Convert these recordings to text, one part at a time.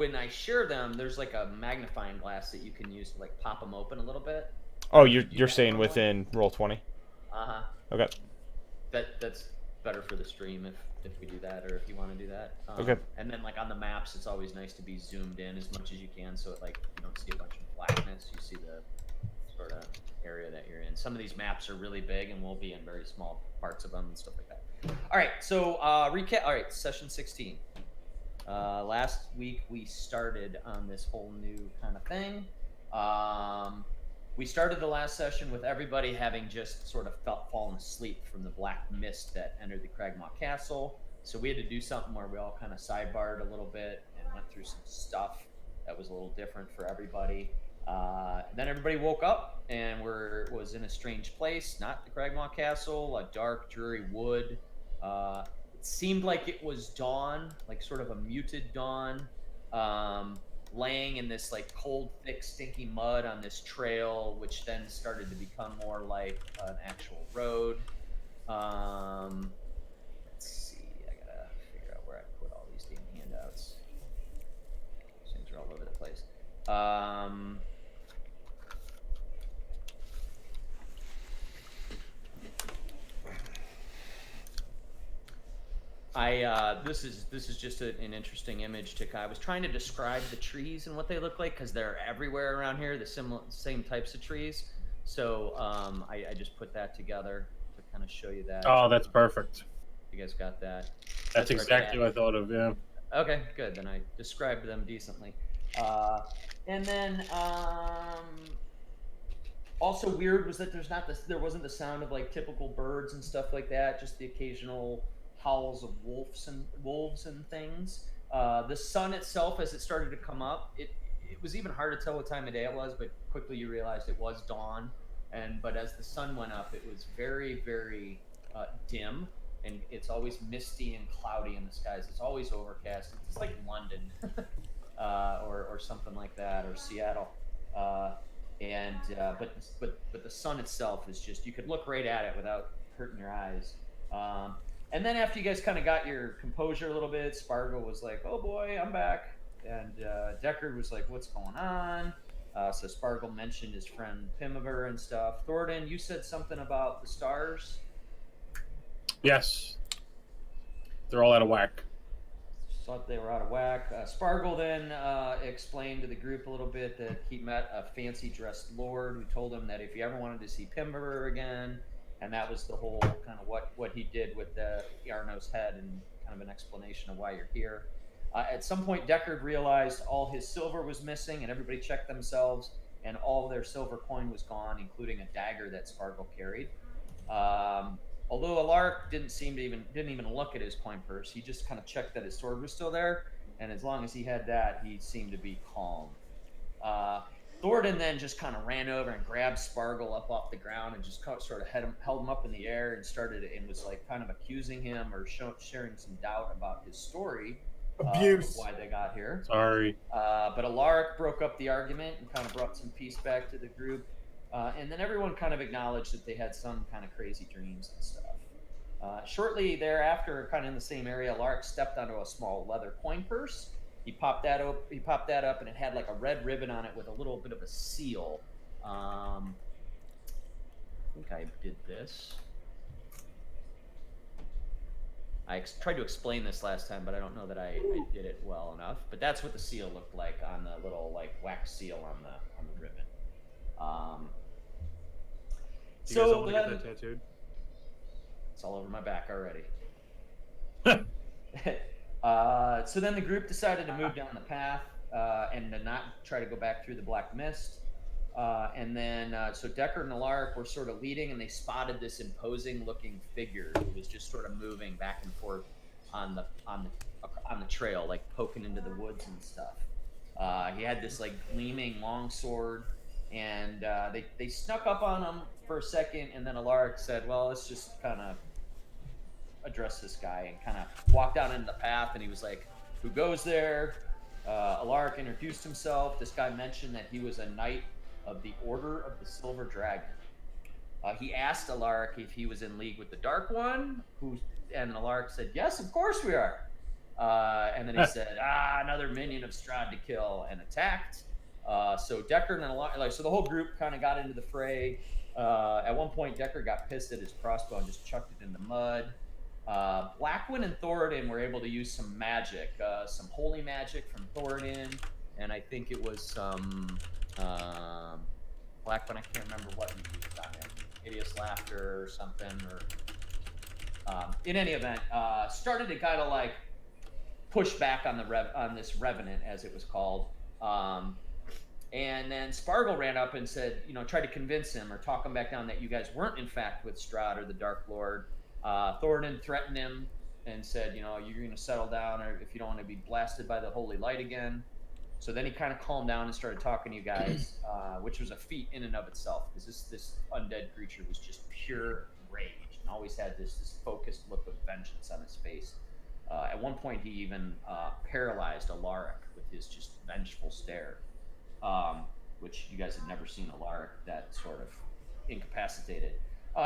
when I share them, there's like a magnifying glass that you can use to like pop them open a little bit. I Oh, don't know if you're you do you're that saying normally. within roll 20? Uh-huh. Okay. That's better for the stream if we do that, or if you want to do that. Okay. And then like on the maps, it's always nice to be zoomed in as much as you can, so it like you don't see a bunch of blackness. You see the sort of area that you're in. Some of these maps are really big, and we'll be in very small parts of them and stuff like that. All right, so recap. All right, session 16. Last week we started on this whole new kind of thing. We started the last session with everybody having just sort of fallen asleep from the black mist that entered the Cragmaw Castle. So we had to do something where we all kind of sidebarred a little bit and went through some stuff that was a little different for everybody. Then everybody woke up and was in a strange place, not the Cragmaw Castle, a dark, dreary wood. It seemed like it was dawn, like sort of a muted dawn, um, laying in this like cold, thick, stinky mud on this trail, which then started to become more like an actual road. Um, let's see, I gotta figure out where I put all these damn handouts. These things are all over the place. This is just an interesting image to. I was trying to describe the trees and what they look like because they're everywhere around here. The same types of trees. So I just put that together to kind of show you that. Oh, that's perfect. You guys got that? That's Where exactly what I thought of. Yeah. Okay, good. Then I described them decently. And then also weird was that there wasn't the sound of like typical birds and stuff like that, just the occasional howls of wolves and things. The sun itself, as it started to come up, it was even hard to tell what time of day it was, but quickly you realized it was dawn. But as the sun went up, it was very dim, and it's always misty and cloudy in the skies. It's always overcast. It's like London, or something like that, or Seattle. And but the sun itself is just, you could look right at it without hurting your eyes. And then after you guys kind of got your composure a little bit, Spargo was like, "Oh boy, I'm back," and Deckard was like, "What's going on?" So Spargo mentioned his friend Pimiver and stuff. Thornton, you said something about the stars. Yes. They're all out of whack. Thought they were out of whack. Spargle then explained to the group a little bit that he met a fancy dressed lord who told him that if he ever wanted to see Pimber again, and that was the whole kind of what he did with the Yarno's head, and kind of an explanation of why you're here. At some point, Deckard realized all his silver was missing, and everybody checked themselves, and all their silver coin was gone, including a dagger that Spargle carried. Although Alaric didn't even look at his coin purse, he just kind of checked that his sword was still there, and as long as he had that, he seemed to be calm. Thornton then just kind of ran over and grabbed Spargle up off the ground and just sort of held him up in the air and was like kind of accusing him or sharing some doubt about his story, Abuse. why they got here. Sorry. But Alaric broke up the argument and kind of brought some peace back to the group. And then everyone kind of acknowledged that they had some kind of crazy dreams and stuff. Shortly thereafter, kind of in the same area, Alaric stepped onto a small leather coin purse. He popped that up, and it had like a red ribbon on it with a little bit of a seal. I think I did this. I tried to explain this last time, but I don't know that I did it well enough. But that's what the seal looked like on the little like wax seal on the ribbon. You guys all want to get that tattooed? It's all over my back already. So then the group decided to move down the path and to not try to go back through the black mist. And then so Deckard and Alaric were sort of leading, and they spotted this imposing-looking figure who was just sort of moving back and forth on the trail, like poking into the woods and stuff. He had this like gleaming long sword, and they snuck up on him for a second, and then Alaric said, "Well, let's just kind of address this guy," and kind of walked out into the path, and he was like, "Who goes there?" Alaric introduced himself. This guy mentioned that he was a knight of the Order of the Silver Dragon. He asked Alaric if he was in league with the Dark One, and Alaric said, "Yes, of course we are." And then he said, another minion of Strahd to kill, and attacked. So Deckard and so the whole group kind of got into the fray. At one point, Deckard got pissed at his crossbow and just chucked it in the mud. Blackwind and Thoradin were able to use some magic, some holy magic from Thoradin, and I think it was some Blackwind. I can't remember what he used on it. Hideous laughter or something. Or in any event, started to kind of like push back on this revenant, as it was called. And then Spargle ran up and said, tried to convince him or talk him back down that you guys weren't in fact with Strahd or the Dark Lord. Thoradin threatened him and said, you're going to settle down, or if you don't want to be blasted by the holy light again. So then he kind of calmed down and started talking to you guys, which was a feat in and of itself, because this undead creature was just pure rage and always had this focused look of vengeance on his face. At one point, he even paralyzed Alaric with his just vengeful stare, which you guys had never seen Alaric that sort of incapacitated.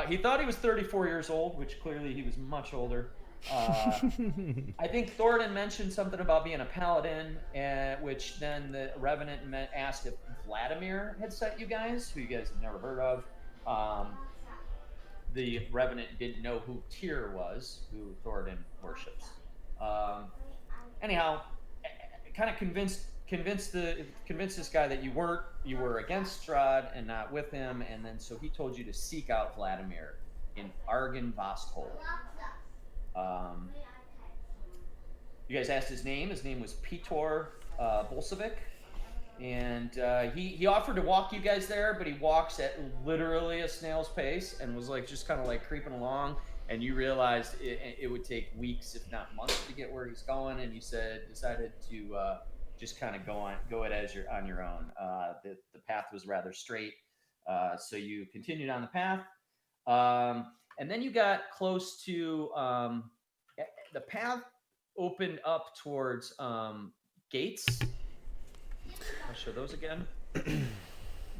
He thought he was 34 years old, which clearly he was much older. I think Thoradin mentioned something about being a paladin, which then the Revenant asked if Vladimir had sent you guys, who you guys had never heard of. The Revenant didn't know who Tyr was, who Thoradin worships. Anyhow, kind of convinced this guy that you were against Strahd and not with him, and then so he told you to seek out Vladimir in Argyn Vasthold. You guys asked his name. His name was Petor Bolsevik, and he offered to walk you guys there, but he walks at literally a snail's pace and was like just kind of like creeping along. And you realized it would take weeks, if not months, to get where he's going, and you decided to just kind of go it as you're on your own. The path was rather straight, so you continued on the path, and then you got close to the path opened up towards gates. I'll show those again. Did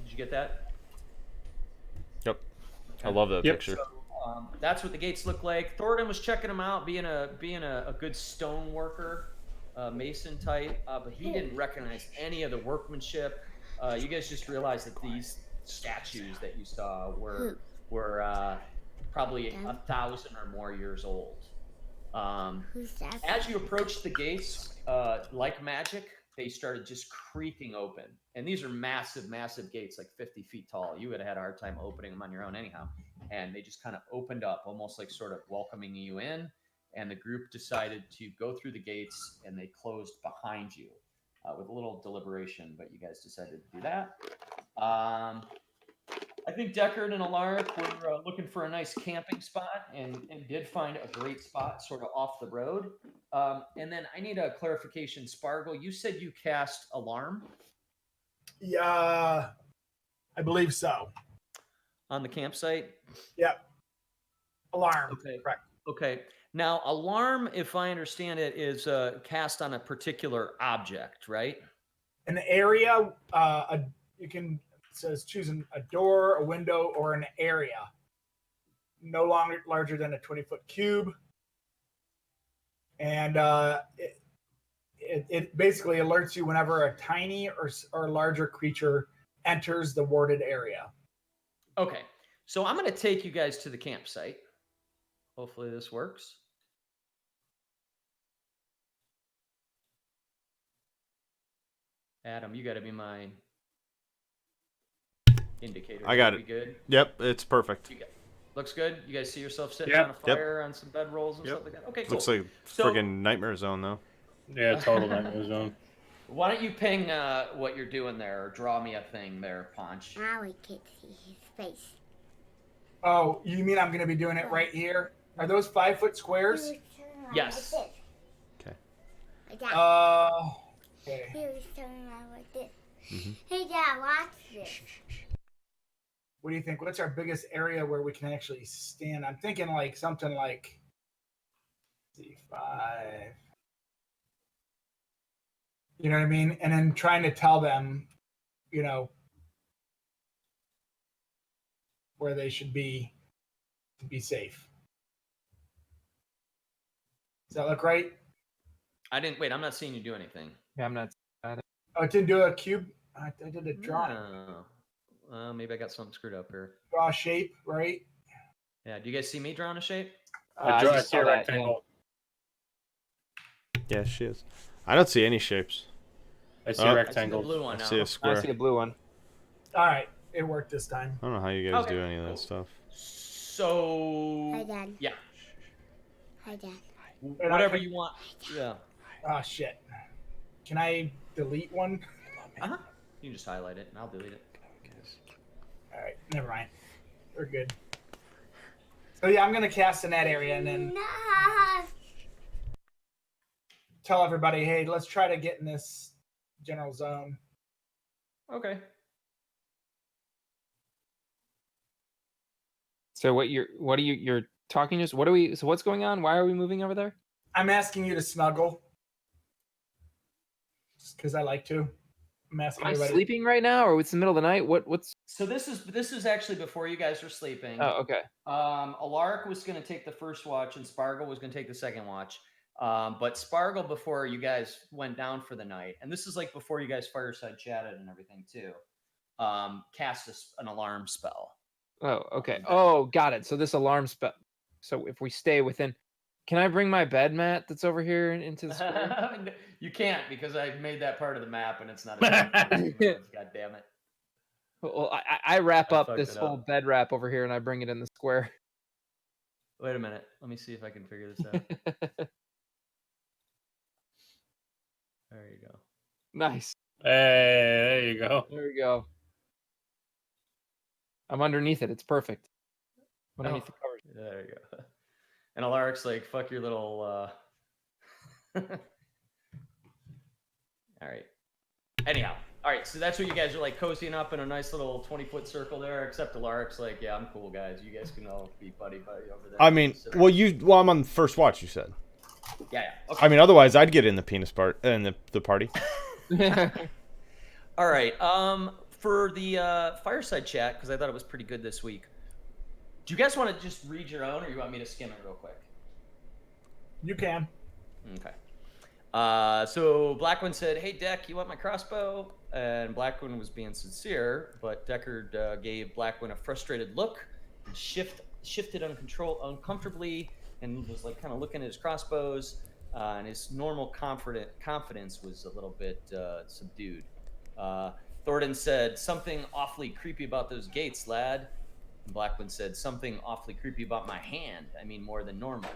you get that? Yep. I love that picture. So, that's what the gates look like. Thoradin was checking them out, being a good stone worker, mason type, but he didn't recognize any of the workmanship. You guys just realized that these statues that you saw were probably 1,000 or more years old. As you approached the gates, like magic, they started just creaking open. And these are massive, massive gates, like 50 feet tall. You would have had a hard time opening them on your own anyhow. And they just kind of opened up, almost like sort of welcoming you in. And the group decided to go through the gates, and they closed behind you with a little deliberation, but you guys decided to do that. I think Deckard and Alaric were looking for a nice camping spot and did find a great spot sort of off the road. And then I need a clarification. Spargle, you said you cast Alarm? Yeah, I believe so. On the campsite? Yep. Alarm. Okay. Correct. Okay. Now, Alarm, if I understand it, is cast on a particular object, right? An area, you can, it says choosing a door, a window, or an area. No longer larger than a 20-foot cube. And it basically alerts you whenever a tiny or larger creature enters the warded area. Okay. So I'm going to take you guys to the campsite. Hopefully this works. Adam, you got to be my indicator. I got it. Be good. Yep, it's perfect. Looks good. You guys see yourself sitting Yep. on a fire on some bedrolls and stuff like that. Okay, cool. Looks like So- friggin' Nightmare Zone though. Yeah, total nightmare zone. Why don't you ping what you're doing there, or draw me a thing there, Ponch? Now we can see his face. Oh, you mean I'm going to be doing it right here? Are those 5-foot squares? He was turning around Yes. Like this. Okay. Like that. Okay. He was turning around like this. Mhm. Hey, Dad, watch this. What do you think? What's our biggest area where we can actually stand? I'm thinking like something like, let's see, 5. You know what I mean? And then trying to tell them, where they should be to be safe. Does that look right? I didn't wait. I'm not seeing you do anything. Yeah, I'm not. Oh, I didn't do a cube. I did a drawing. Maybe I got something screwed up here. Draw a shape, right? Yeah. Do you guys see me drawing a shape? I just see a saw that, yeah. rectangle. Yeah, she is. I don't see any shapes. I see Oh. a I see the rectangle. blue one I now. see a I square. see a blue one. All right, it worked this time. I don't know how you guys Okay, do any of that cool. stuff. So Hi, Dad. yeah, Hi, Dad. whatever you want. Yeah. Oh shit! Can I delete one? Uh-huh. You can just highlight it, and I'll delete it. All right, never mind. We're good. So yeah, I'm gonna cast in that area and then No. tell everybody, hey, let's try to get in this general zone. Okay. So you're talking to us? So what's going on? Why are we moving over there? I'm asking you to snuggle, just because I like to. I'm asking Am I everybody. sleeping right now, or it's the middle of the night? What's? So this is actually before you guys were sleeping. Oh, okay. Alaric was going to take the first watch, and Spargle was going to take the second watch. But Spargle, before you guys went down for the night, and this is like before you guys fireside chatted and everything too, cast an alarm spell. Oh, okay. Oh, got it. So this alarm spell. So if we stay within, can I bring my bed mat that's over here into the square? You can't, because I made that part of the map, and it's not. God damn it! Well, I wrap I up fucked this it whole up. bed wrap over here, and I bring it in the square. Wait a minute. Let me see if I can figure this out. There you go. Nice. Hey, there you go. There we go. I'm underneath it. It's perfect. Underneath the covers. There you go. And Alaric's like, fuck your little all right. Anyhow. All right, so that's what you guys are like cozying up in a nice little 20-foot circle there, except Alaric's like, yeah, I'm cool, guys. You guys can all be buddy over there. I mean, So- well, I'm on the first watch, you said. yeah. Okay. I mean, otherwise, I'd get in the penis part in the party. All right. For the fireside chat, because I thought it was pretty good this week. Do you guys want to just read your own, or you want me to skim it real quick? You can. Okay. So Blackwood said, "Hey Deck, you want my crossbow?" And Blackwood was being sincere, but Deckard gave Blackwood a frustrated look and shifted uncomfortably, and was like kind of looking at his crossbows, and his normal confidence was a little bit subdued. Thornton said, "Something awfully creepy about those gates, lad." And Blackwood said, "Something awfully creepy about my hand. I mean, more than normal."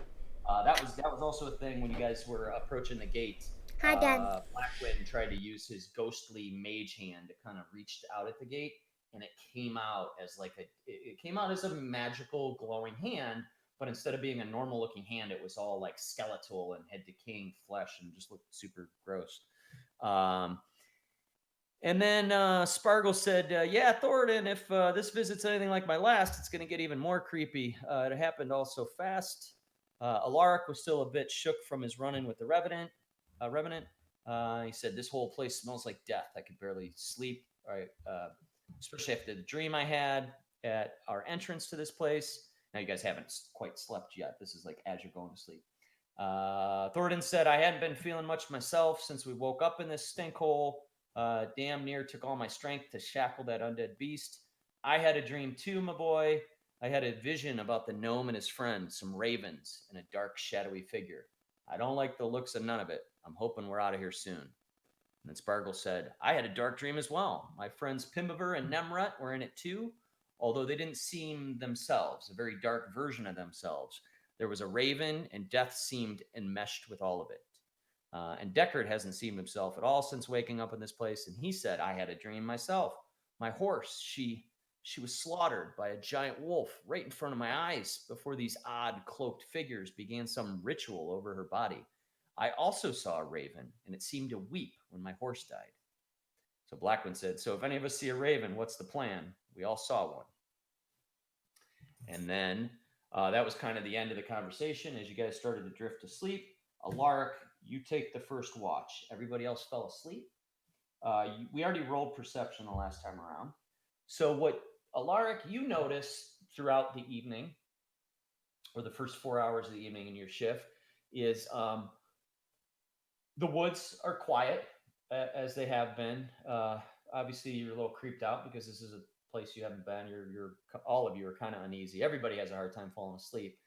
That was also a thing when you guys were approaching the gate. Hi, Dad. Blackwood tried to use his ghostly mage hand to kind of reach out at the gate, and it came out as a magical glowing hand, but instead of being a normal looking hand, it was all like skeletal and had decaying flesh and just looked super gross. And then Spargle said, "Yeah, Thornton, if this visit's anything like my last, it's going to get even more creepy. It happened all so fast." Alaric was still a bit shook from his run-in with the Revenant. He said, "This whole place smells like death. I could barely sleep, especially after the dream I had at our entrance to this place." Now, you guys haven't quite slept yet. This is like as you're going to sleep. Thornton said, "I hadn't been feeling much myself since we woke up in this stink hole. Damn near took all my strength to shackle that undead beast. I had a dream too, my boy. I had a vision about the gnome and his friends, some ravens, and a dark, shadowy figure. I don't like the looks of none of it. I'm hoping we're out of here soon." And then Spargle said, "I had a dark dream as well. My friends Pimbever and Nemrut were in it too, although they didn't seem themselves, a very dark version of themselves. There was a raven, and death seemed enmeshed with all of it. And Deckard hasn't seen himself at all since waking up in this place, and he said, I had a dream myself. My horse, she was slaughtered by a giant wolf right in front of my eyes before these odd cloaked figures began some ritual over her body. I also saw a raven, and it seemed to weep when my horse died." So Blackwood said, "So if any of us see a raven, what's the plan? We all saw one." And then that was kind of the end of the conversation as you guys started to drift to sleep. Alaric, you take the first watch. Everybody else fell asleep. We already rolled perception the last time around. So what, Alaric, you notice throughout the evening, or the first 4 hours of the evening in your shift, is The woods are quiet as they have been. Obviously, you're a little creeped out because this is a place you haven't been. You're all of you are kind of uneasy. Everybody has a hard time falling asleep.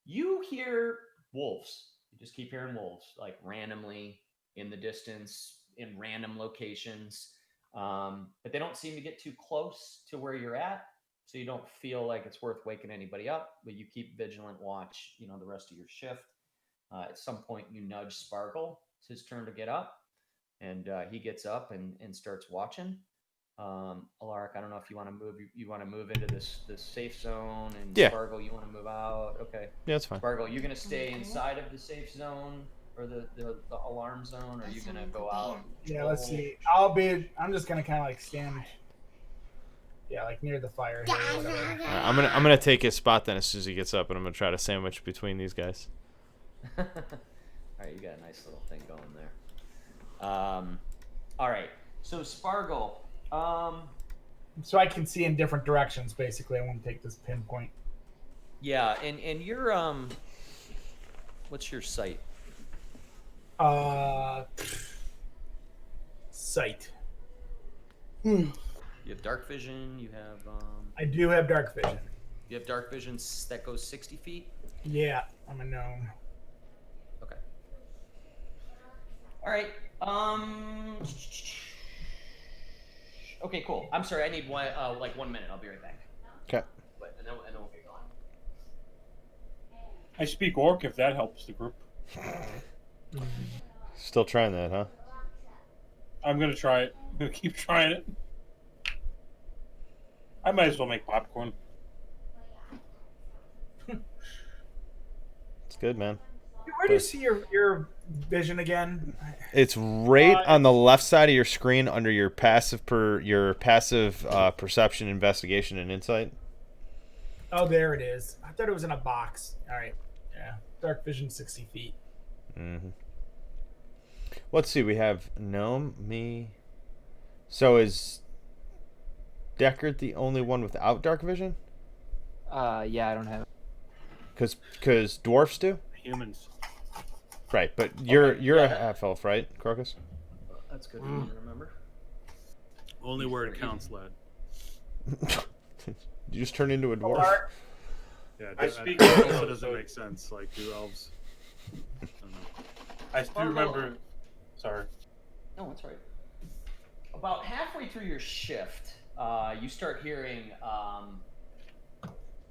You hear wolves. You just keep hearing wolves, like randomly in the distance, in random locations. But they don't seem to get too close to where you're at, so you don't feel like it's worth waking anybody up. But you keep vigilant watch, the rest of your shift. At some point, you nudge Sparkle. It's his turn to get up, and he gets up and starts watching. Alaric, I don't know if you want to move. You want to move into this safe zone, and Yeah. Sparkle, you want to move out. Okay. Yeah, that's fine. Sparkle, you gonna stay inside of the safe zone or the alarm zone, or are you gonna go out? Yeah, let's see. I'm just gonna kind of like stand. Yeah, like near the fire here or whatever. All right, I'm gonna take his spot then as soon as he gets up, and I'm gonna try to sandwich between these guys. All right, you got a nice little thing going there. All right, so Sparkle. So I can see in different directions. Basically, I want to take this pinpoint. Yeah, and you're what's your sight? Sight. You have dark vision. You have I do have dark vision. you have dark vision that goes 60 feet. Yeah, I'm a gnome. Okay. All right. Okay, cool. I'm sorry. I need one 1 minute. I'll be right back. Okay. And then we'll get going. I speak Orc if that helps the group. Still trying that, huh? I'm gonna try it. I'm gonna keep trying it. I might as well make popcorn. It's good, man. Where do you see your vision again? It's right on the left side of your screen under your passive perception, investigation, and insight. Oh, there it is. I thought it was in a box. All right. Yeah. Dark vision 60 feet. Mm-hmm. Let's see. We have gnome, me. So is Deckard the only one without dark vision? Yeah, I don't have it. Because dwarfs do. Humans. Right, but you're yeah. a half elf, right, Crocus? That's good for me to remember. Only where it counts, lad. You just turned into a dwarf. Alaric, Yeah, I that speak also Elven, doesn't so- make sense. Like, do elves? I don't know. I do remember. Sorry. No, that's right. About halfway through your shift, you start hearing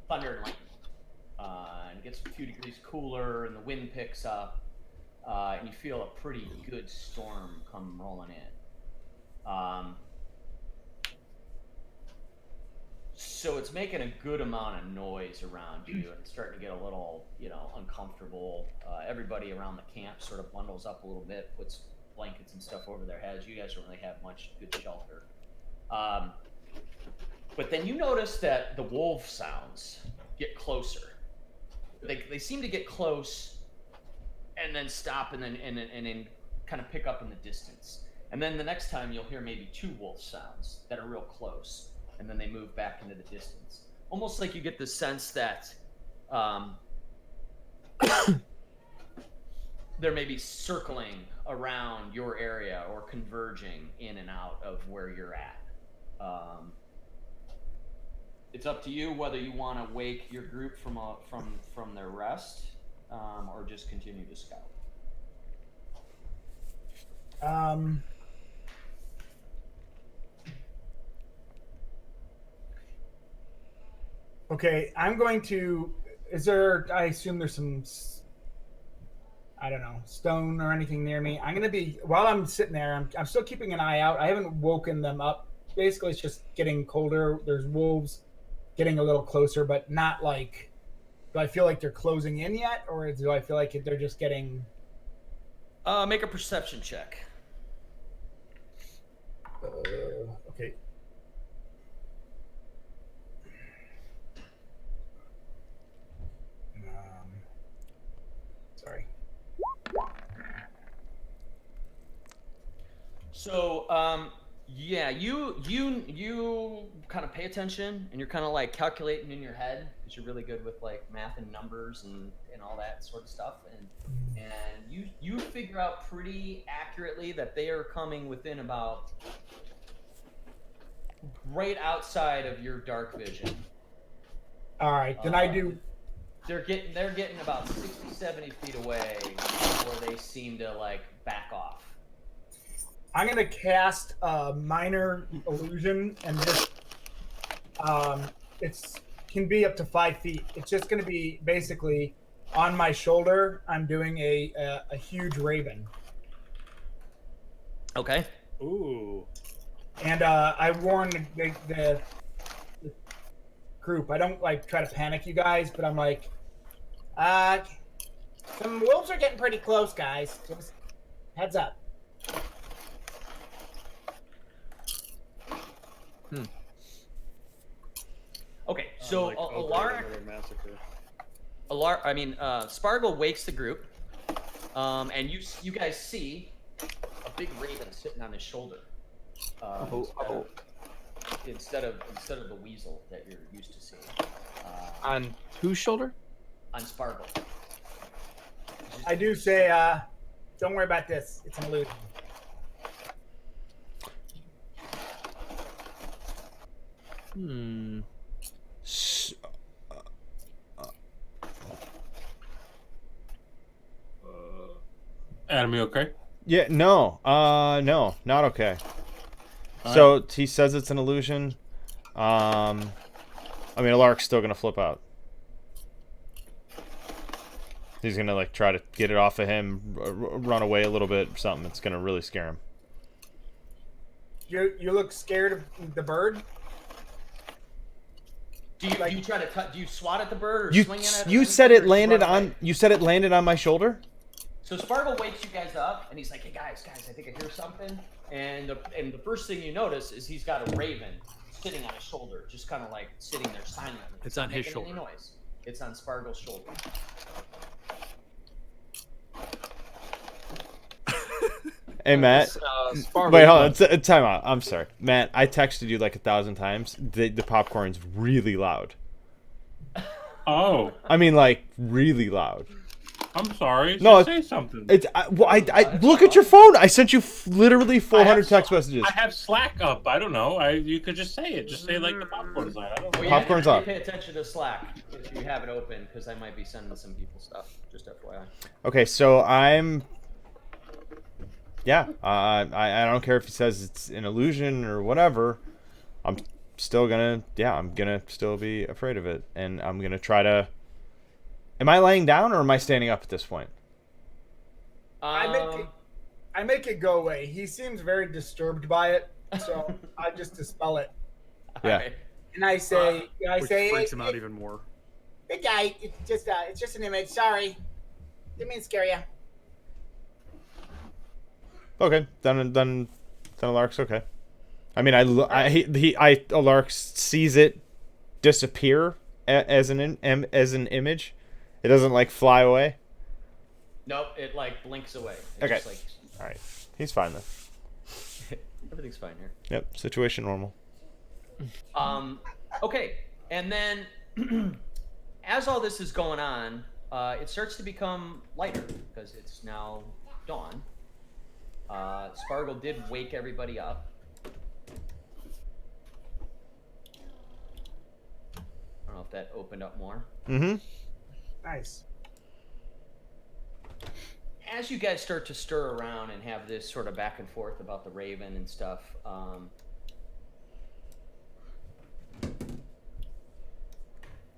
thunder and lightning. And it gets a few degrees cooler, and the wind picks up, and you feel a pretty good storm come rolling in. So it's making a good amount of noise around you, and it's starting to get a little, uncomfortable. Everybody around the camp sort of bundles up a little bit, puts blankets and stuff over their heads. You guys don't really have much good shelter. But then you notice that the wolf sounds get closer. They seem to get close and then stop and then kind of pick up in the distance. And then the next time you'll hear maybe two wolf sounds that are real close, and then they move back into the distance. Almost like you get the sense that they're maybe circling around your area or converging in and out of where you're at. It's up to you whether you want to wake your group from their rest, or just continue to scout. Okay, I'm going to. Is there? I assume there's some. I don't know, stone or anything near me. I'm gonna be while I'm sitting there. I'm still keeping an eye out. I haven't woken them up. Basically, it's just getting colder. There's wolves getting a little closer, but not like. Do I feel like they're closing in yet, or do I feel like they're just getting? Make a perception check. Okay. Sorry. So Yeah, you kind of pay attention, and you're kind of like calculating in your head because you're really good with like math and numbers and all that sort of stuff, and you figure out pretty accurately that they are coming within about right outside of your dark vision. All right, then I do. They're getting about 60, 70 feet away before they seem to like back off. I'm gonna cast a minor illusion, and just it's can be up to 5 feet. It's just gonna be basically on my shoulder. I'm doing a huge raven, Okay. Ooh. and I warn the group. I don't like try to panic you guys, but I'm like, some wolves are getting pretty close, guys. Just heads up. Okay. So Alaric. Spargle wakes the group, and you guys see a big raven sitting on his shoulder, instead of the weasel that you're used to seeing. On whose shoulder? On Spargle. I do say, don't worry about this. It's an illusion. S- Adam, you okay? Yeah, no, not okay. So he says it's an illusion. I mean, Alaric's still gonna flip out. He's gonna like try to get it off of him, run away a little bit or something. It's gonna really scare him. You look scared of the bird. Do you try to cut? Do you swat at the bird or You swing at it? you said it landed on. You said it landed on my shoulder. So Spargle wakes you guys up, and he's like, "Hey guys, I think I hear something." And the first thing you notice is he's got a raven sitting on his shoulder, just kind of like sitting there silently. It's not on his making any shoulder. noise. It's on Spargle's shoulder. Hey Matt. Spargle, Wait, hold on. Time out. I'm sorry, Matt. I texted you like 1,000 times. The popcorn's really loud. Oh, I mean, like really loud. I'm sorry. No, Just say something. It's I look at your phone. I sent you literally 400 text messages. I have Slack up. I don't know. You could just say it. Just say like the popcorn's on. I don't know. Well, Popcorn's you have up. to pay attention to Slack if you have it open, because I might be sending some people stuff. Just FYI. Okay, so I'm. Yeah, I don't care if he says it's an illusion or whatever. I'm still gonna. Yeah, I'm gonna still be afraid of it, and I'm gonna try to. Am I laying down or am I standing up at this point? I make it go away. He seems very disturbed by it, so I just dispel it. Yeah. Alright. And I say, Which freaks him out even more. big guy, it's just an image. Sorry, didn't mean to scare you. Okay, then Alaric's okay. I mean, Alaric sees it disappear as an image. It doesn't like fly away. Nope, it like blinks away. It's Okay. just, like, All right, he's fine then. everything's fine here. Yep, situation normal. Okay, and then as all this is going on, it starts to become lighter because it's now dawn. Spargle did wake everybody up. I don't know if that opened up more. Mm-hmm. Nice. As you guys start to stir around and have this sort of back and forth about the raven and stuff,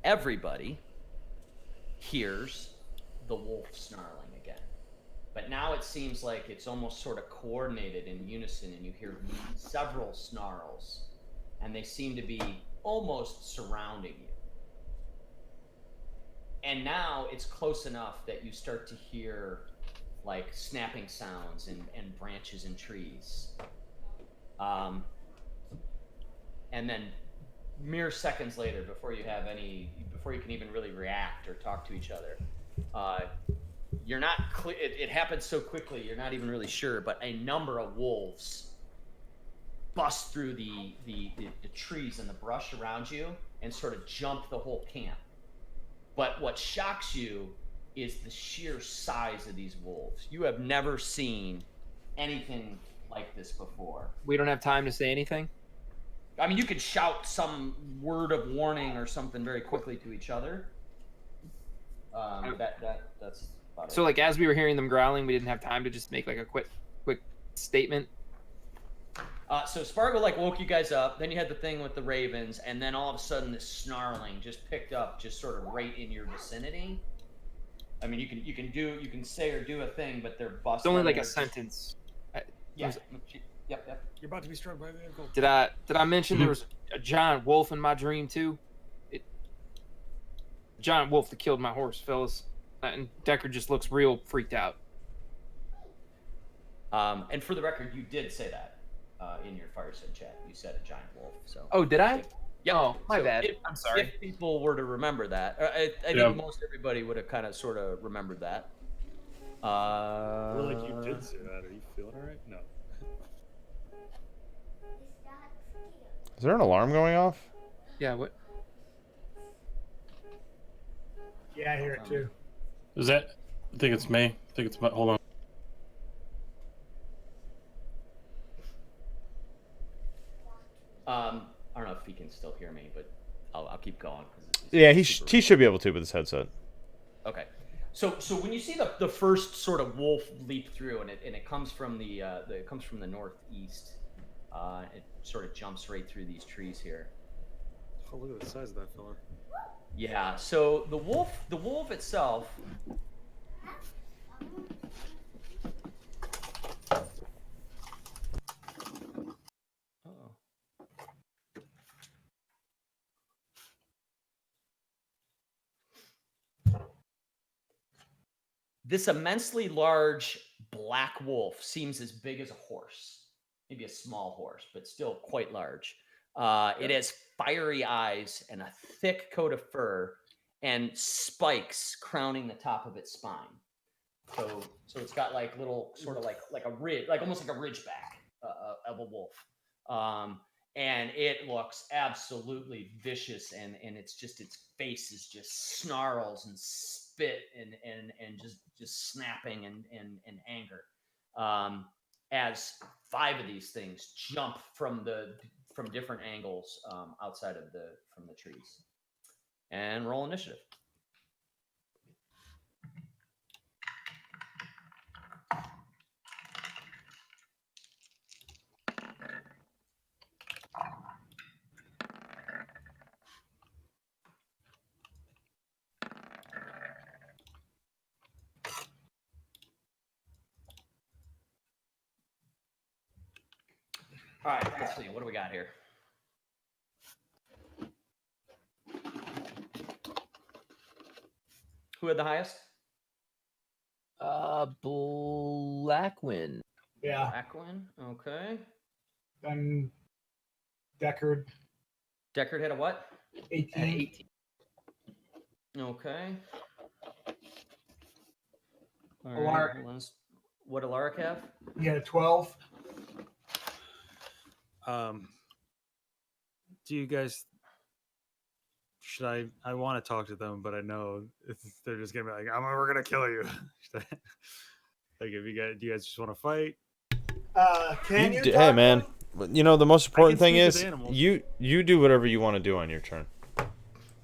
everybody hears the wolf snarling again. But now it seems like it's almost sort of coordinated in unison, and you hear several snarls, and they seem to be almost surrounding you. And now it's close enough that you start to hear like snapping sounds and branches and trees. And then mere seconds later, before you can even really react or talk to each other, you're not it happens so quickly you're not even really sure, but a number of wolves bust through the trees and the brush around you and sort of jump the whole camp. But what shocks you is the sheer size of these wolves. You have never seen anything like this before. We don't have time to say anything. I mean, you could shout some word of warning or something very quickly to each other. That's about So it. like as we were hearing them growling, we didn't have time to just make like a quick statement. So Spargo like woke you guys up. Then you had the thing with the ravens, and then all of a sudden this snarling just picked up, just sort of right in your vicinity. I mean, you can say or do a thing, but they're busting. It's only like a Just- sentence. Yeah. Yep. You're about to be struck by a vehicle. Did I mention there was a giant wolf in my dream too? Giant wolf that killed my horse, fellas. And Decker just looks real freaked out. And for the record, you did say that in your fireside chat. You said a giant wolf. So. Oh, did I? Yeah. Oh, my So bad. I'm sorry. If people were to remember that, I Yeah. think most everybody would have kind of sort of remembered that. Well, like you did say that. Are you feeling alright? No. Is there an alarm going off? Yeah, what? Yeah, I hear it too. Is that? I think it's me. I think it's my. Hold on. I don't know if he can still hear me, but I'll keep going. 'Cause it's Yeah, super- he should be able to with his headset. Okay. So when you see the first sort of wolf leap through, and it comes from the northeast, it sort of jumps right through these trees here. Oh, look at the size of that fella. Yeah. So the wolf itself. Uh-oh. This immensely large black wolf seems as big as a horse, maybe a small horse, but still quite large. It has fiery eyes and a thick coat of fur and spikes crowning the top of its spine. So it's got like little sort of like a ridge, like almost like a ridgeback of a wolf. And it looks absolutely vicious, and its face is just snarls and spit and just snapping and anger. As 5 of these things jump from different angles outside of from the trees, and roll initiative. All right, let's see. What do we got here? Who had the highest? Blackwin. Yeah. Blackwin. Okay. Then Deckard, Deckard had a what? 18. 18. Okay. All Alaric. hold on. What did Alaric have? He had a 12. Do you guys? Should I want to talk to them, but I know they're just gonna be like, we're gonna kill you. Should I, like, do you guys just want to fight? Can you? Hey talk man, to you know the most important thing speak with is animals. you do whatever you want to do on your turn.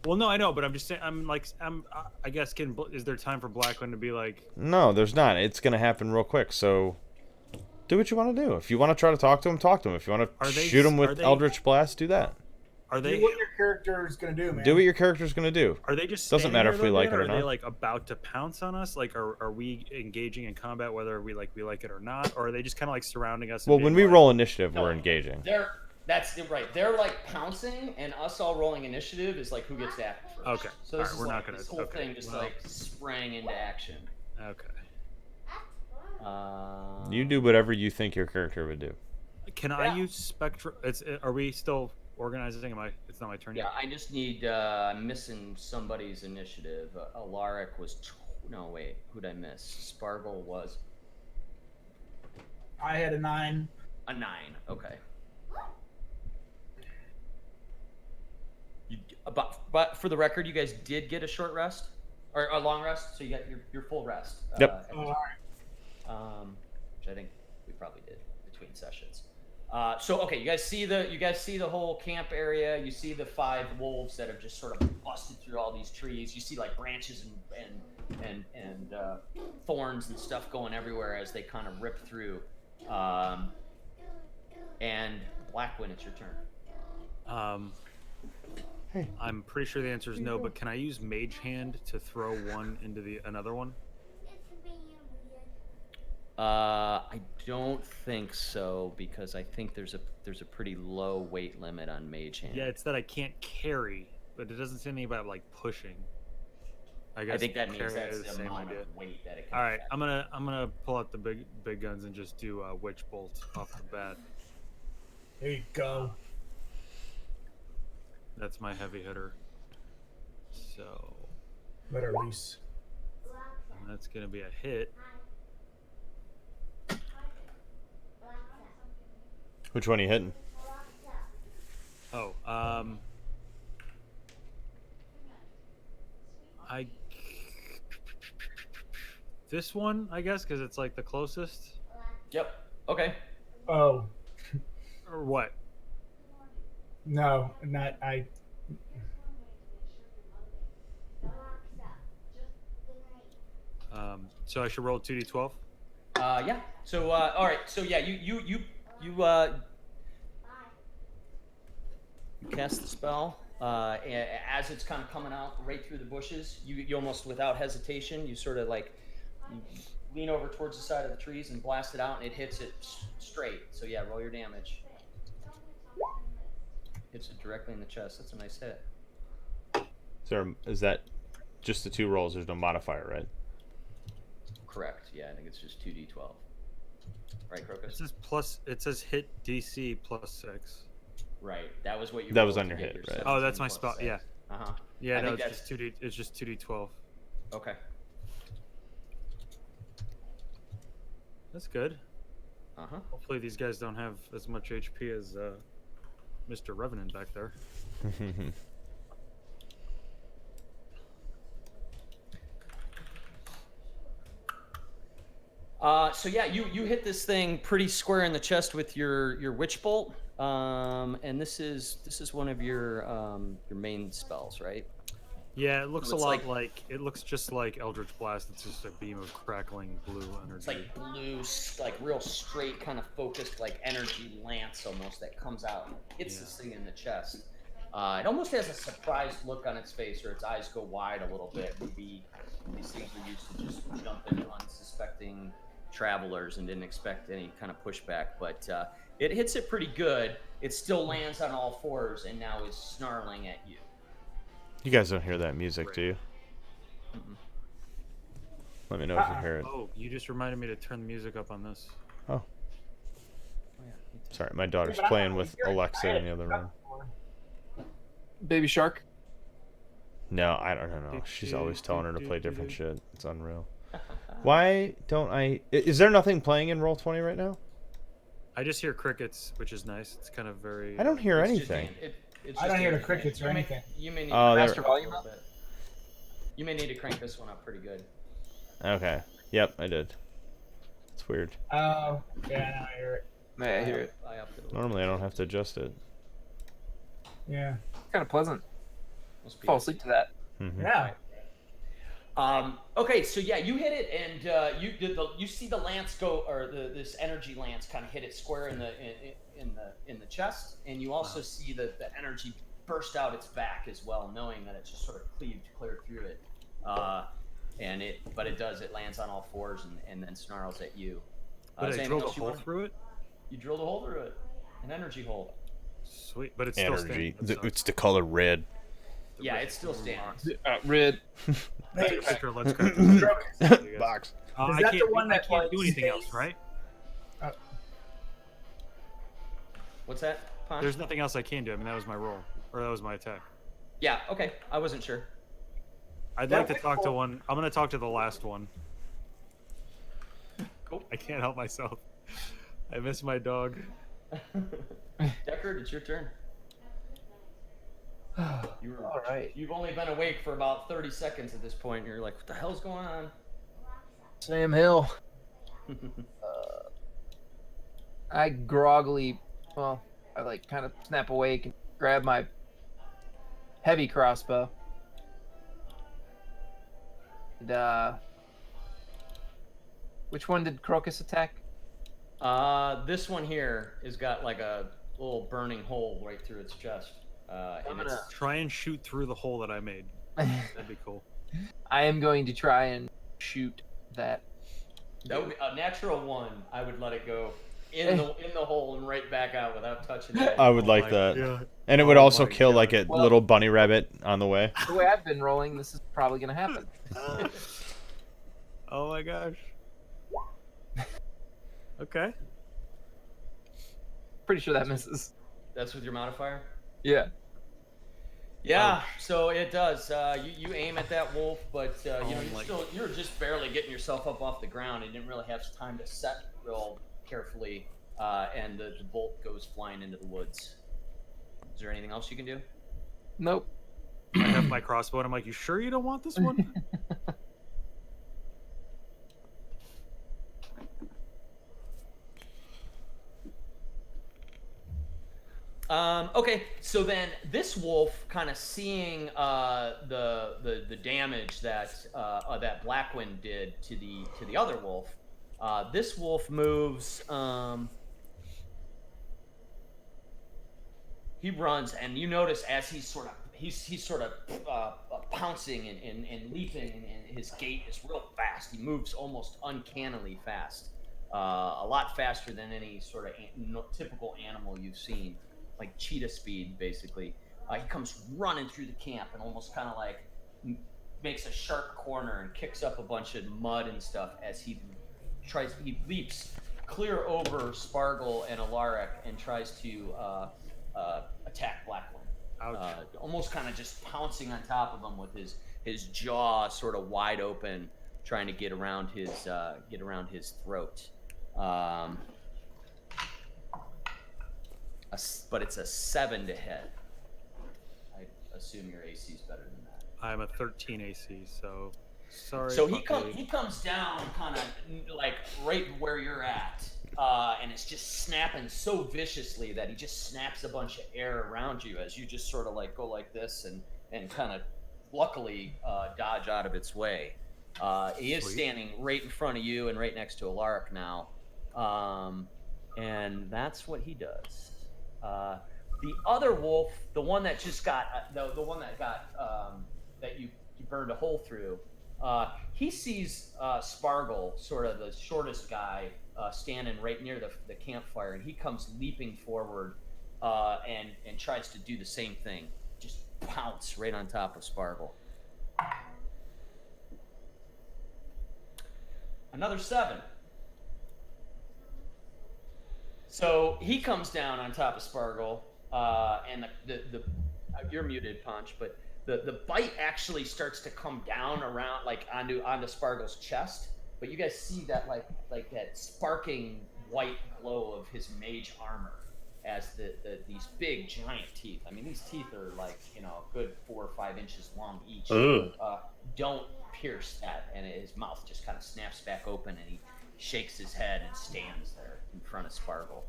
Well, no, I know, but I'm just saying. I guess is there time for Blackwing to be like? No, there's not. It's gonna happen real quick. So do what you want to do. If you want to try to talk to him, talk to him. If you want Are to they- shoot him are with they- Eldritch Blast, do that. Are Do they? what your character is gonna do, man. Do what your character's gonna do. Are they just? Doesn't standing matter there if we though, like Dan, it or Are they not. like about to pounce on us? Like, are we engaging in combat whether we like it or not? Or are they just kind of like surrounding us? and Well, being when we like- roll initiative, No. we're engaging. That's right. They're like pouncing, and us all rolling initiative is like who gets to act first. Okay. So All this right, is we're like, not gonna- this whole okay, thing just well- like sprang into action. Okay. You do whatever you think your character would do. Can I use Spectra? Are we still organizing? It's not my turn Yeah, yet. I just need. I'm missing somebody's initiative. Alaric was. No, wait. Who'd I miss? Spargle was I had a 9. a 9. Okay. but for the record, you guys did get a short rest or a long rest, so you got your full rest. Yep. At this All point. Which I think we probably did between sessions. So okay, you guys see the whole camp area. You see the 5 wolves that have just sort of busted through all these trees. You see like branches and thorns and stuff going everywhere as they kind of rip through. And Blackwind, it's your turn. Hey. I'm pretty sure the answer is no, but can I use Mage Hand to throw one into another one? I don't think so because I think there's a pretty low weight limit on Mage Hand. Yeah, it's that I can't carry, but it doesn't say anything about like pushing. I guess I think that means carry that's is the amount of weight that it can All right, affect. I'm gonna pull out the big guns and just do Witch Bolt off the bat. There you go. That's my heavy hitter. So Let her loose. that's gonna be a hit. Which one are you hitting? Oh, this one, I guess, because it's like the closest. Yep. Okay. Oh Or what? no, not I. So I should roll 2d12. Yeah. So all right. So yeah, you cast the spell. As it's kind of coming out right through the bushes, you almost without hesitation, you sort of like you lean over towards the side of the trees and blast it out, and it hits it straight. So yeah, roll your damage. Hits it directly in the chest. That's a nice hit. Is that just the 2 rolls? There's no modifier, right? Correct. Yeah, I think it's just 2d12. Right, Crocus? It says hit DC +6. Right. That was what you. That was rolled on to your get hit, right? Oh, that's 17 my plus spell. 6. Yeah. Uh huh. Yeah, I no, think it's just 2d. It's just 2d12. Okay. That's good. Uh huh. Hopefully these guys don't have as much HP as Mr. Revenant back there. So yeah, you hit this thing pretty square in the chest with your witch bolt, and this is one of your main spells, right? Yeah, it looks So a it's lot like it looks just like Eldritch Blast. It's just a beam of crackling blue energy. It's like blue, like real straight, kind of focused, like energy lance almost that comes out and hits this thing in the chest. It almost has a surprised look on its face, or its eyes go wide a little bit. Maybe these things are used to just jumping unsuspecting travelers and didn't expect any kind of pushback, but it hits it pretty good. It still lands on all 4s and now is snarling at you. You guys don't hear that music, do you? Mm-mm. Let me know if you hear it. Oh, you just reminded me to turn the music up on this. Oh, Oh, yeah, me too. sorry. My daughter's But I playing don't with hear it. Alexa I in the other room. Baby Shark. No, I don't know. She's always telling her to play different shit. It's unreal. Why don't I... Is there nothing playing in Roll20 right now? I just hear crickets, which is nice. It's kind of very. I don't hear It's just anything. it's I don't just hear the Android. crickets or You may- anything. You may need Oh, to there- crank it up a volume little up? bit. You may need to crank this one up pretty good. Okay. Yep, I did. It's weird. Oh, yeah, now I hear it. Yeah, I hear it. I upped it a little. Normally I don't have to adjust it. Yeah. Kind of pleasant. Must be Fall nice. asleep to that. Mhm. Yeah. Okay, so yeah, you hit it, and you see the lance go, or this energy lance kind of hit it square in the chest, and you also see the energy burst out its back as well, knowing that it just sort of cleaved clear through it, but it lands on all 4s and then snarls at you. But is I there drilled a anything else you hole want? through it. You drilled a hole through it, an energy hole. Sweet, but it's still Energy. standing. That sucks. It's the color red. Yeah, it still stands. Rid. Hey, Sure, let's go. Box. Is I that can't, the one I that, can't like, do anything stays- else, right? What's that, Pon? There's nothing else I can do. I mean, that was my roll, or that was my attack. Yeah, okay. I wasn't sure. I'd That like to would talk to hold- one. I'm gonna talk to the last one. Cool. I can't help myself. I miss my dog. Deckard, it's your turn. All right. You've only been awake for about 30 seconds at this point. And you're like, what the hell's going on? Sam Hill. I groggily, well, I like kind of snap awake and grab my heavy crossbow. And, which one did Crocus attack? This one here has got like a little burning hole right through its chest. And it's, Try and shoot through the hole that I made. That'd be cool. I am going to try and shoot that. that would be a natural 1. I would let it go in the hole and right back out without touching it. I would like my that. God. And it would Oh also my kill God. like a Well- little bunny rabbit on the way. The way I've been rolling, this is probably going to happen. Oh my gosh. Okay. Pretty sure that misses. That's with your modifier? Yeah. Yeah, so it does. You aim at that wolf, but you know my- you're just barely getting yourself up off the ground and didn't really have time to set real carefully, and the bolt goes flying into the woods. Is there anything else you can do? Nope. I have my crossbow and I'm like, you sure you don't want this one? Okay, so then this wolf, kind of seeing the damage that that Blackwind did to the other wolf, this wolf moves. He runs, and you notice as he's sort of pouncing and leaping, and his gait is real fast. He moves almost uncannily fast, a lot faster than any sort of typical animal you've seen. Like cheetah speed, basically. He comes running through the camp and almost kind of like makes a sharp corner and kicks up a bunch of mud and stuff as he leaps clear over Spargle and Alaric and tries to attack Blackwind. Ouch. Almost kind of just pouncing on top of him with his jaw sort of wide open, trying to get around his throat. But it's a 7 to hit. I assume your AC is better than that. I'm a 13 AC, so sorry. So he puppy. comes down kind of like right where you're at, and it's just snapping so viciously that he just snaps a bunch of air around you as you just sort of like go like this and kind of luckily dodge out of its way. He is Sweet. standing right in front of you and right next to Alaric now, and that's what he does. The other wolf, the one that just got the one that got that you burned a hole through, he sees Spargle, sort of the shortest guy, standing right near the campfire, and he comes leaping forward and tries to do the same thing, just pounce right on top of Spargle. Another 7. So he comes down on top of Spargle, and the you're muted, Punch, but the bite actually starts to come down around like onto Spargle's chest. But you guys see that like that sparking white glow of his mage armor as these big giant teeth. I mean, these teeth are like a good 4 or 5 inches long each. Don't pierce that, and his mouth just kind of snaps back open, and he shakes his head and stands there in front of Spargle.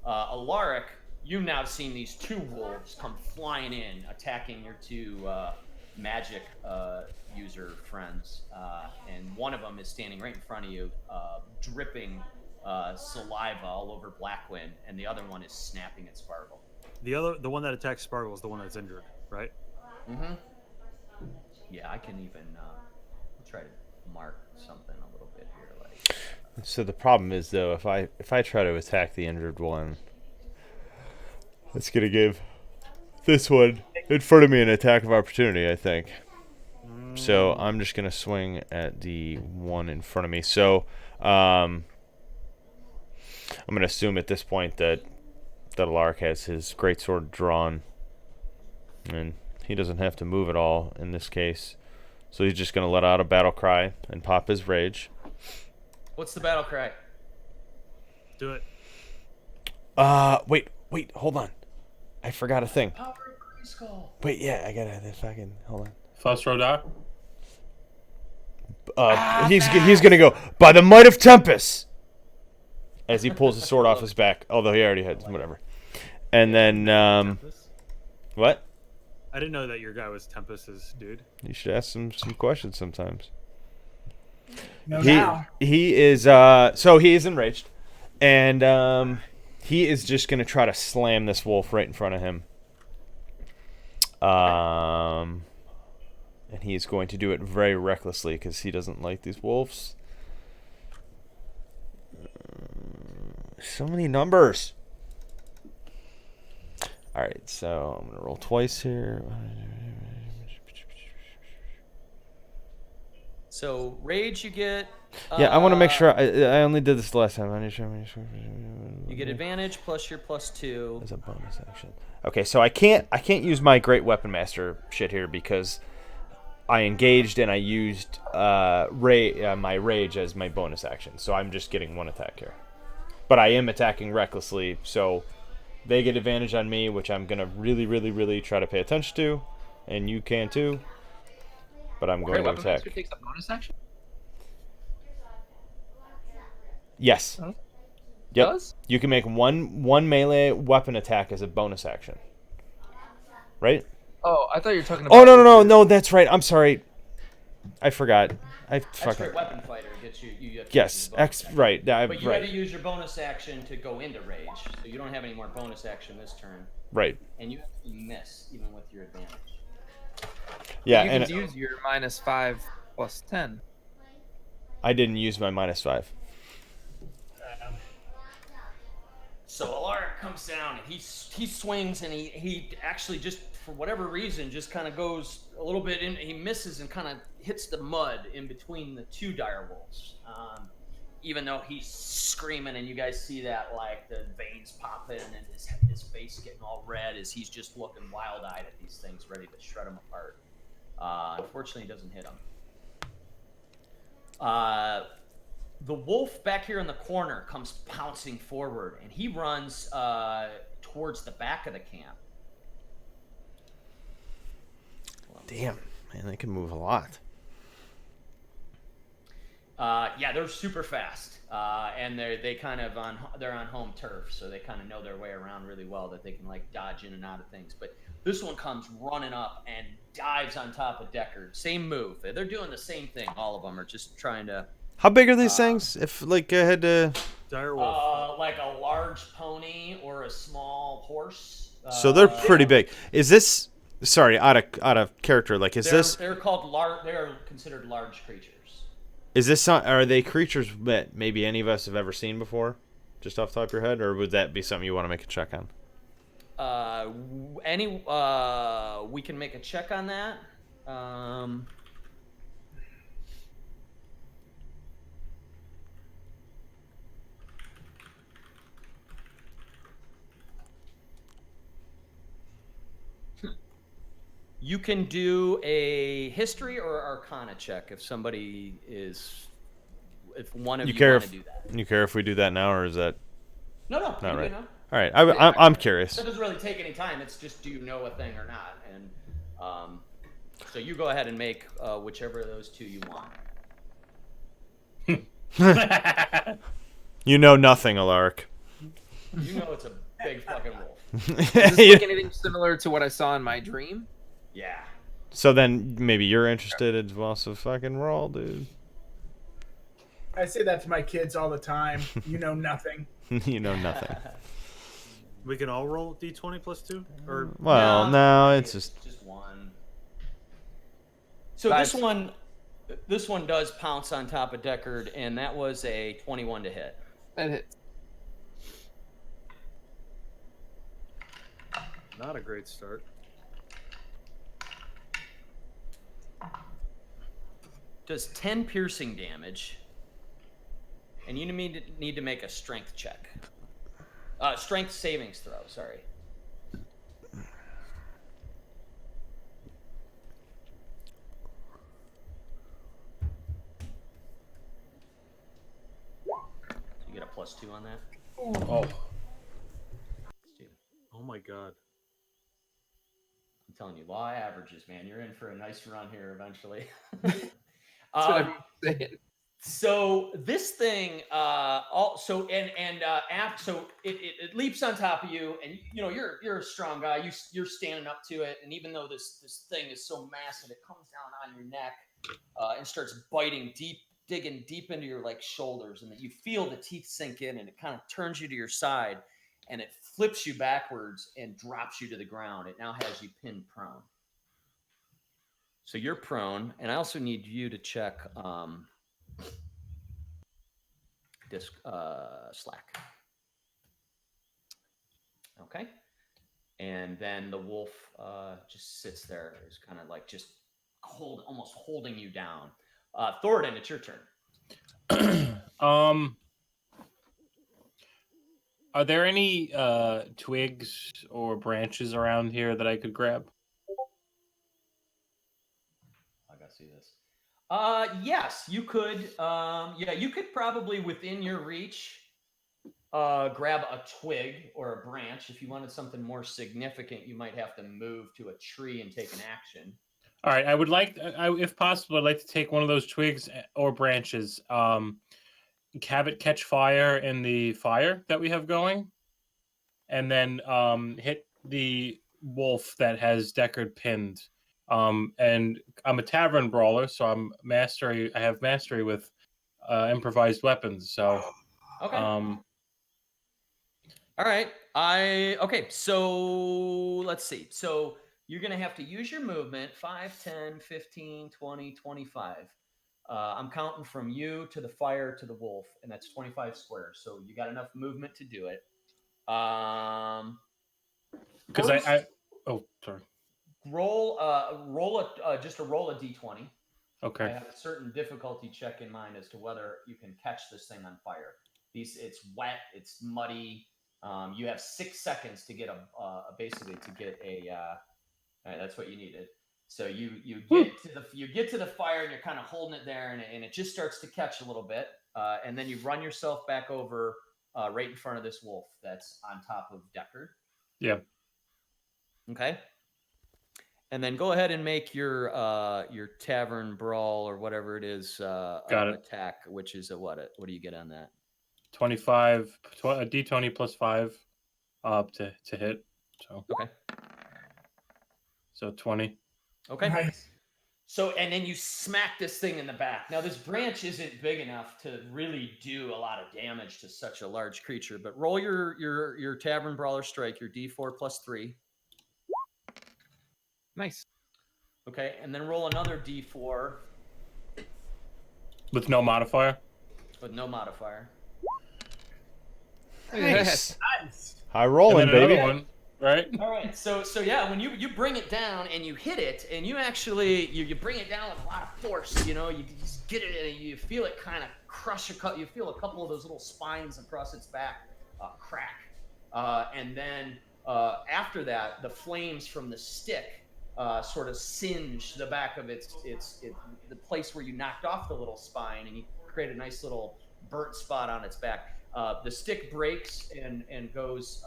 Alaric, you've now seen these 2 wolves come flying in, attacking your 2 magic user friends, and one of them is standing right in front of you, dripping saliva all over Blackwind, and the other one is snapping at Spargle. The one that attacks Spargle is the one that's injured, right? Mm-hmm. Yeah, I can even try to mark something a little bit here, like. So the problem is though, if I try to attack the injured one, it's gonna give this one in front of me an attack of opportunity, I think. So I'm just gonna swing at the one in front of me. So I'm gonna assume at this point that Alaric has his greatsword drawn, and he doesn't have to move at all in this case. So he's just gonna let out a battle cry and pop his rage. What's the battle cry? Do it. Wait, hold on. I forgot a thing. Power skull. Wait, yeah, I gotta fucking hold Fuss Rodak. on. He's gonna go by the might of Tempest as he pulls his sword off his back. Although he already had whatever. And then Tempest? what? I didn't know that your guy was Tempest's dude. You should ask some questions sometimes. No, now. He is so he is enraged, and he is just gonna try to slam this wolf right in front of him. And he is going to do it very recklessly because he doesn't like these wolves. So many numbers. All right, so I'm gonna roll twice here. So rage, you get. Yeah, I want to make sure. I only did this last time. You get advantage plus your +2. As a bonus action. Okay, so I can't use my Great Weapon Master shit here because I engaged and I used my rage as my bonus action. So I'm just getting one attack here. But I am attacking recklessly, so they get advantage on me, which I'm gonna really, really, really try to pay attention to, and you can too. But I'm going Great to Weapon attack. Master takes a bonus action. Yes. Huh? Yep. Does? You can make one melee weapon attack as a bonus action. Right? Oh, I thought you were talking about. Oh no, that's right. I'm sorry. I forgot. I That's fucking great weapon fighter. Gets you. You have to yes. use your bonus action. Right. But you right. had to use your bonus action to go into rage, so you don't have any more bonus action this turn, Right. and you actually miss even with your advantage. Yeah, You and can use your -5 plus 10. I didn't use my -5. So Alaric comes down and he swings and he actually just for whatever reason just kind of goes a little bit in. He misses and kind of hits the mud in between the two dire wolves. Even though he's screaming and you guys see that like the veins popping and his face getting all red as he's just looking wild-eyed at these things ready to shred them apart. Unfortunately, he doesn't hit him. The wolf back here in the corner comes pouncing forward, and he runs towards the back of the camp. Damn, man, they can move a lot. Yeah, they're super fast, and they're on home turf, so they kind of know their way around really well. That they can like dodge in and out of things. But this one comes running up and dives on top of Deckard. Same move. They're doing the same thing. All of them are just trying to. How big are these things? If like I had to. Direwolf. Like a large pony or a small horse. So they're pretty big. Is this? Sorry, out of character. Like, is this? They're called large. They're considered large creatures. Is this? Are they creatures that maybe any of us have ever seen before, just off the top of your head, or would that be something you want to make a check on? We can make a check on that. You can do a history or arcana check if somebody is, if one of you want to do that. You care if we do that now, or is that? No, Not you right. know. All right, I'm curious. That doesn't really take any time. It's just do you know a thing or not, and so you go ahead and make whichever of those two you want. You know nothing, Alaric. You know it's a big fucking wolf. Does this look anything similar to what I saw in my dream? Yeah. So then maybe you're interested as well. So fucking roll, dude. I say that to my kids all the time. You know nothing. You know nothing. We can all roll d20 plus 2? Or Well, no, it's just one. So Guys. this one does pounce on top of Deckard, and that was a 21 to hit. That hits. not a great start. Does 10 piercing damage, and you need to make a strength check. Strength savings throw, sorry. So you get a +2 on that. Oh. Oh my god. telling you, law averages, man. You're in for a nice run here eventually. That's what I'm saying. So this thing, so it leaps on top of you, and you know you're a strong guy. You're standing up to it, and even though this thing is so massive, it comes down on your neck and starts biting deep, digging deep into your like shoulders, and that you feel the teeth sink in, and it kind of turns you to your side, and it flips you backwards and drops you to the ground. It now has you pinned prone. So you're prone, and I also need you to check. Disc slack. Okay, and then the wolf just sits there, is kind of like just almost holding you down. Thoradin, it's your turn. Are there any twigs or branches around here that I could grab? I gotta see this. Yes, you could. Yeah, you could probably within your reach grab a twig or a branch. If you wanted something more significant, you might have to move to a tree and take an action. All right, I would like, if possible, I'd like to take one of those twigs or branches, have it catch fire in the fire that we have going, and then hit the wolf that has Deckard pinned. And I'm a tavern brawler, so I have mastery with improvised weapons. So, okay. All right. Okay. So let's see. So you're going to have to use your movement 5, 10, 15, 20, 25. I'm counting from you to the fire to the wolf, and that's 25 squares. So you got enough movement to do it. Because oh, sorry. Roll just a roll a d20. Okay. I have a certain difficulty check in mind as to whether you can catch this thing on fire. It's wet, it's muddy. You have 6 seconds to get basically to get a. That's what you needed. So you get to the fire, and you're kind of holding it there, and it just starts to catch a little bit, and then you run yourself back over right in front of this wolf that's on top of Deckard. Yeah. Okay. And then go ahead and make your tavern brawl or whatever it is attack, which is a what do you get on that? 25, a d20 plus 5 to hit. So okay. So 20. Okay. Nice. So and then you smack this thing in the back. Now this branch isn't big enough to really do a lot of damage to such a large creature, but roll your tavern brawler strike, your d4 plus 3. Nice. Okay, and then roll another d4 with no modifier. With no modifier. Nice. Nice. High rolling, baby. One, right? All right. So yeah, when you bring it down and you hit it, and you actually you bring it down with a lot of force, you know, you just get it and you feel it kind of crush you feel a couple of those little spines across its back crack, and then after that, the flames from the stick sort of singe the back of the place where you knocked off the little spine, and you create a nice little burnt spot on its back. The stick breaks and goes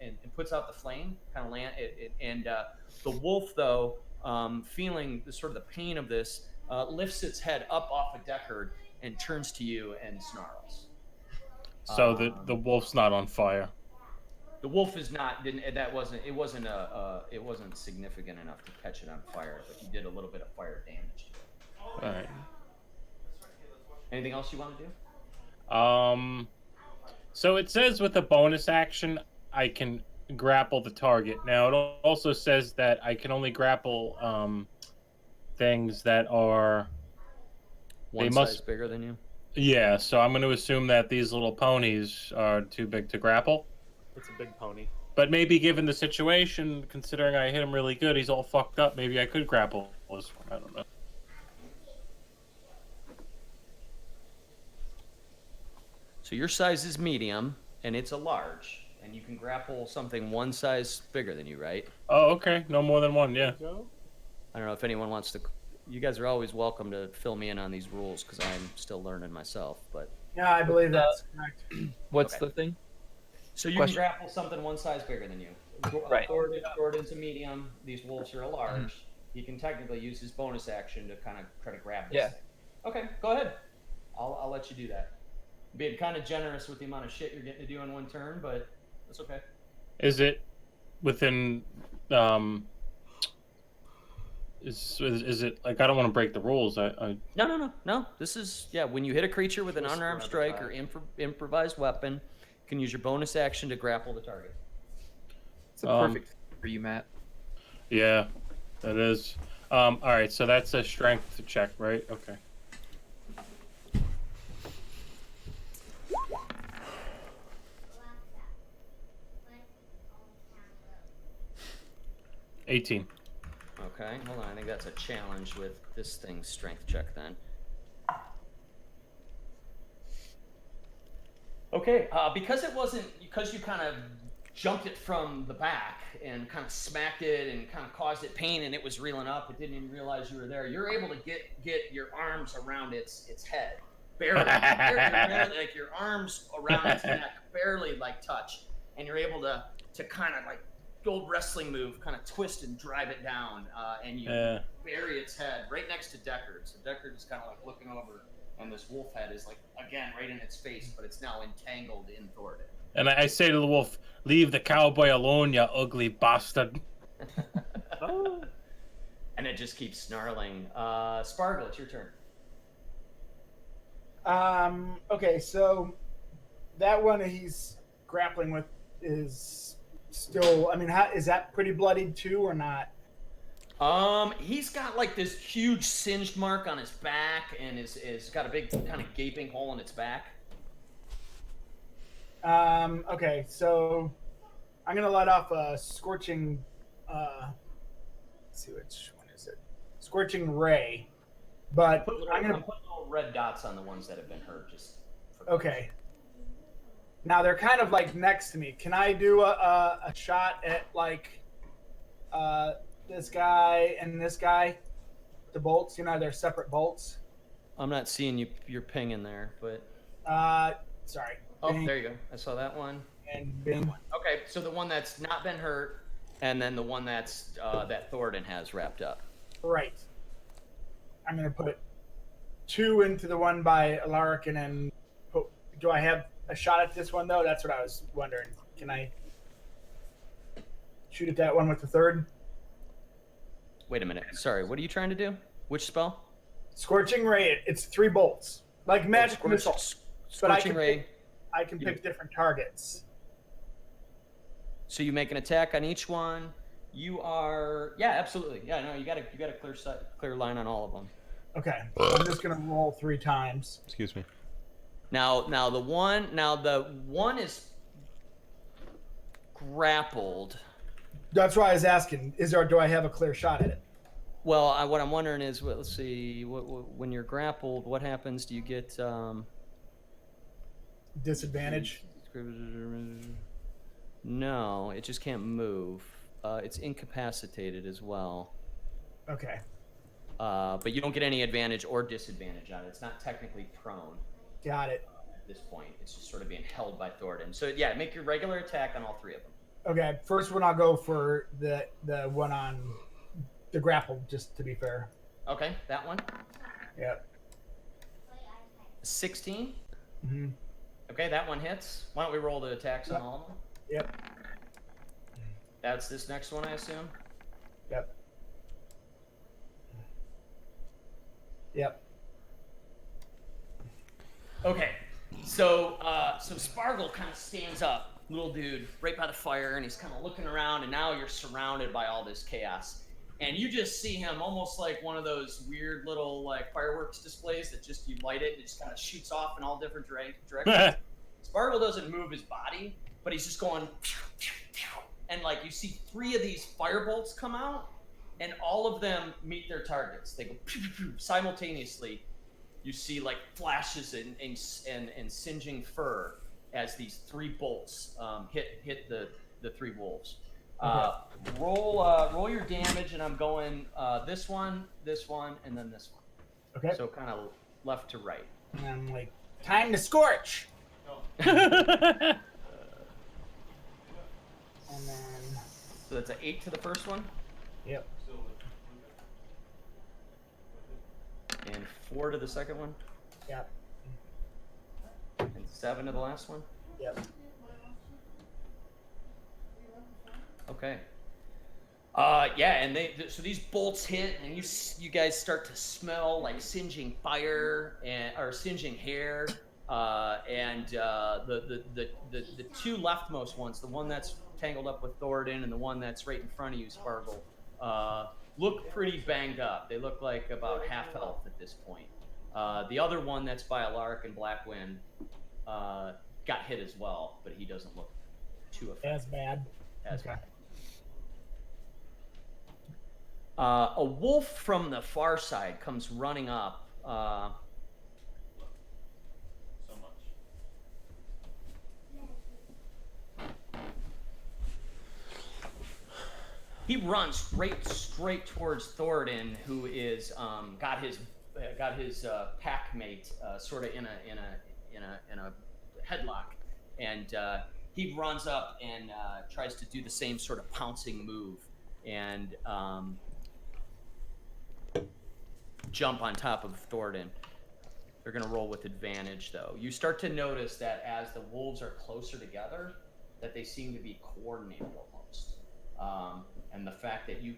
and puts out the flame, kind of land. The wolf, though, feeling the sort of the pain of this, lifts its head up off of Deckard and turns to you and snarls. So the wolf's not on fire. The wolf is not. It wasn't significant enough to catch it on fire, but you did a little bit of fire damage to it. All right. Anything else you want to do? So it says with a bonus action, I can grapple the target. Now it also says that I can only grapple things that are One size bigger than you. Yeah, so I'm going to assume that these little ponies are too big to grapple. It's a big pony. But maybe given the situation, considering I hit him really good, he's all fucked up, maybe I could grapple this one. I don't know. So your size is medium, and it's a large, and you can grapple something one size bigger than you, right? Oh, okay. No more than one, yeah. I don't know if anyone wants to... You guys are always welcome to fill me in on these rules, because I'm still learning myself, but... Yeah, I believe that's correct. What's Okay. the thing? So you Question. can grapple something one size bigger than you. Right. Gordon's a medium. These wolves are a large. He can technically use his bonus action to kind of try to grab this Yeah. thing. Okay, go ahead. I'll let you do that. Being kind of generous with the amount of shit you're getting to do in one turn, but that's okay. Is it within is it like I don't want to break the rules. No. This is when you hit a creature with an Just unarmed grab strike or attack. improvised weapon, you can use your bonus action to grapple the target. It's a perfect for you, Matt. Yeah, that is. All right, so that's a strength check, right? Okay. $18. Okay, hold on. I think that's a challenge with this thing's strength check then. Okay, because you kind of jumped it from the back and kind of smacked it and kind of caused it pain and it was reeling up. It didn't even realize you were there. You're able to get your arms around its head, barely. Barely, like your arms around its neck, barely like touch, and you're able to kind of like old wrestling move, kind of twist and drive it down, and you bury its head right next to Deckard. So Deckard is kind of like looking over, and this wolf head is like again right in its face, but it's now entangled in Thornton. And I say to the wolf, "Leave the cowboy alone, you ugly bastard." And it just keeps snarling. Spargle, it's your turn. Okay, so that one he's grappling with is still. I mean, is that pretty bloodied too, or not? He's got like this huge singed mark on his back, and is got a big kind of gaping hole in its back. Okay, so I'm gonna let off a scorching. Let's see which one is it? Scorching ray, but I'm gonna put little red dots on the ones that have been hurt. Just for okay. Now they're kind of like next to me. Can I do a shot at like this guy and this guy? The bolts, they're separate bolts. I'm not seeing your ping in there, but sorry. oh, Bing there you go. I saw that one. and Bing. Okay, so the one that's not been hurt, and then the one that's that Thornton has wrapped up. Right. I'm gonna put 2 into the one by Alaric, and then do I have a shot at this one though? That's what I was wondering. Can I shoot at that one with the third? Wait a minute. Sorry, what are you trying to do? Which spell? Scorching ray. It's 3 bolts, like magic missile. But Scorching ray. I can pick different targets. So you make an attack on each one. You are absolutely. Yeah, no, you got a clear line on all of them. Okay, I'm just gonna roll 3 times. Excuse me. Now the one is grappled. That's why I was asking. Do I have a clear shot at it? Well, what I'm wondering is, let's see, when you're grappled, what happens? Do you get Disadvantage. No, it just can't move. It's incapacitated as well. Okay. But you don't get any advantage or disadvantage on it. It's not technically prone Got it. at this point. It's just sort of being held by Thornton. So yeah, make your regular attack on all 3 of them. Okay, first one I'll go for the one on the grapple, just to be fair. Okay, that one. Yep. 16. Mm-hmm. Okay, that one hits. Why don't we roll the attacks on all of them? Yep. That's this next one, I assume. Yep. Yep. Okay, so Spargle kind of stands up, little dude, right by the fire, and he's kind of looking around, and now you're surrounded by all this chaos, and you just see him almost like one of those weird little like fireworks displays that just you light it and it just kind of shoots off in all different directions. Spargle doesn't move his body, but he's just going, and like you see 3 of these firebolts come out, and all of them meet their targets. They go simultaneously. You see like flashes and singeing fur as these 3 bolts hit the 3 wolves. Roll your damage, and I'm going this one, and then this one. Okay. So kind of left to right. And I'm like, time to scorch. And then that's an 8 to the first one. Yep. And 4 to the second one. Yep. And 7 to the last one. Yep. Okay. Yeah, and so these bolts hit, and you guys start to smell like singeing fire or singeing hair, and the two leftmost ones, the one that's tangled up with Thoradin and the one that's right in front of you, Spargle, look pretty banged up. They look like about half health at this point. The other one that's by Alark and Blackwind got hit as well, but he doesn't look too affected. As bad. As Okay. bad. A wolf from the far side comes running up. He runs straight towards Thoradin, who is got his pack mate sort of in a headlock, and he runs up and tries to do the same sort of pouncing move and jump on top of Thoradin. They're going to roll with advantage, though. You start to notice that as the wolves are closer together, that they seem to be coordinated almost. And the fact that you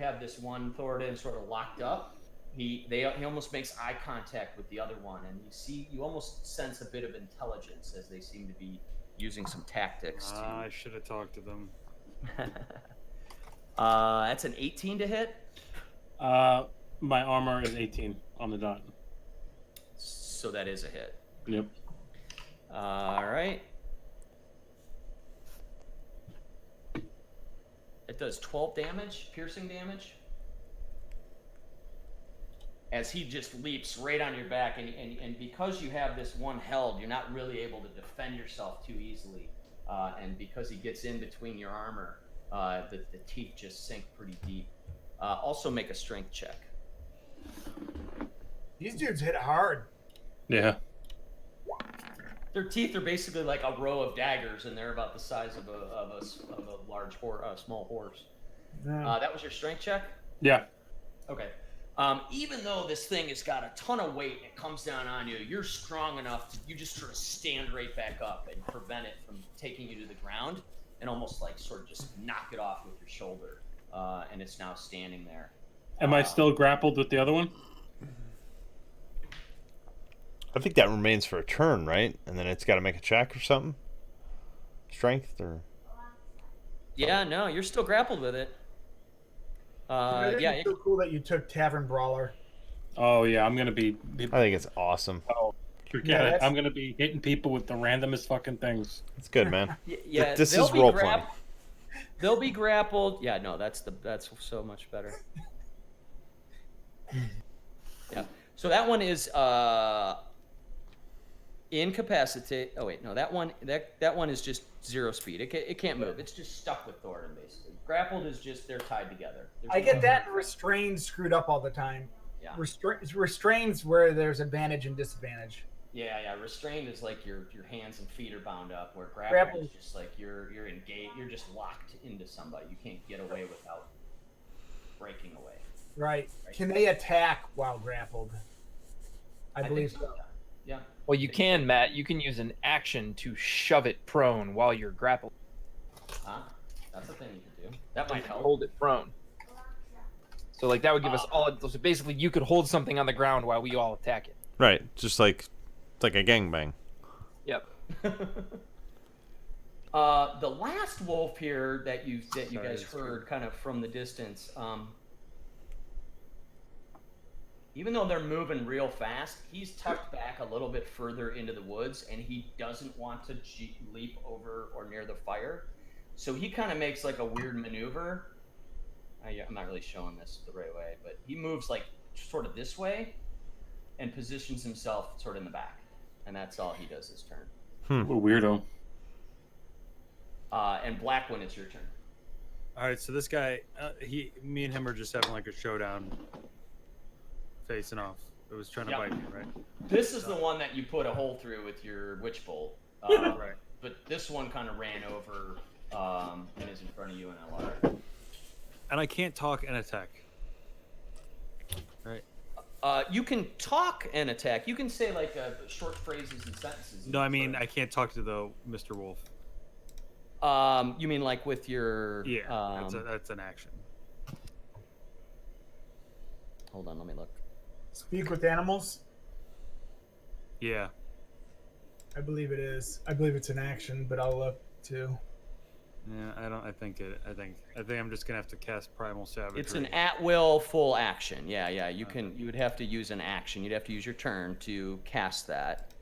have this one Thoradin sort of locked up, he almost makes eye contact with the other one, and you almost sense a bit of intelligence as they seem to be using some tactics. I should have talked to them. That's an 18 to hit. My armor is 18 on the dot. So that is a hit. Yep. All right. It does 12 damage, piercing damage. As he just leaps right on your back, and because you have this one held, you're not really able to defend yourself too easily. And because he gets in between your armor, the teeth just sink pretty deep. Also make a strength check. These dudes hit hard. Yeah. Their teeth are basically like a row of daggers, and they're about the size of a large small horse. Yeah. That was your strength check? Yeah. Okay. Even though this thing has got a ton of weight and it comes down on you, you're strong enough you just sort of stand right back up and prevent it from taking you to the ground and almost like sort of just knock it off with your shoulder. And it's now standing there. Am I still grappled with the other one? I think that remains for a turn, right? And then it's got to make a check or something. Strength or. Yeah, no, you're still grappled with it. Yeah. It's so cool that you took Tavern Brawler. Oh yeah, I'm gonna be. I think it's awesome. Forget Yeah, it. that's- I'm gonna be hitting people with the randomest fucking things. It's good, man. Yeah, This they'll is be role playing. They'll be grappled. Yeah, no, that's so much better. Yeah. So that one is incapacitate. Oh wait, no, that one is just 0 speed. It can't move. It's just stuck with Thoradin basically. Grappled is just they're tied together. There's I get no- that restrained screwed up all the time. Yeah. Restraints where there's advantage and disadvantage. Yeah. Restrained is like your hands and feet are bound up, where grappled is just like you're engaged. You're just locked into somebody. You can't get away without breaking away. Right. Can they attack while grappled? I believe think so. Yeah. Well, you can, Matt. You can use an action to shove it prone while you're grappled. Huh? That's a thing you could do. That might help. Hold it prone. So, like, that would give us all. So basically, you could hold something on the ground while we all attack it. Right, just like it's like a gangbang. Yep. The last wolf here that you guys that's heard kind of from the distance, even though they're moving real fast, he's tucked back a little bit further into the woods, and he doesn't want to leap over or near the fire. So he kind of makes like a weird maneuver. I'm not really showing this the right way, but he moves like sort of this way and positions himself sort of in the back. And that's all he does this turn. What a weirdo. And Blackwind, it's your turn. All right, so this guy, me and him are just having like a showdown, facing off. It was trying to Yep. bite me, right? This is the one that you put a hole through with your witch bolt. Right. But this one kind of ran over and is in front of you and LR. And I can't talk and attack. Right. You can talk and attack. You can say like short phrases and sentences. No, I mean I can't talk to the Mr. Wolf. You mean like with your? Yeah, that's an action. Hold on, let me look. Speak with animals. Yeah. I believe it is. I believe it's an action, but I'll look too. Yeah, I think I'm just gonna have to cast Primal Savagery. It's an at-will full action. Yeah. You would have to use an action. You'd have to use your turn to cast that,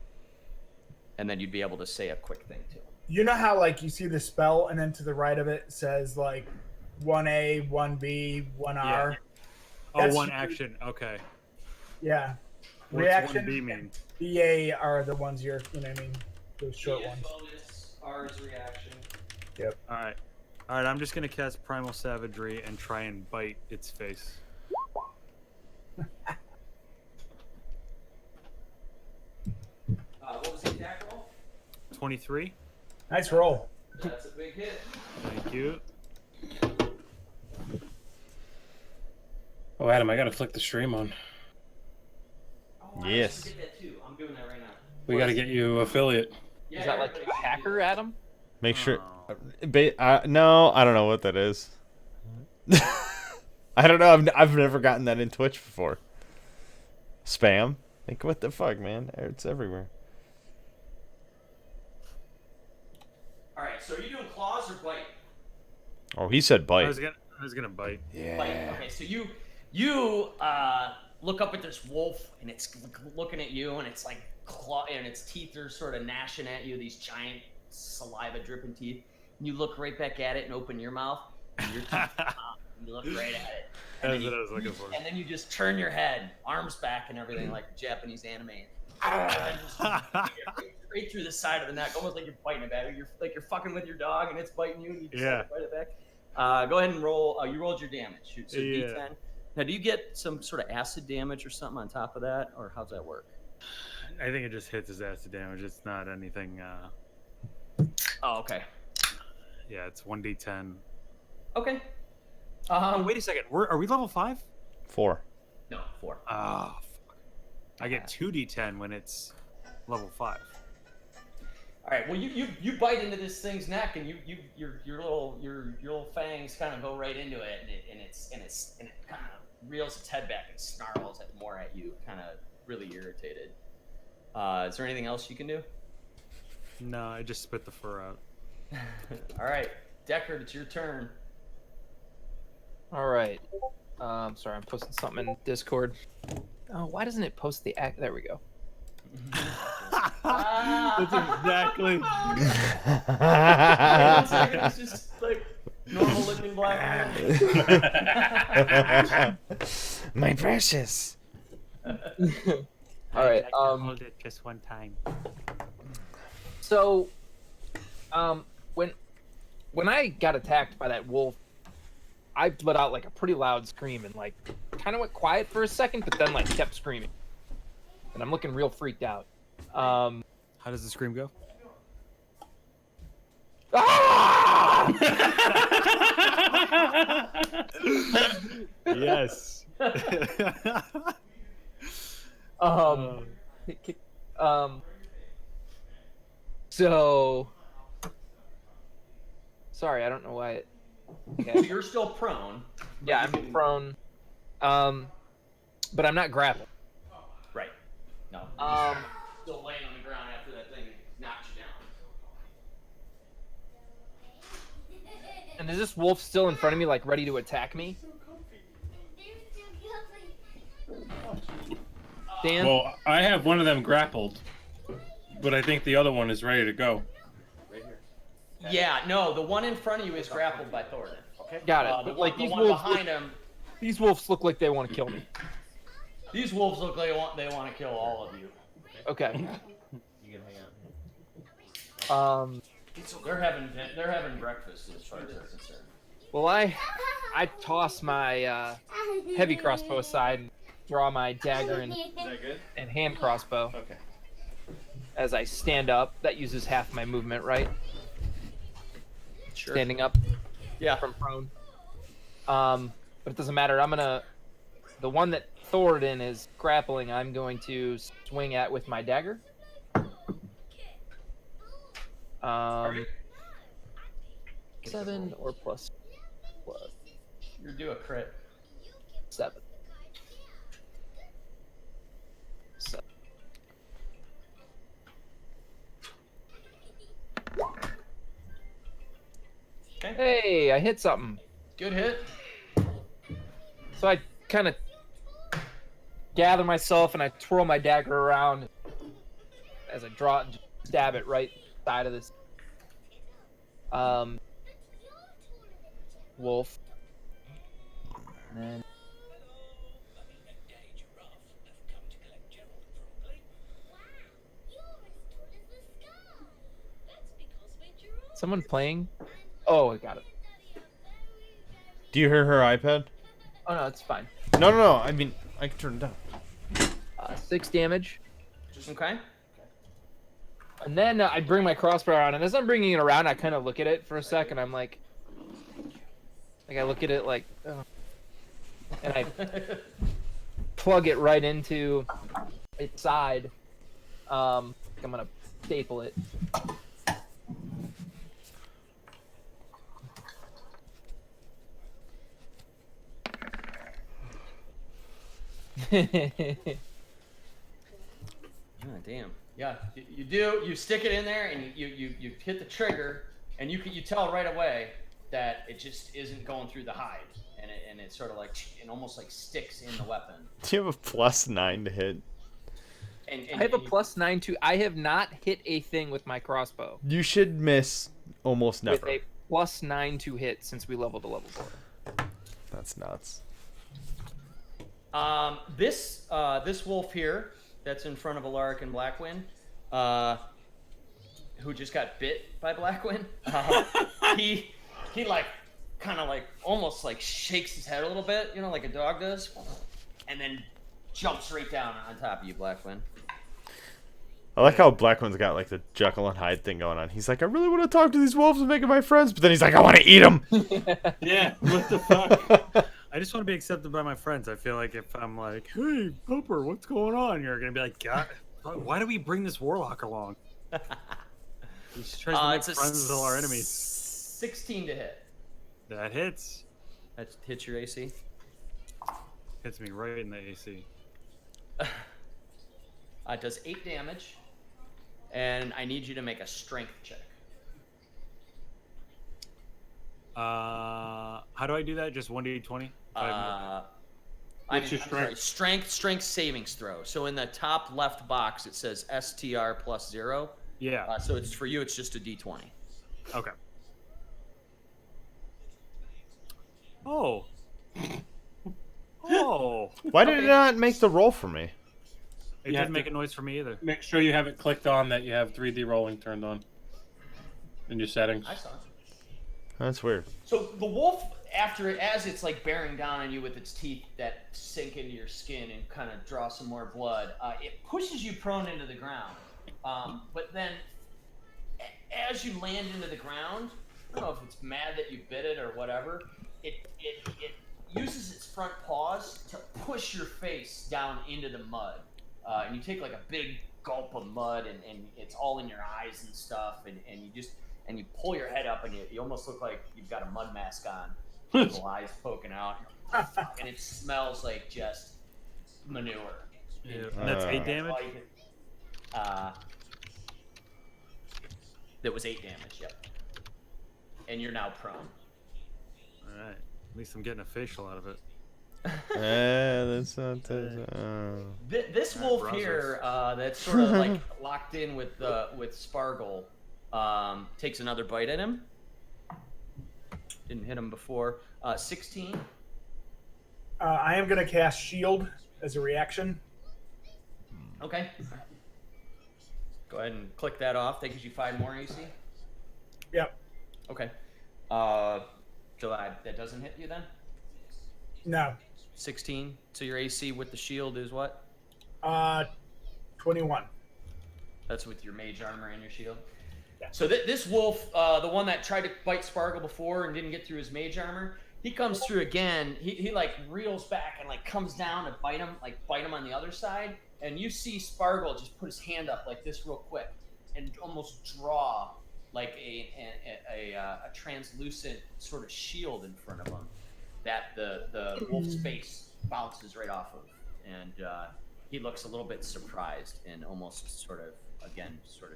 and then you'd be able to say a quick thing to him. You know how like you see the spell, and then to the right of it says like 1A, 1B, 1R. Yeah. Oh, That's one usually- action. Okay. Yeah. What's Reaction. 1B mean? BA are the ones you're. You know what I mean? Those short ones. Bonus, R is reaction. All right. I'm just gonna cast Primal Savagery and try and bite its face. What was the attack roll? 23. Nice roll. That's a big hit. Thank you. Oh, Adam, I gotta flick the stream on. Oh, Yes. I did that too. I'm doing that right now. We gotta get you affiliate. Yeah, Is that like everybody a should do hacker, that. Adam? Make sure. Oh. No, I don't know what that is. I don't know. I've never gotten that in Twitch before. Spam? Like what the fuck, man? It's everywhere. All right. So are you doing claws or bite? Oh, he said I bite. was gonna bite. Bite. Okay. So you look up at this wolf, and it's looking at you, and it's like claw, and its teeth are sort of gnashing at you. These giant saliva dripping teeth. And you look right back at it and open your mouth. And your teeth come out, and you look right at it. And That's then what I was looking for. And then you just turn your head, arms back and everything, like Japanese anime. Right through the side of the neck, almost like you're biting it back. You're fucking with your dog and it's biting you, and you just Yeah. bite it back. Go ahead and roll. You rolled your damage. Shoot, so Yeah. D10. Now, do you get some sort of acid damage or something on top of that, or how's that work? I think it just hits his acid damage. It's not anything. Oh, okay. Yeah, it's 1d10. Okay. Wait a second. Are we level 5? 4. No, 4. Ah, fuck. I get 2d10 when it's level 5. All right. Well, you bite into this thing's neck, and your little fangs kind of go right into it, and it kind of reels its head back and snarls more at you, kind of really irritated. Is there anything else you can do? No, I just spit the fur out. All right, Deckard, it's your turn. All right. Sorry, I'm posting something in Discord. Oh, why doesn't it post the act? There we go. That's exactly. One second, it's just like normal looking black man. My precious. All right. Hold it just one time. So, when I got attacked by that wolf, I let out like a pretty loud scream and like kind of went quiet for a second, but then like kept screaming, and I'm looking real freaked out. How does the scream go? Ah! Yes. So sorry, I don't know why it. So Okay. you're still prone. Yeah, I'm prone. But I'm not grappled. Right. No. Still laying on the ground after that thing knocked you down. And is this wolf still in front of me, like ready to attack me? Dan? Well, I have one of them grappled, but I think the other one is ready to go. Yeah, no, the one in front of you is grappled by Thornton. Okay. Got it. The But, like, one, these the one wolves behind him. These wolves look like they want to kill me. These wolves look like they want to kill all of you. Okay. You can hang out. They're having breakfast as far as they're concerned. Well, I toss my heavy crossbow aside and draw my dagger and hand crossbow. Okay. As I stand up, that uses half my movement, right? Sure. Standing up Yeah. from prone. But it doesn't matter. I'm gonna. The one that Thoradin is grappling, I'm going to swing at with my dagger. 7 or plus. You're due a crit. 7. 7. Okay. Hey, I hit something. Good hit. So I kind of gather myself and I twirl my dagger around as I draw it and stab it right side of this wolf. And then someone playing? Oh, I got it. Do you hear her iPad? Oh no, it's fine. No. I mean, I can turn it down. 6 damage. Okay. And then I bring my crossbow around, and as I'm bringing it around, I kind of look at it for a second. I'm like I look at it like, oh. And I plug it right into its side. I'm gonna staple it. God damn. Yeah, you stick it in there and you hit the trigger and you tell right away that it just isn't going through the hide and it sort of like it almost like sticks in the weapon. Do you have a +9 to hit? And I have a +9 too. I have not hit a thing with my crossbow. You should miss almost never. With a +9 to hit since we leveled to level 4. That's nuts. This wolf here that's in front of Alaric and Blackwind, who just got bit by Blackwind, he like kind of like almost like shakes his head a little bit, you know, like a dog does, and then jumps right down on top of you, Blackwind. I like how Blackwind's got like the Jekyll and Hyde thing going on. He's like, I really want to talk to these wolves and make them my friends, but then he's like, I want to eat them. Yeah, what the fuck? I just want to be accepted by my friends. I feel like if I'm like, hey, Pupper, what's going on? You're going to be like, God, why do we bring this warlock along? He just tries to make friends with all our enemies. 16 to hit. That hits. That hits your AC. Hits me right in the AC. Does 8 damage, and I need you to make a strength check. How do I do that? Just 1d20? What's your strength? Sorry, strength savings throw. So in the top left box, it says STR +0. Yeah. So it's for you. It's just a D20. Okay. Oh. Oh. Why did it not make the roll for me? It You have didn't make to- a noise for me either. Make sure you have it clicked on that you have 3D rolling turned on in your settings. I saw it. That's weird. So the wolf, as it's like bearing down on you with its teeth that sink into your skin and kind of draw some more blood, it pushes you prone into the ground. But then, as you land into the ground, I don't know if it's mad that you bit it or whatever. It uses its front paws to push your face down into the mud, and you take like a big gulp of mud, and it's all in your eyes and stuff, and you pull your head up, and you almost look like you've got a mud mask on, little eyes poking out, and it smells like just manure. Yeah. And that's 8 damage? That was 8 damage, yep. And you're now prone. Alright. At least I'm getting a facial out of it. That's not. This wolf browsers. here, that's sort of like locked in with Spargle, takes another bite at him. Didn't hit him before. 16. I am going to cast Shield as a reaction. Okay. Go ahead and click that off. That gives you 5 more AC. Yep. Okay. So that doesn't hit you then? No. 16. So your AC with the shield is what? 21. That's with your mage armor and your shield. Yeah. So this wolf, the one that tried to bite Spargle before and didn't get through his mage armor, he comes through again. He like reels back and like comes down to bite him on the other side. And you see Spargle just put his hand up like this real quick and almost draw like a translucent sort of shield in front of him that the wolf's face bounces right off of. And he looks a little bit surprised and almost sort of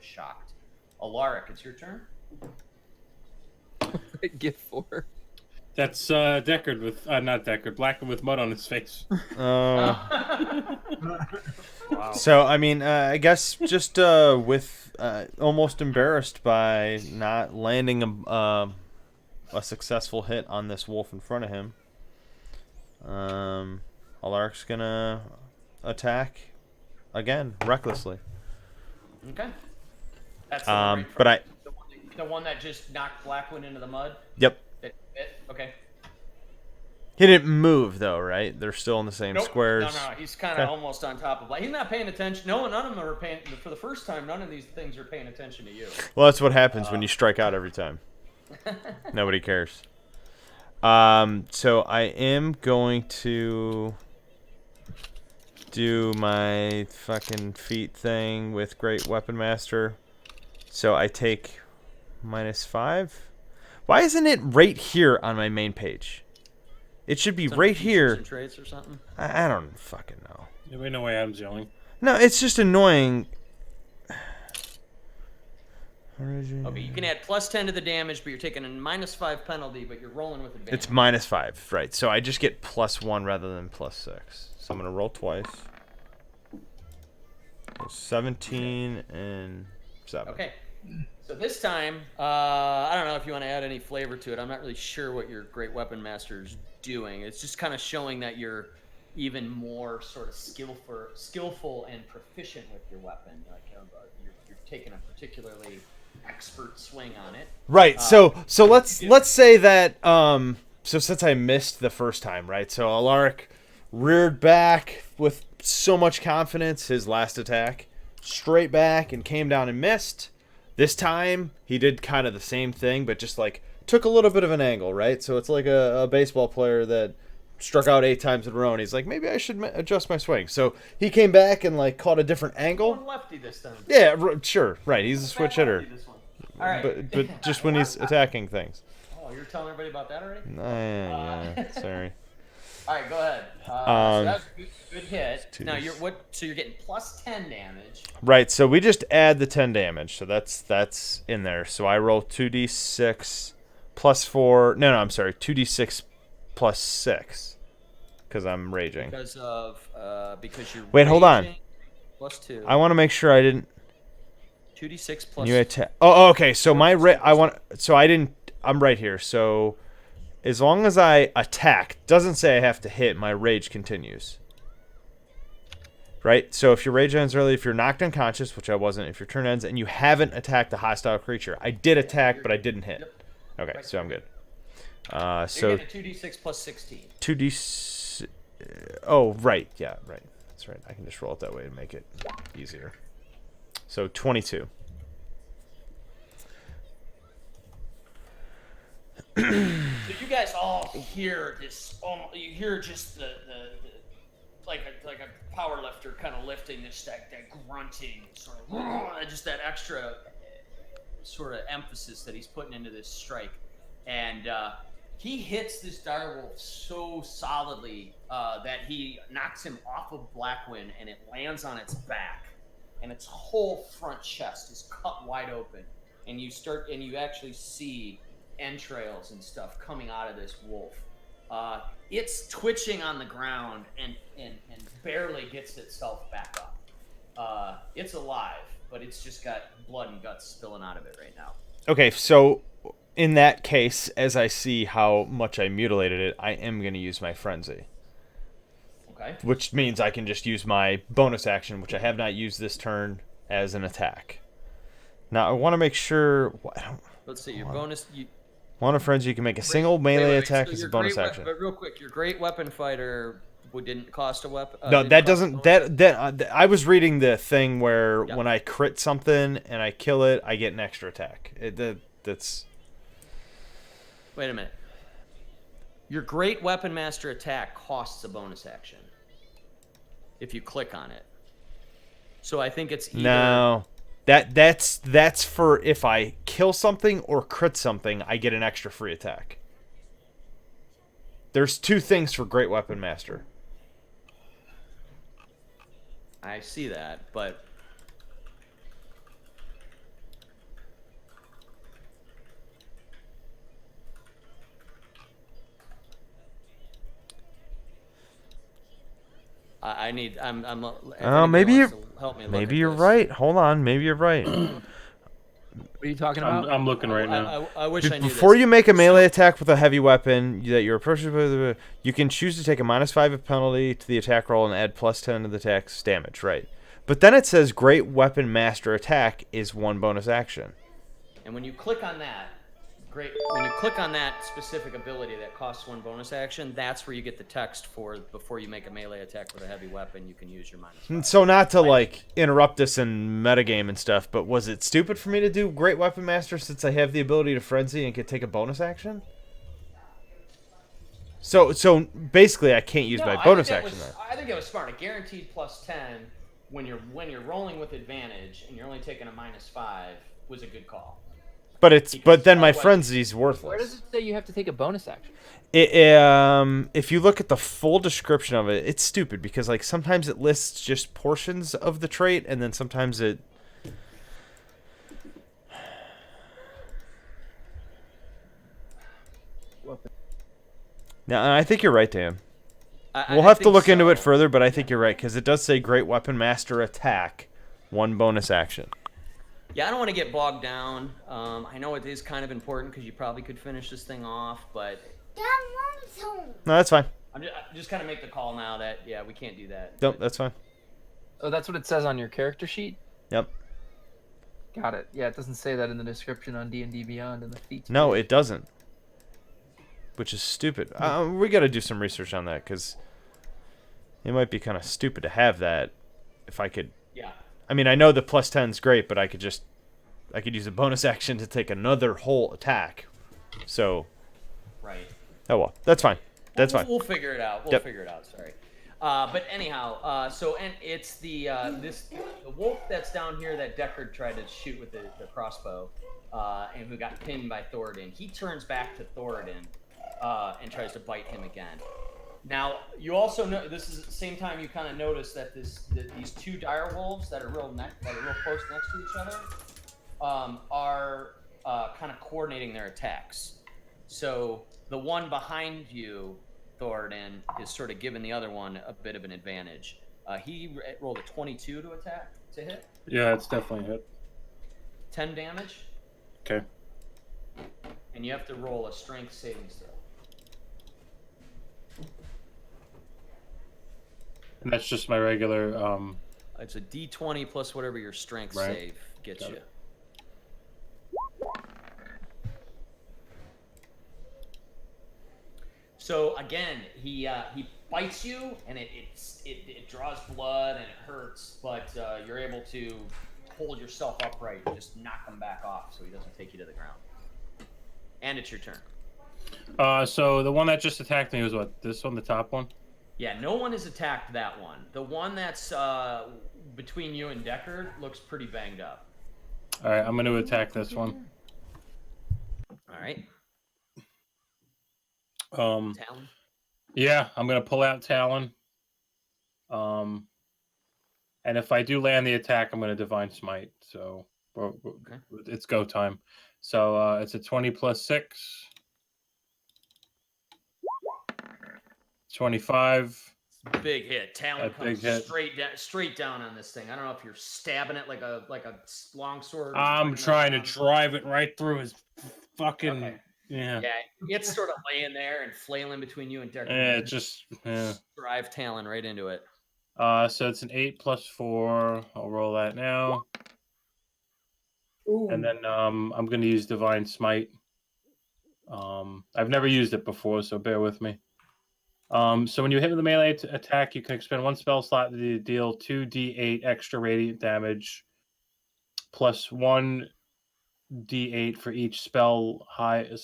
shocked. Alaric, it's your turn. Get 4. That's Deckard with not Deckard, Blackwood with mud on his face. Wow. So I mean, I guess just with almost embarrassed by not landing a successful hit on this wolf in front of him. Alaric's gonna attack again recklessly. Okay. That's the one right in but front of you. The one that just knocked Blackwood into the mud. Yep. Okay. He didn't move though, right? They're still in the same Nope. squares. No, he's kind of almost on top of Black. He's not paying attention. No, none of them are paying. For the first time, none of these things are paying attention to you. Well, that's what happens when you strike out every time. Nobody cares. So I am going to do my fucking feat thing with Great Weapon Master. So I take -5. Why isn't it right here on my main page? It should be right here. Traits or something. I don't fucking know. Yeah, we know why Adam's yelling. No, it's just annoying. Okay, you can add +10 to the damage, but you're taking a -5 penalty, but you're rolling with advantage. It's -5, right? So I just get +1 rather than +6. So I'm gonna roll twice. 17 and 7. Okay. So this time, I don't know if you want to add any flavor to it. I'm not really sure what your Great Weapon Master's doing. It's just kind of showing that you're even more sort of skillful and proficient with your weapon. Like you're taking a particularly expert swing on it. Right. So let's say that so since I missed the first time, right? So Alaric reared back with so much confidence his last attack, straight back and came down and missed. This time he did kind of the same thing, but just like took a little bit of an angle, right? So it's like a baseball player that struck out 8 times in a row, and he's like, maybe I should adjust my swing. So he came back and like caught a different angle. Going lefty this time. Yeah, sure, right. He's a switch hitter, Lefty this one. All right. but just when he's attacking things. Oh, you're telling everybody about that already? Yeah, sorry. All right, go ahead. So that's a good hit. Now Two. So you're getting +10 damage. Right, so we just add the 10 damage, so that's in there. So I roll 2d6 plus 4. No, I'm sorry, 2d6 plus 6, because I'm raging. Because you're. Wait, hold on. raging, +2. I want to make sure I didn't. 2d6 plus. You attack. Oh, okay. So my I'm right here. So as long as I attack, doesn't say I have to hit. My rage continues. Right. So if your rage ends early, if you're knocked unconscious, which I wasn't, if your turn ends and you haven't attacked a hostile creature, I did attack, but I didn't hit. Yep. Okay, so I'm good. You're So getting a 2d6 plus 16. 2d. Oh, right. Yeah, right. That's right. I can just roll it that way to make it easier. So 22. So you guys all hear this. You hear just the like a power lifter kind of lifting this that grunting sort of just that extra sort of emphasis that he's putting into this strike, and he hits this direwolf so solidly that he knocks him off of Blackwind, and it lands on its back, and its whole front chest is cut wide open, and you actually see entrails and stuff coming out of this wolf. It's twitching on the ground and barely gets itself back up. It's alive, but it's just got blood and guts spilling out of it right now. Okay, so in that case, as I see how much I mutilated it, I am going to use my frenzy. Okay. Which means I can just use my bonus action, which I have not used this turn, as an attack. Now, I want to make sure... Let's see, your bonus... Want a frenzy, you can make a single melee wait, attack so as a your bonus great action. But real quick, your great weapon fighter didn't cost a weapon. No, didn't that cost doesn't. a bonus? That I was reading the thing where Yeah. when I crit something and I kill it, I get an extra attack. That's Wait a minute. Your Great Weapon Master attack costs a bonus action if you click on it. So I think it's either... No. That's for if I kill something or crit something, I get an extra free attack. There's two things for Great Weapon Master. I see that, but... I need. I'm. If maybe anybody wants to help me. Look Maybe at you're this. right. Hold on. Maybe you're right. What are you talking about? I'm looking right now. I wish I knew Before this. you make a melee attack with a heavy weapon that you're approaching with, you can choose to take a -5 penalty to the attack roll and add +10 to the attack's damage, right? But then it says Great Weapon Master attack is 1 bonus action. And when you click on that, when you click on that specific ability that costs 1 bonus action, that's where you get the text for before you make a melee attack with a heavy weapon, you can use your -5. So not to like interrupt us in metagame and stuff, but was it stupid for me to do Great Weapon Master since I have the ability to frenzy and can take a bonus action? So basically I can't use my bonus action then. I think it was smart. A guaranteed +10 when you're rolling with advantage and you're only taking a -5 was a good call. But then my otherwise- frenzy's Where does worthless. it say you have to take a bonus action? If you look at the full description of it, it's stupid because like sometimes it lists just portions of the trait and then sometimes it Now, I think you're right, Dan. We'll have to look into it further, but I think you're right because it does say Great Weapon Master attack, 1 bonus action. Yeah, I don't want to get bogged down. I know it is kind of important because you probably could finish this thing off, but Dad, Mom's home. No, that's fine. I'm just kind of make the call now that yeah, we can't do that. Nope, that's fine. Oh, that's what it says on your character sheet? Yep. Got it. Yeah, it doesn't say that in the description on D&D Beyond in the feats. No, page. it doesn't. Which is stupid. We got to do some research on that because it might be kind of stupid to have that. If I could, Yeah. I mean, I know the +10 is great, but I could use a bonus action to take another whole attack. So, Right. oh well, that's fine. That's fine. We'll figure it out. We'll Yep. figure it out. Sorry. But anyhow, and it's the the wolf that's down here that Deckard tried to shoot with the crossbow, and who got pinned by Thoradin. He turns back to Thoradin and tries to bite him again. Now you also know this is at the same time you kind of notice that these two dire wolves that are real close next to each other are kind of coordinating their attacks. So the one behind you, Thoradin, is sort of giving the other one a bit of an advantage. He rolled a 22 to hit. Yeah, it's definitely a hit. 10 damage. Okay. And you have to roll a strength saving throw. And that's just my regular. It's a D20 plus whatever your strength Right. save gets Got you. it. So again, he bites you, and it draws blood and it hurts, but you're able to hold yourself upright and just knock him back off, so he doesn't take you to the ground. And it's your turn. So the one that just attacked me was what? This one, the top one. Yeah, no one has attacked that one. The one that's between you and Deckard looks pretty banged up. All right, I'm going to attack this one. All right, Um, Talon. yeah, I'm going to pull out Talon. And if I do land the attack, I'm going to Divine Smite. So it's go time. So it's a 20 plus 6. 25. Big hit. Talon A big comes hit. straight down on this thing. I don't know if you're stabbing it like a long sword. or I'm bringing it trying to down. drive it right through his fucking. Okay. Yeah. Yeah, it's sort of laying there and flailing between you and Deckard. Yeah, just. Yeah. Drive Talon right into it. So it's an 8 plus 4. I'll roll that now. Ooh. And then I'm going to use Divine Smite. I've never used it before, so bear with me. So when you hit with a melee attack, you can expend 1 spell slot to deal 2d8 extra radiant damage, plus 1d8 for each spell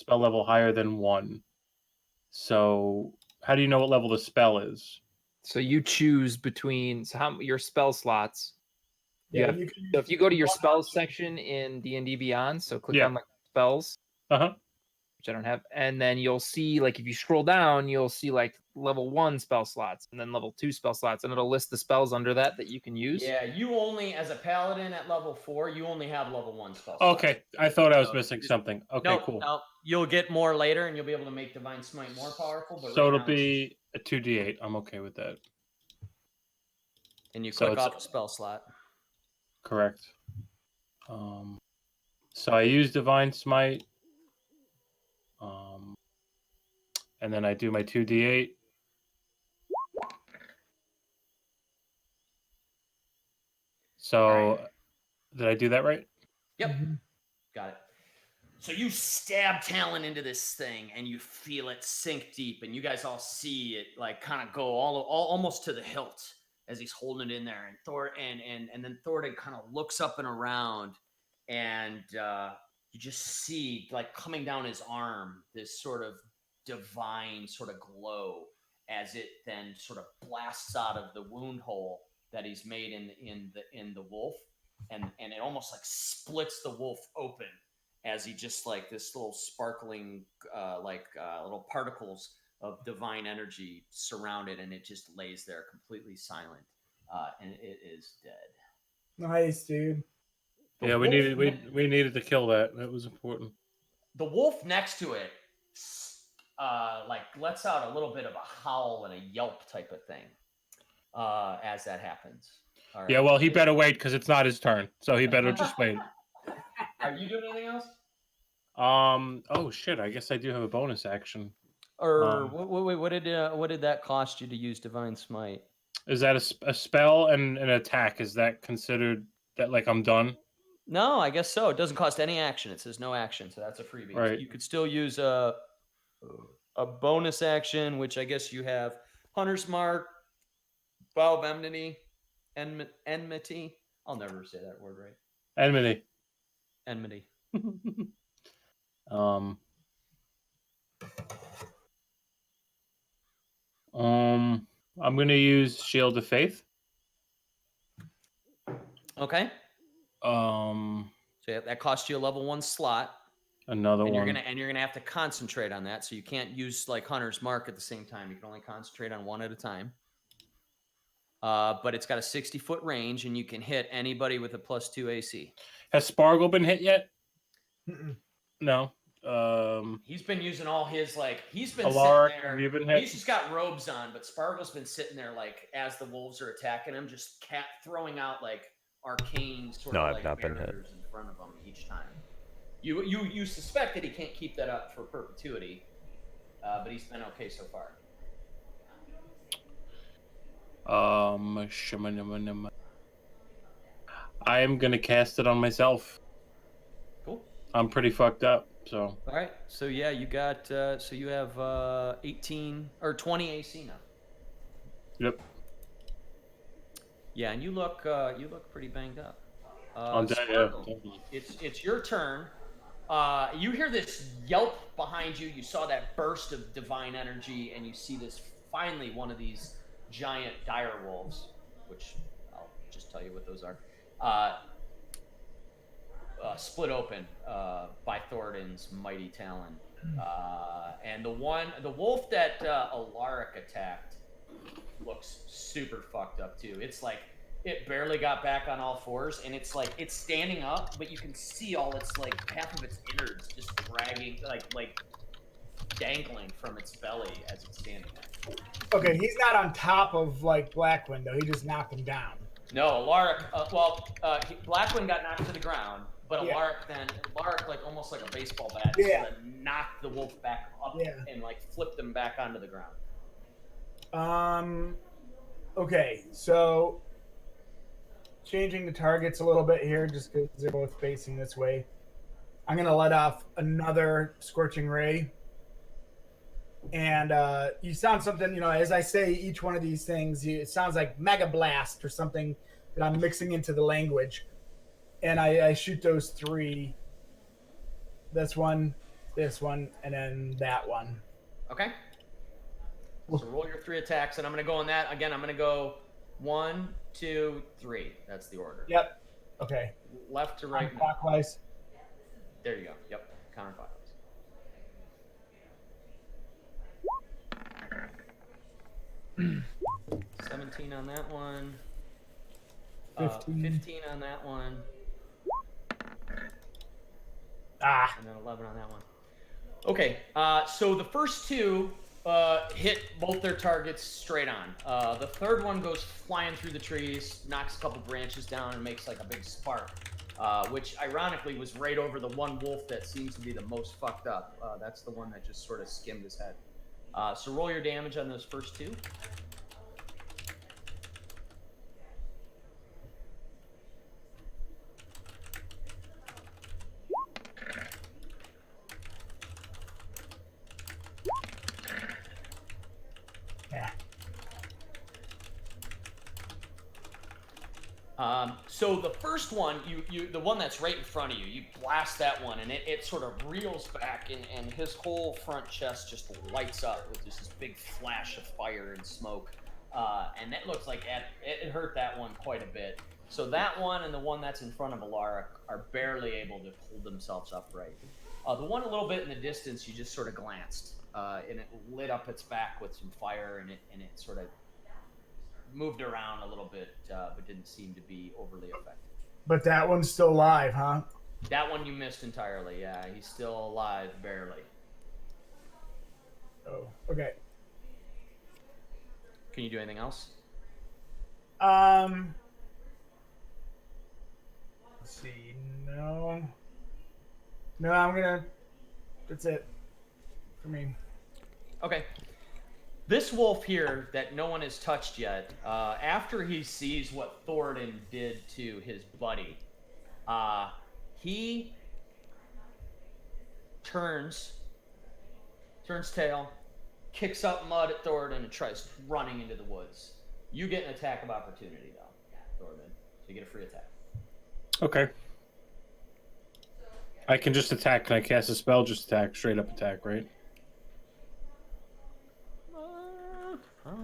level higher than 1. So how do you know what level the spell is? So you choose between your spell slots. Yeah, have- you can So if you go to your one spells option. section in D&D Beyond, so click Yeah. on like spells, Uh-huh. which I don't have, and then you'll see like if you scroll down, you'll see like level 1 spell slots and then level 2 spell slots, and it'll list the spells under that you can use. Yeah, you only, as a paladin at level 4, you only have level 1 spell slots. Okay, I thought I was So missing just- something. Okay, No, cool. no, you'll get more later, and you'll be able to make Divine Smite more powerful. But So right it'll now it's be a 2d8. I'm okay with that. and you so click it's- off the spell slot. Correct. So I use Divine Smite. And then I do my 2d8. So Alright. did I do that right? Yep, got it. So you stab Talon into this thing, and you feel it sink deep, and you guys all see it like kind of go all almost to the hilt as he's holding it in there. And Thor and then Thordan kind of looks up and around, and you just see like coming down his arm this sort of divine sort of glow as it then sort of blasts out of the wound hole that he's made in the wolf, and it almost like splits the wolf open as he just like this little sparkling little particles of divine energy surround it, and it just lays there completely silent, and it is dead. Nice, dude. Yeah, we needed to kill that. That was important. The wolf next to it like lets out a little bit of a howl and a yelp type of thing as that happens. All right. Yeah, well, he better wait because it's not his turn, so he better just wait. Are you doing anything else? Oh shit! I guess I do have a bonus action. Or what did that cost you to use Divine Smite? Is that a spell and an attack? Is that considered that like I'm done? No, I guess so. It doesn't cost any action. It says no action, so that's a freebie. Right. You could still use a bonus action, which I guess you have Hunter's Mark, Vow of Enmity, Enmity. I'll never say that word right. Enmity. Enmity. I'm gonna use Shield of Faith. Okay. So So that costs you a level 1 slot. another And one. you're gonna have to concentrate on that, so you can't use like Hunter's Mark at the same time. You can only concentrate on one at a time. But it's got a 60-foot range, and you can hit anybody with a +2 AC. Has Spargle been hit yet? Mm-mm. No. He's been using all his he's been Alaric, sitting there. have you been hit? He's just got robes on, but Spargle's been sitting there like as the wolves are attacking him, just throwing out like arcane sort No, of I've like not been hit. barriers in front of him each time. You suspect that he can't keep that up for perpetuity, but he's been okay so far. I am gonna cast it on myself. Cool. I'm pretty fucked up, so All right. So yeah, you got so you have 18 or 20 AC now. yep. Yeah, and you look pretty banged up. I'm dead. Yeah, Sparkle, definitely. it's your turn. You hear this yelp behind you. You saw that burst of divine energy, and you see this finally one of these giant dire wolves, which I'll just tell you what those are. Split open by Thordan's mighty talon, and the wolf that Alaric attacked looks super fucked up too. It's like it barely got back on all fours, and it's like it's standing up, but you can see all its like half of its innards just dragging, like dangling from its belly as it's standing there. Okay, he's not on top of like Black Window. He just knocked him down. No, Alaric. Blackwind got knocked to the ground, but Yeah. Alaric like almost like a baseball bat, Yeah. sort of knocked the wolf back up Yeah. and like flipped him back onto the ground. Okay, so changing the targets a little bit here, just because they're both facing this way. I'm gonna let off another Scorching Ray. And you sound something, as I say each one of these things, it sounds like Mega Blast or something that I'm mixing into the language. And I shoot those 3. This one, and then that one. Okay. So roll your 3 attacks, and I'm going to go on that. Again, I'm going to go 1, 2, 3. That's the order. Yep. Okay. Left to right. Clockwise. There you go. Yep. Counterclockwise. $17 on that one. 15 on that one. Ah. And then 11 on that one. Okay, so the first 2 hit both their targets straight on. The third one goes flying through the trees, knocks a couple branches down, and makes like a big spark, which ironically was right over the one wolf that seems to be the most fucked up. That's the one that just sort of skimmed his head. So roll your damage on those first 2. Yeah. So the first one, the one that's right in front of you, you blast that one, and it sort of reels back, and his whole front chest just lights up with just this big flash of fire and smoke, and that looks like it hurt that one quite a bit. So that one and the one that's in front of Alara are barely able to hold themselves upright. The one a little bit in the distance, you just sort of glanced, and it lit up its back with some fire, and it sort of moved around a little bit, but didn't seem to be overly affected. But that one's still alive, huh? That one you missed entirely. Yeah, he's still alive, barely. Oh, okay. Can you do anything else? Let's see. No, I'm gonna. That's it for me. Okay. This wolf here that no one has touched yet, after he sees what Thoradin did to his buddy, he turns tail, kicks up mud at Thoradin, and tries running into the woods. You get an attack of opportunity, though, Thoradin. So you get a free attack. Okay. I can just attack. Can I cast a spell? Just attack, straight up attack, right?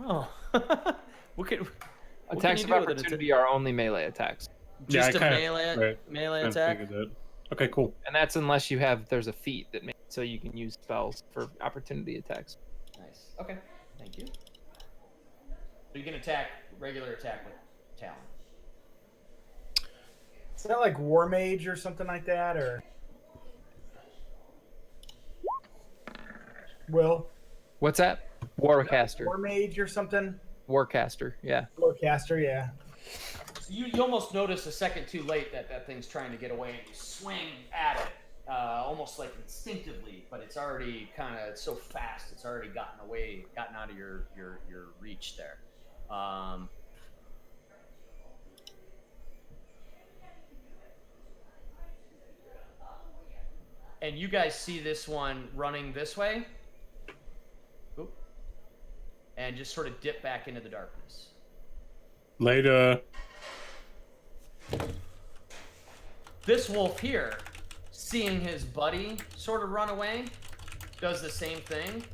Oh. what can Attacks you of do with it? opportunity are only melee attacks, Just I a kinda- melee I attack? figured that. Okay, cool. and that's unless there's a feat that makes so you can use spells for opportunity attacks. Nice. Okay. Thank you. So you can attack, regular attack with Talon. Is that like War Mage or something like that, or Will What's that? Warcaster. War Mage or something? Warcaster. Yeah. Warcaster, yeah. So you almost notice a second too late that thing's trying to get away, and you swing at it, almost like instinctively, but it's already it's so fast, it's already gotten out of your reach there. And you guys see this one running this way. Oop. And just sort of dip back into the darkness. Later. This wolf here, seeing his buddy sort of run away, does the same thing.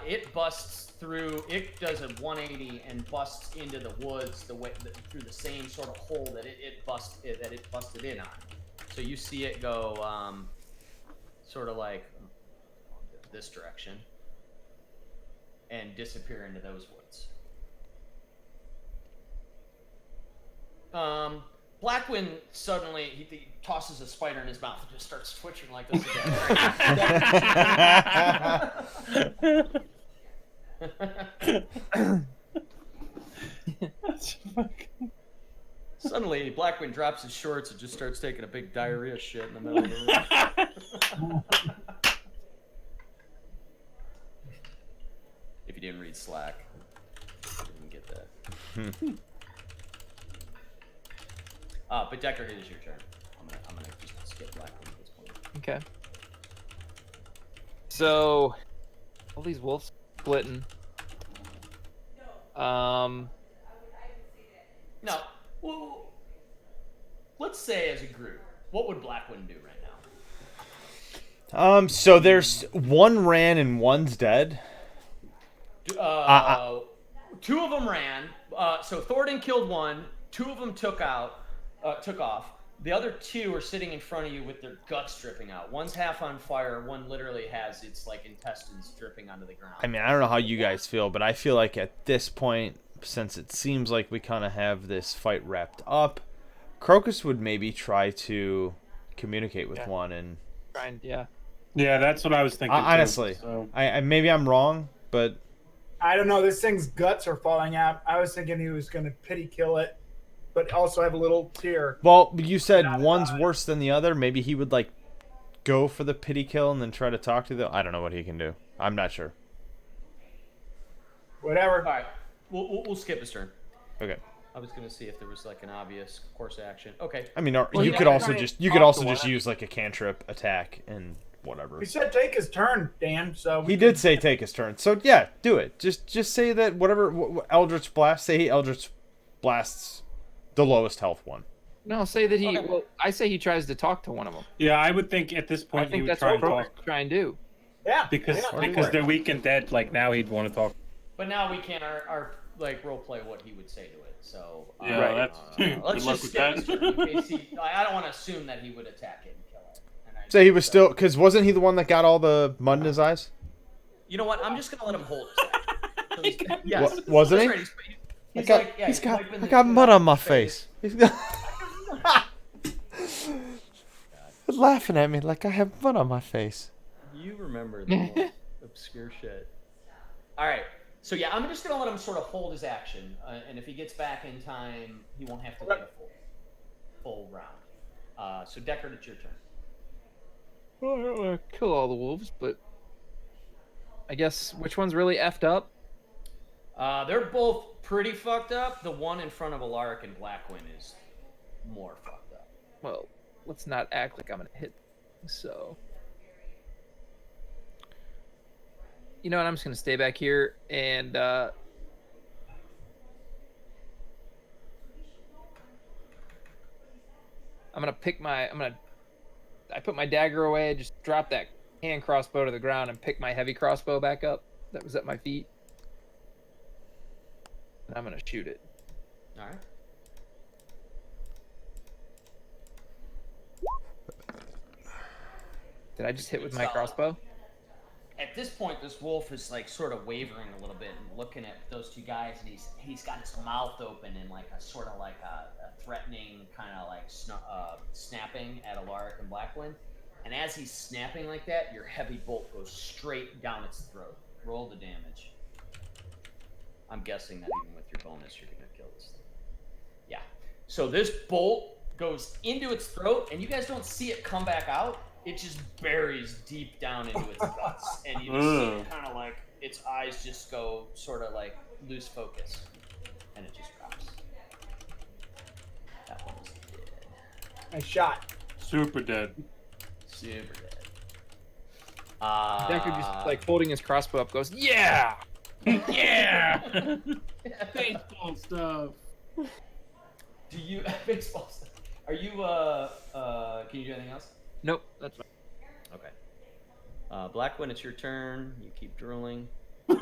It busts through. It does a 180 and busts into the woods through the same sort of hole that it busted in on. So you see it go sort of like this direction and disappear into those woods. Blackwind suddenly he tosses a spider in his mouth and just starts twitching like this again. Suddenly, Blackwind drops his shorts and just starts taking a big diarrhea shit in the middle of the room. If you didn't read Slack, you didn't get that. But Decker, it is your turn. I'm gonna just skip Blackwind at this point. Okay. So, all these wolves splitting. Now, well, let's say as a group, what would Blackwind do right now? So there's one ran and one's dead. Two of them ran. So Thornton killed one. Two of them took off. The other two are sitting in front of you with their guts dripping out. One's half on fire. One literally has its like intestines dripping onto the ground. I mean, I don't know how you guys feel, but I feel like at this point, since it seems like we kind of have this fight wrapped up, Crocus would maybe try to communicate with one and. Yeah. Yeah, that's what I was thinking. Honestly, too, so. I maybe I'm wrong, but I don't know. This thing's guts are falling out. I was thinking he was going to pity kill it, but also have a little tear. well, you said one's worse than the other. Maybe he would like go for the pity kill and then try to talk to the. I don't know what he can do. I'm not sure. Whatever. All right, we'll skip his turn. Okay. I was gonna see if there was like an obvious course of action. Okay. I mean, Well, you yeah, could also try just and you could talk also to just one. use like a cantrip attack and whatever. He said take his turn, Dan. So He did say take his turn, so yeah, do it. Just say that whatever Eldritch Blast. Say he Eldritch blasts the lowest health one. No, say that he. Okay. Well, I say he tries to talk to one of them. Yeah, I would think at this I point he think would that's try what and Crocus talk. would try and do. Yeah. Because yeah, because they're weak and dead, like now he'd want to talk. But now we can't our like role play what he would say to it. So Yeah, Right. that's- good let's luck just with skip that. his turn in case he. I don't want to assume that he would attack it and kill it. And I Say he was still because wasn't he the one that got all the mud in his eyes? You know what? I'm just gonna let him hold his action. So he's- yes. Wasn't he? That's right, he's I got, like, yeah, he's he's got, wiping I the got shit mud off on my his face. He's got laughing at me like I have mud on my face. You remember the most obscure shit. All right. So yeah, I'm just gonna let him sort of hold his action, and if he gets back in time, he won't have to wait a full round. So Deckard, it's your turn. Well, I don't want to kill all the wolves, but I guess which one's really effed up? They're both pretty fucked up. The one in front of Alaric and Blackwind is more fucked up. Well, let's not act like I'm gonna hit. So, you know what? I'm just gonna stay back here and I put my dagger away, just drop that hand crossbow to the ground and pick my heavy crossbow back up that was at my feet. And I'm gonna shoot it. All right. Did I just hit with my Solid. crossbow? At this point, this wolf is like sort of wavering a little bit and looking at those two guys, and he's got his mouth open in like a sort of like a threatening kind of like snapping at Alaric and Blackwind. And as he's snapping like that, your heavy bolt goes straight down its throat. Roll the damage. I'm guessing that even with your bonus, you're gonna kill this thing. Yeah. So this bolt goes into its throat, and you guys don't see it come back out. It just buries deep down into its guts, and you just see it kind of like its eyes just go sort of like lose focus, and it just drops. That one was dead. I shot. Super dead. Super dead. Decker just like holding his crossbow up goes, yeah! Yeah. Baseball stuff. Do you baseball stuff? Are you can you do anything else? Nope, that's fine. Okay. Blackwind, it's your turn. You keep drooling. Let's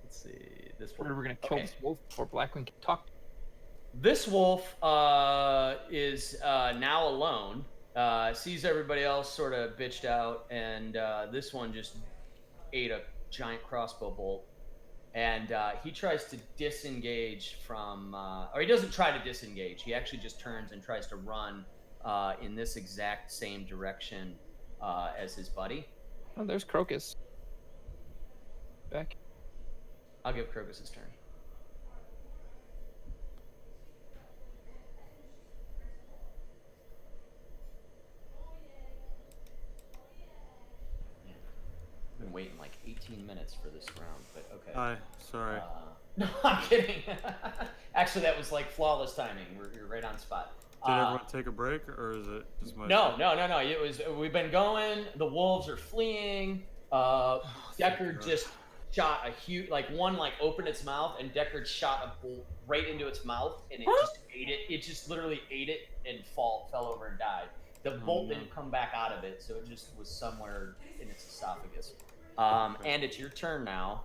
see. This one. We're gonna kill this wolf before Blackwind can talk. This wolf is now alone. Sees everybody else sort of bitched out, and this one just ate a giant crossbow bolt. And he tries to disengage from, or he doesn't try to disengage. He actually just turns and tries to run in this exact same direction as his buddy. Oh, there's Crocus. Back. I'll give Crocus his turn. I've been waiting like 18 minutes for this round, but okay. Hi, sorry. No, I'm kidding. Actually, that was like flawless timing. You're right on spot. Did everyone take a break, or is it just my? No. It was. We've been going. The wolves are fleeing. Deckard just shot a huge, like one, like opened its mouth, and Deckard shot a bolt right into its mouth, and it just ate it. It just literally ate it and fell over and died. The bolt didn't come back out of it, so it just was somewhere in its esophagus. And it's your turn now.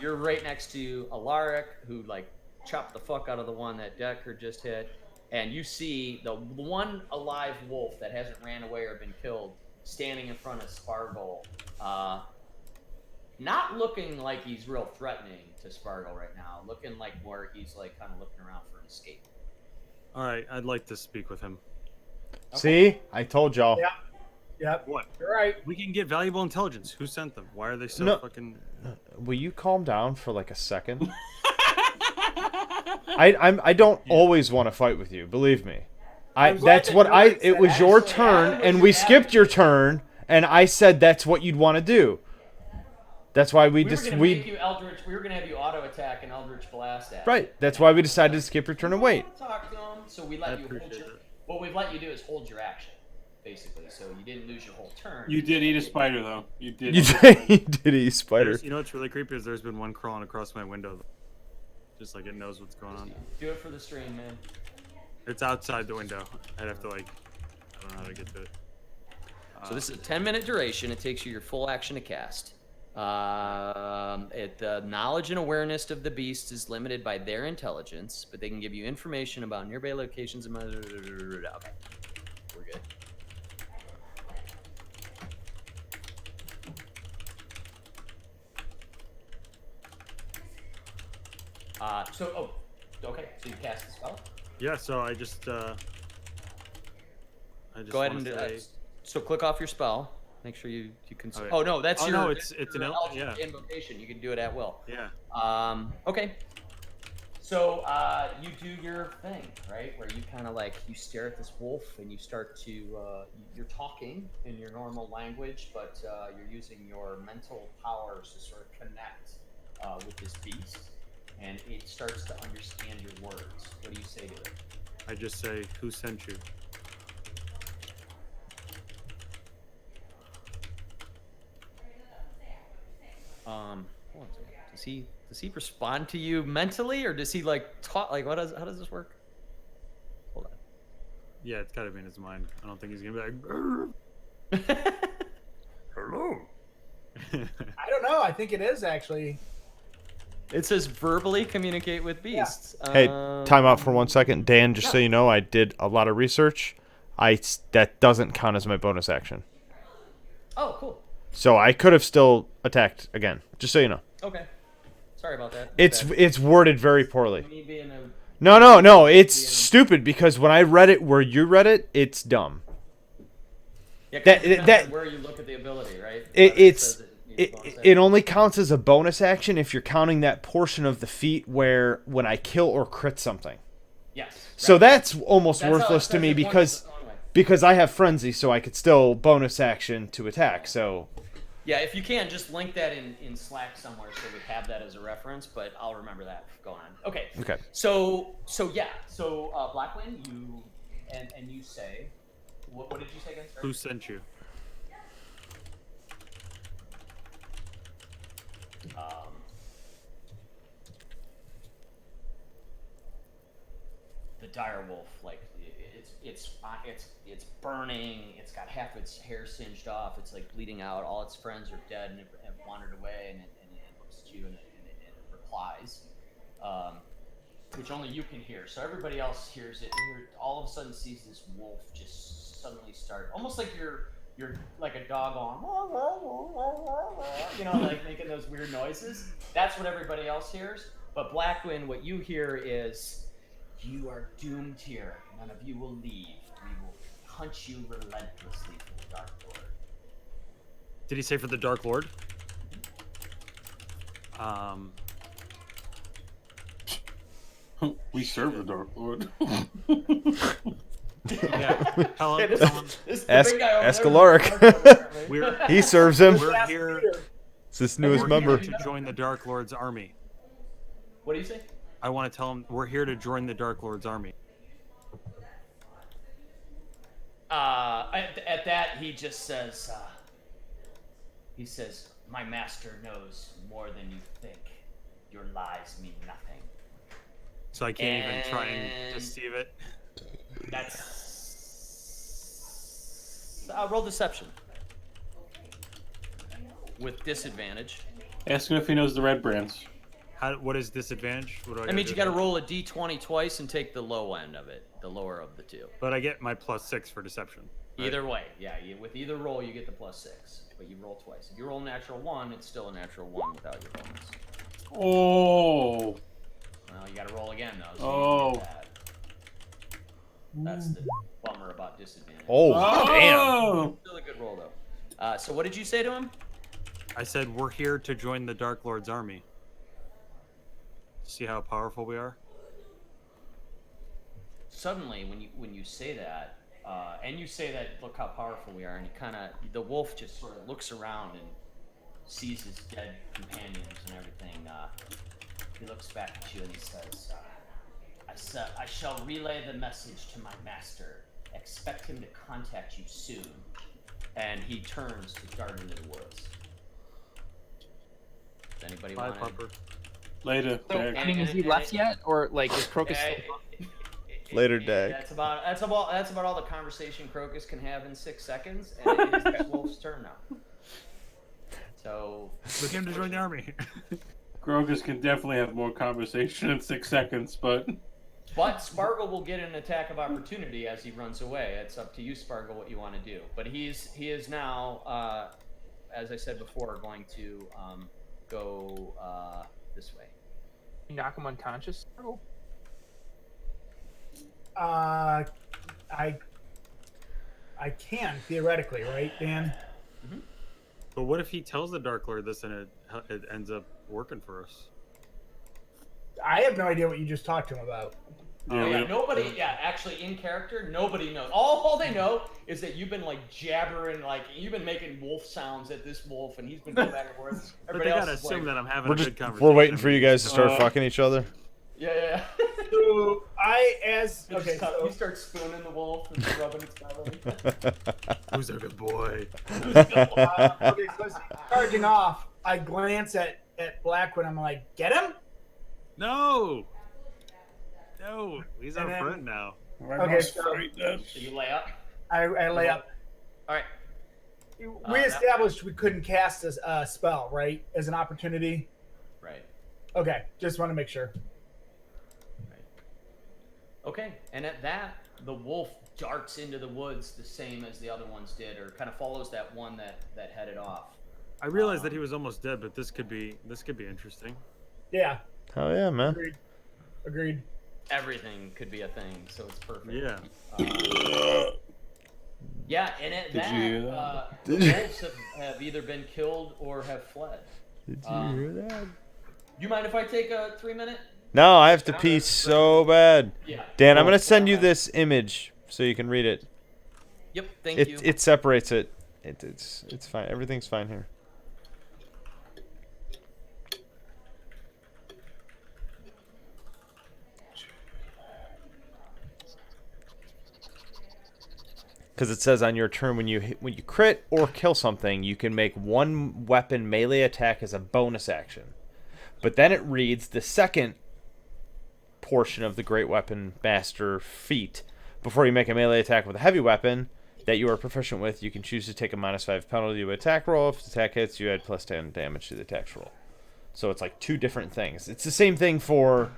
You're right next to Alaric, who like chopped the fuck out of the one that Decker just hit, and you see the one alive wolf that hasn't ran away or been killed standing in front of Spargle, not looking like he's real threatening to Spargle right now, looking like more he's like kind of looking around for an escape. All right, I'd like to speak with him. See, I told y'all. Yeah. Yep. What? You're right. We can get valuable intelligence. Who sent them? Why are they so No. fucking? Will you calm down for like a second? I don't always want to fight with you. Believe me. I'm glad That's that what you I. already It said was your actually, turn, Adam, and was we your skipped your advocate. turn, and I said that's what you'd want to do. That's why we We were just gonna make you Eldritch. We were gonna have you auto attack and Eldritch blast at. right. That's why we decided to skip your turn and wait. Talk to him. So we I let you hold appreciate your. it. What we've let you do is hold your action, basically. So you didn't lose your whole turn. You did eat a spider, though. You did. You eat a spider. did eat spider. You know what's really creepy is there's been one crawling across my window, just like it knows what's going on. Do it for the stream, man. It's outside the window. I'd have to like, I don't know how to get to it. So this is a 10-minute duration. It takes you your full action to cast. The knowledge and awareness of the beast is limited by their intelligence, but they can give you information about nearby locations and. Okay, we're good. Okay. So you cast the spell. Yeah, so I just Go ahead wanna and say- so click off your spell. Make sure you can. Okay. Oh no, that's Oh, your. no, it's your an Eldritch yeah. invocation. You can do it at will. yeah. Okay. So you do your thing, right? Where you kind of like you stare at this wolf and you start to you're talking in your normal language, but you're using your mental powers to sort of connect with this beast, and it starts to understand your words. What do you say to it? I just say, who sent you? Hold on a second. Does he respond to you mentally, or does he like talk? Like, how does this work? Hold on. Yeah, it's gotta be in his mind. I don't think he's gonna be like, "Grr, hello. I don't know. I think it is actually. It says verbally communicate with beasts. Hey, time out for 1 second, Dan. Just so you know, I did a lot of research. That doesn't count as my bonus action. Oh, cool. So I could have still attacked again. Just so you know. Okay. Sorry about that. It's worded very poorly. Me being a No. It's stupid because when I read it where you read it, it's dumb. yeah, that- that, that- where you look at the ability, right? It's says needs bonus it action. only counts as a bonus action if you're counting that portion of the feat where when I kill or crit something. Yes. So right. that's almost That's how it worthless to says me it once because the wrong way. I have frenzy, so I could still bonus action to attack. So Yeah, if you can, just link that in Slack somewhere so we have that as a reference. But I'll remember that going on. Okay. okay. So Blackwing, you and you say, what did you say again? Sorry? Who sent you? The dire wolf, like it's burning. It's got half its hair singed off. It's like bleeding out. All its friends are dead and have wandered away. And it looks at you and it replies, which only you can hear. So everybody else hears it. And all of a sudden sees this wolf just suddenly start, almost like you're like a dog on, like making those weird noises. That's what everybody else hears. But Blackwind, what you hear is, you are doomed here. None of you will leave. We will hunt you relentlessly for the Dark Lord. Did he say for the Dark Lord? We serve the Dark Lord. Yeah. Tell him, This is the Ask big guy over ask there. Alaric. we're He serves him. we're here. It's this newest We're member. here to join the Dark Lord's army. What do you say? I want to tell him we're here to join the Dark Lord's army. At that, he just says, my master knows more than you think. Your lies mean nothing. So I can't even try and And- deceive it. That's... roll deception. with disadvantage. Ask him if he knows the red brands. What is disadvantage? What do I That gotta means do you got to for- roll a d20 twice and take the low end of it, the lower of the two. But I get my +6 for deception. right? Either way, yeah. With either roll, you get the +6, but you roll twice. If you roll a natural 1, it's still a natural 1 without your bonus. Oh. Well, you got to roll again though. So Oh. you get that. That's the bummer about disadvantage. Oh, damn. Oh. Still a good roll though. So what did you say to him? I said we're here to join the Dark Lord's army. See how powerful we are? Suddenly, when you say that, and you say that, look how powerful we are, and the wolf just sort of looks around and sees his dead companions and everything. He looks back at you and he says, I shall relay the message to my master. Expect him to contact you soon. And he turns to dart into the woods. Does anybody Bye, want Pupper. Later. So, Derek. I mean, is he left yet, or like is Crocus? Later, Dag. That's about all the conversation Crocus can have in 6 seconds, and it is this wolf's turn now. So Look him to join the army. Grogus can definitely have more conversation in 6 seconds, but Spargle will get an attack of opportunity as he runs away. It's up to you, Spargle, what you want to do. But he is now, as I said before, going to go this way. Knock him unconscious. Oh. I can theoretically, right, Dan? But what if he tells the Dark Lord this and it ends up working for us? I have no idea what you just talked to him about. Actually in character, nobody knows. All they know is that you've been like jabbering, like you've been making wolf sounds at this wolf, and he's been going back and forth. But Everybody they else gotta is assume like, that I'm having We're a just good conversation. we're waiting for you guys to start Uh, fucking each other. yeah. So okay, He so starts spooning the wolf and rubbing its belly. Who's a good boy? okay, so as he's charging off, I glance at Blackwood. I'm like, get him? No, he's our And then- friend now. Okay, so So you lay up. I lay up. All right. We established we couldn't cast a spell, right? As an opportunity. Right. Okay, just want to make sure. Okay, and at that, the wolf darts into the woods the same as the other ones did, or kind of follows that one that headed off. I realized that he was almost dead, but this could be interesting. Yeah, Hell yeah, man. agreed. Everything could be a thing, so it's perfect. Yeah. Yeah, and at Did that, you hear that? the wolves have either been killed or have fled. Did you hear that? You mind if I take a 3-minute? No, I have to pee so bad. Yeah. Dan, I'm gonna send you this image so you can read it. Yep. Thank you. It separates it. It's fine. Everything's fine here. Because it says on your turn when you crit or kill something, you can make one weapon melee attack as a bonus action. But then it reads the second portion of the Great Weapon Master feat. Before you make a melee attack with a heavy weapon that you are proficient with, you can choose to take a -5 penalty to attack roll. If the attack hits, you add +10 damage to the attack roll. So it's like two different things. It's the same thing for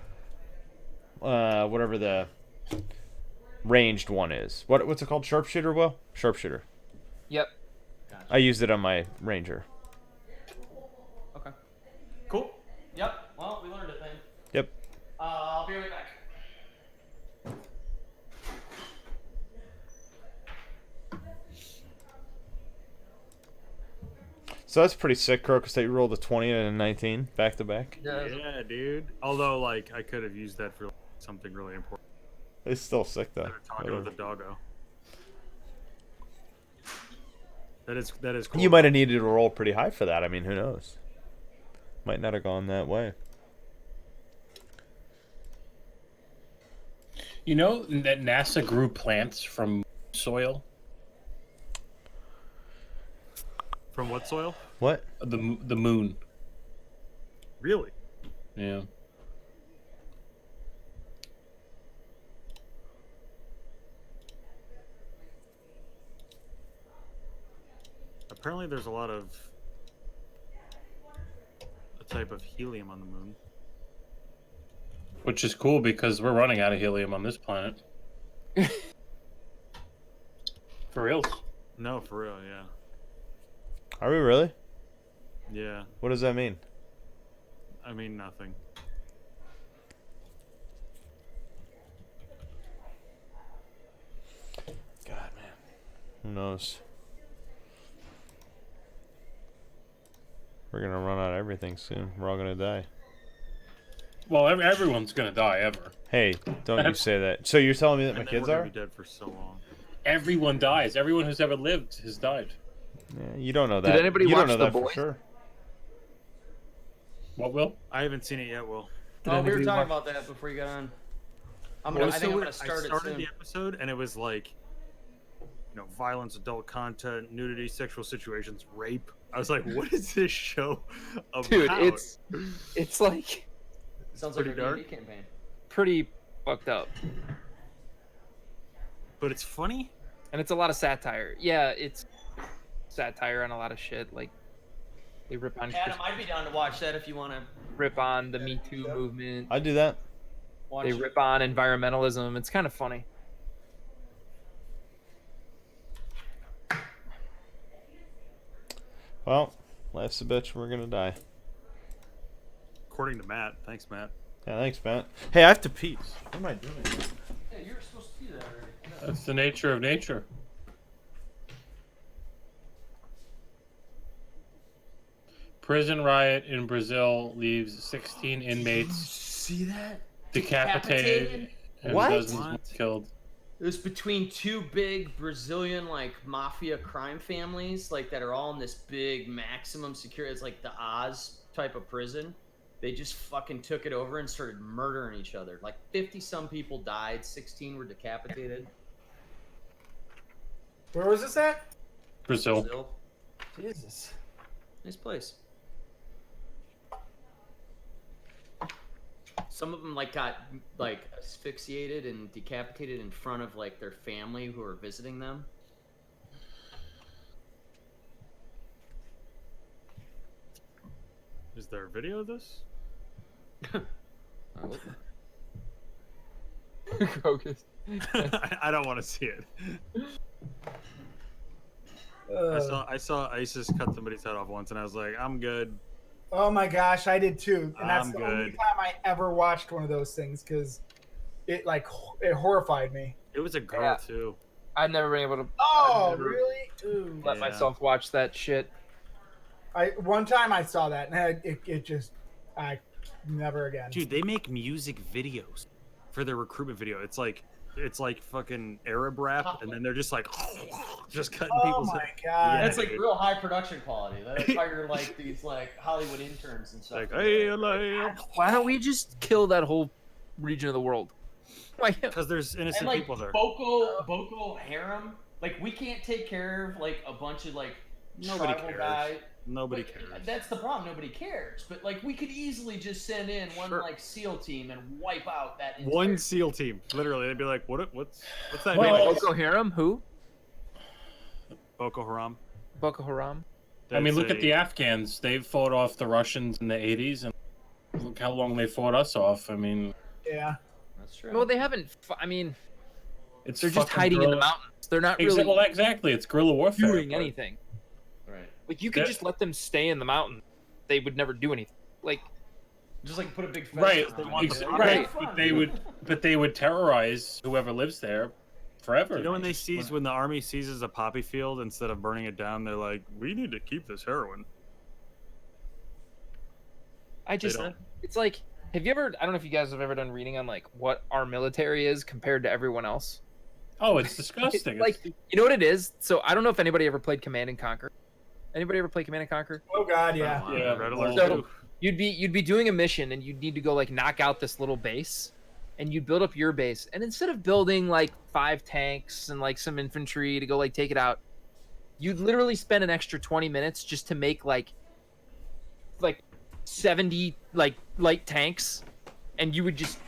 whatever the ranged one is. What's it called? Sharpshooter, Will? Sharpshooter. Yep. I used it on my ranger. Okay. Cool. Yep. Well, we learned a thing. Yep. I'll be right back. So that's pretty sick, Crocus, that you rolled a 20 and a 19 back to back. Yeah, dude. Although, like, I could have used that for something really important. It's still sick though. Instead of talking with the doggo. That is cool. You might have needed to roll pretty high for that. I mean, who knows? Might not have gone that way. you know that NASA grew plants from soil. From what soil? What? The moon. Really? Yeah. Apparently, there's a lot of type of helium on the moon. Which is cool because we're running out of helium on this planet. For real. No, for real, yeah. Are we really? Yeah. What does that mean? I mean, nothing. God, man. Who knows? We're gonna run out of everything soon. We're all gonna die. Well, everyone's gonna die ever. Hey, don't you say that. So you're telling me that my And then kids we're are? gonna be dead for so long. Everyone dies. Everyone who's ever lived has died. Yeah, you don't know Did that. anybody you watch don't know The that Boys? for sure. What will? I haven't seen it yet, Will. Oh, we were anybody talking watch- about that before you got on. I Well, think so I'm gonna I start it started soon. the episode and it was like, violence, adult content, nudity, sexual situations, rape. I was like, what is this show about? Dude, it's like Sounds like a pretty dark. D&D campaign. pretty fucked up, But it's funny. and it's a lot of satire. Yeah, it's satire on a lot of shit. Like they rip on Adam, I'd be down to watch that if you want to the Me Too movement. I do that. watch They it. rip on environmentalism. It's kind of funny. Well, life's a bitch. We're gonna die. According to Matt. Thanks, Matt. Yeah, thanks, Matt. Hey, I have to pee. What am I doing? Yeah, you were supposed to do that already. That's the nature of nature. Prison riot in Brazil leaves 16 inmates See that? decapitated and What? dozens What? more killed. It was between two big Brazilian mafia crime families that are all in this big maximum security. It's like the Oz type of prison. They just fucking took it over and started murdering each other. 50 some people died, 16 were decapitated. Where was this at? Brazil. Brazil, Jesus. nice place. Some of them got asphyxiated and decapitated in front of their family who are visiting them. Is there a video of this? Crocus. I don't want to see it. I saw ISIS cut somebody's head off once, and I was like, I'm good. Oh my gosh, I did too, and that's I'm the only good. time I ever watched one of those things because it it horrified me. It was a girl Yeah. too. I've never been able to Oh, never really? Ooh. let Yeah. myself watch that shit. One time I saw that, and it just I never again. Dude, they make music videos for their recruitment video. It's like fucking Arab rap, and then they're just just cutting Oh people's my head. god. Yeah, That's dude. real high production quality. They hire these Hollywood interns and stuff. Like, hey, like, Why don't we just kill that whole region of the world? Why? because there's innocent and people there. Boko Haram, we can't take care of a bunch of Nobody tribal cares. guy. Nobody But cares. That's the problem. Nobody cares. But we could easily just send in one Sure. SEAL team and wipe out that entire One SEAL team, literally. They'd be like, what's that? Well, name? Boko Haram? Who? Boko Haram. Boko Haram? I mean, look That's at the Afghans. They fought off the Russians in the 80s, and look how long they fought us off. I mean, Yeah. That's true. Well, they haven't. I mean, it's they're just fucking hiding in the guerrilla- mountains. They're not really Well, exactly. It's guerrilla warfare. doing but- anything. right. You could Yeah. just let them stay in the mountain. They would never do anything. Just put a big fence Right, around it. right. Have fun. But they would terrorize whoever lives there forever. You know when when the army seizes a poppy field, instead of burning it down, they're like, we need to keep this heroin. I just. don't. It's like, have you ever? I don't know if you guys have ever done reading on what our military is compared to everyone else. Oh, it's disgusting. Like, you know what it is? So I don't know if anybody ever played Command and Conquer. Anybody ever play Command and Conquer? Oh god, yeah. Yeah, Red Alert well, So- 2. You'd be doing a mission and you'd need to go knock out this little base, and you'd build up your base. And instead of building 5 tanks and some infantry to go take it out, you'd literally spend an extra 20 minutes just to make 70 light tanks, and you would just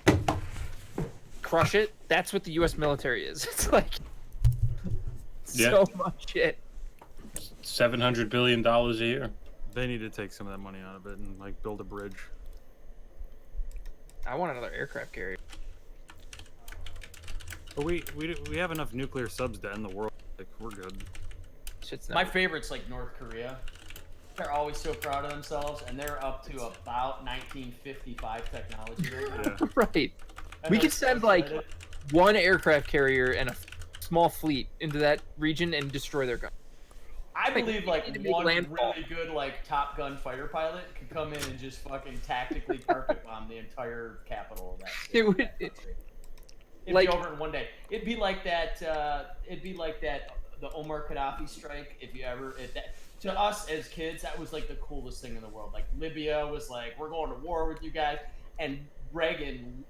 crush it. That's what the U.S. military is. It's Yeah. so much shit. $700 billion a year. They need to take some of that money out of it and like build a bridge. I want another aircraft carrier. But we have enough nuclear subs to end the world. Like we're good. Shit's My not. favorite's like North Korea. They're always so proud of themselves, and they're up to about 1955 technology right now. Yeah. Right. And We they're could so send like excited. one aircraft carrier and a small fleet into that region and destroy their gun. I believe like need to make one landfall. really good like Top Gun fighter pilot could come in and just fucking tactically carpet bomb the entire capital of that. It would- that country. It'd like- be over in one day. It'd be like that. It'd be like that. The Omar Gaddafi strike. If you ever, to us as kids, that was like the coolest thing in the world. Like Libya was like, we're going to war with you guys, and Reagan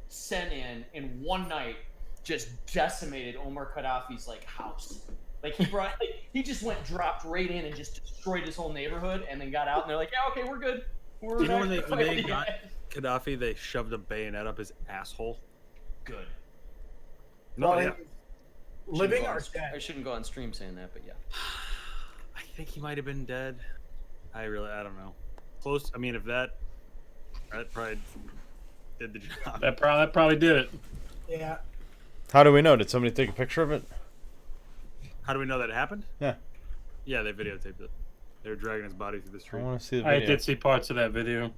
sent in one night, just decimated Omar Gaddafi's like house. Like he just dropped right in and just destroyed his whole neighborhood, and then got out, and they're like, yeah, okay, we're good. We're You know not when gonna they fight you got guys." Gaddafi, they shoved a bayonet up his asshole. Good. No, Well, yeah. living Shouldn't go or on- I dead? shouldn't go on stream saying that, but yeah. I think he might have been dead. I don't know. Close. I mean, if that probably did the job. That probably did it. Yeah. How do we know? Did somebody take a picture of it? How do we know that happened? Yeah. Yeah, they videotaped it. They were dragging his body through the I street. want to see the I video. did see parts of that video.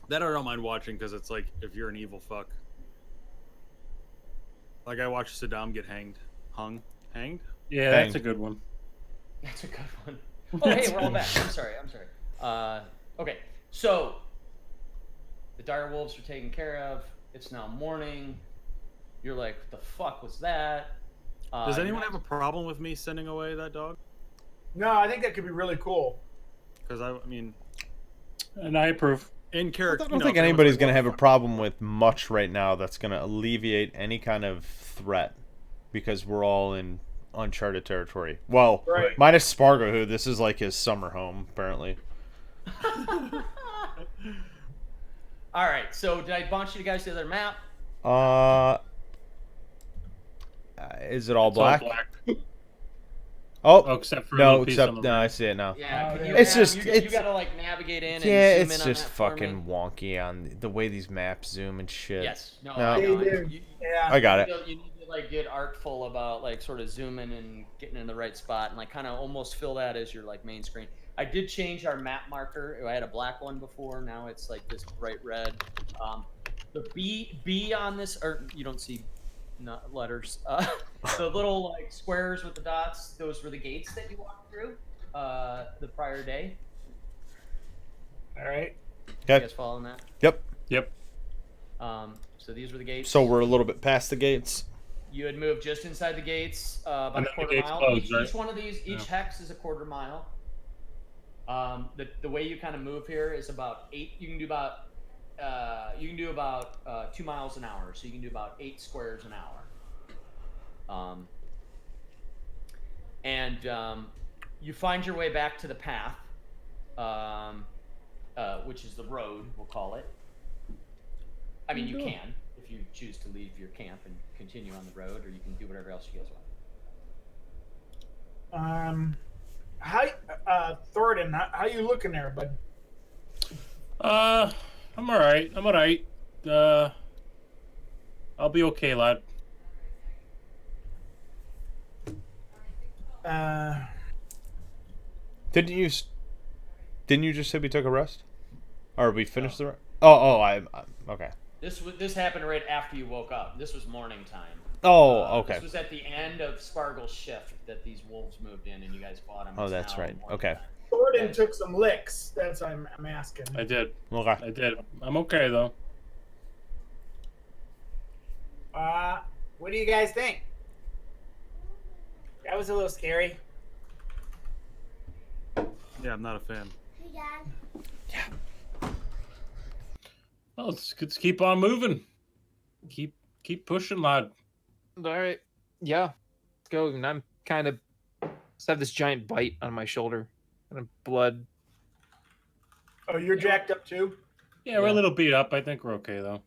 That I don't mind watching because it's like if you're an evil fuck. Like I watched Saddam get hanged. Yeah, Bang. that's a good one. That's a good one. Oh, hey, we're all back. I'm sorry. Okay, so the dire wolves are taken care of. It's now morning. You're like, what the fuck was that? Does you're anyone not- have a problem with me sending away that dog? No, I think that could be really cool. Because I mean, And I approve. in I character. don't think anybody's going to have a problem with much right now that's going to alleviate any kind of threat because we're all in uncharted territory. Well, Right. minus Spargo, who this is like his summer home, apparently. All right, so did I bounce you guys to the other map? Is it all It's all black? Oh, Oh, except for a no, little piece on except the no, I right. see it now. Yeah, Oh, can yeah. you It's have- just- you it's- gotta like navigate in. Yeah, and it's zoom in just on that for me. fucking wonky on the way these maps zoom and shit. Yes. No. No. I know. They do. You, Yeah. I got it. you need to like get artful about like sort of zooming and getting in the right spot and like kind of almost fill that as your like main screen. I did change our map marker. I had a black one before. Now it's like this bright red. The B on this, or you don't see not letters. The little like squares with the dots. Those were the gates that you walked through the prior day. All right. You Okay. guys following that? Yep. Yep. So these were the gates. So we're a little bit past the gates. You had moved just inside the gates, about And a then the quarter gates mile. closed, Each right? one of these, each hex is a quarter mile. The way you kind of move here is about 8. You can do about 2 miles an hour, so you can do about 8 squares an hour. You find your way back to the path, which is the road, we'll call it. I mean, you can if you choose to leave your camp and continue on the road, or you can do whatever else you guys want. How, Thornton, how you looking there, bud? I'm all right. I'm all right. I'll be okay, lad. Didn't you just say we took a rest? Or we finished the rest? Oh, okay. This happened right after you woke up. This was morning time. Oh, okay. This was at the end of Spargle's shift that these wolves moved in, and you guys fought them. Oh, that's right. Okay. Thornton took some licks. That's what I'm asking. I did. Okay. I did. I'm okay though. What do you guys think? That was a little scary. Yeah, I'm not a fan. Hey, Dad. Well, let's keep on moving. Keep pushing, lad. All right. Yeah. Let's go. And I'm kind of just have this giant bite on my shoulder and blood. Oh, you're jacked up too? Yeah, we're a Yeah. little beat up. I think we're okay though.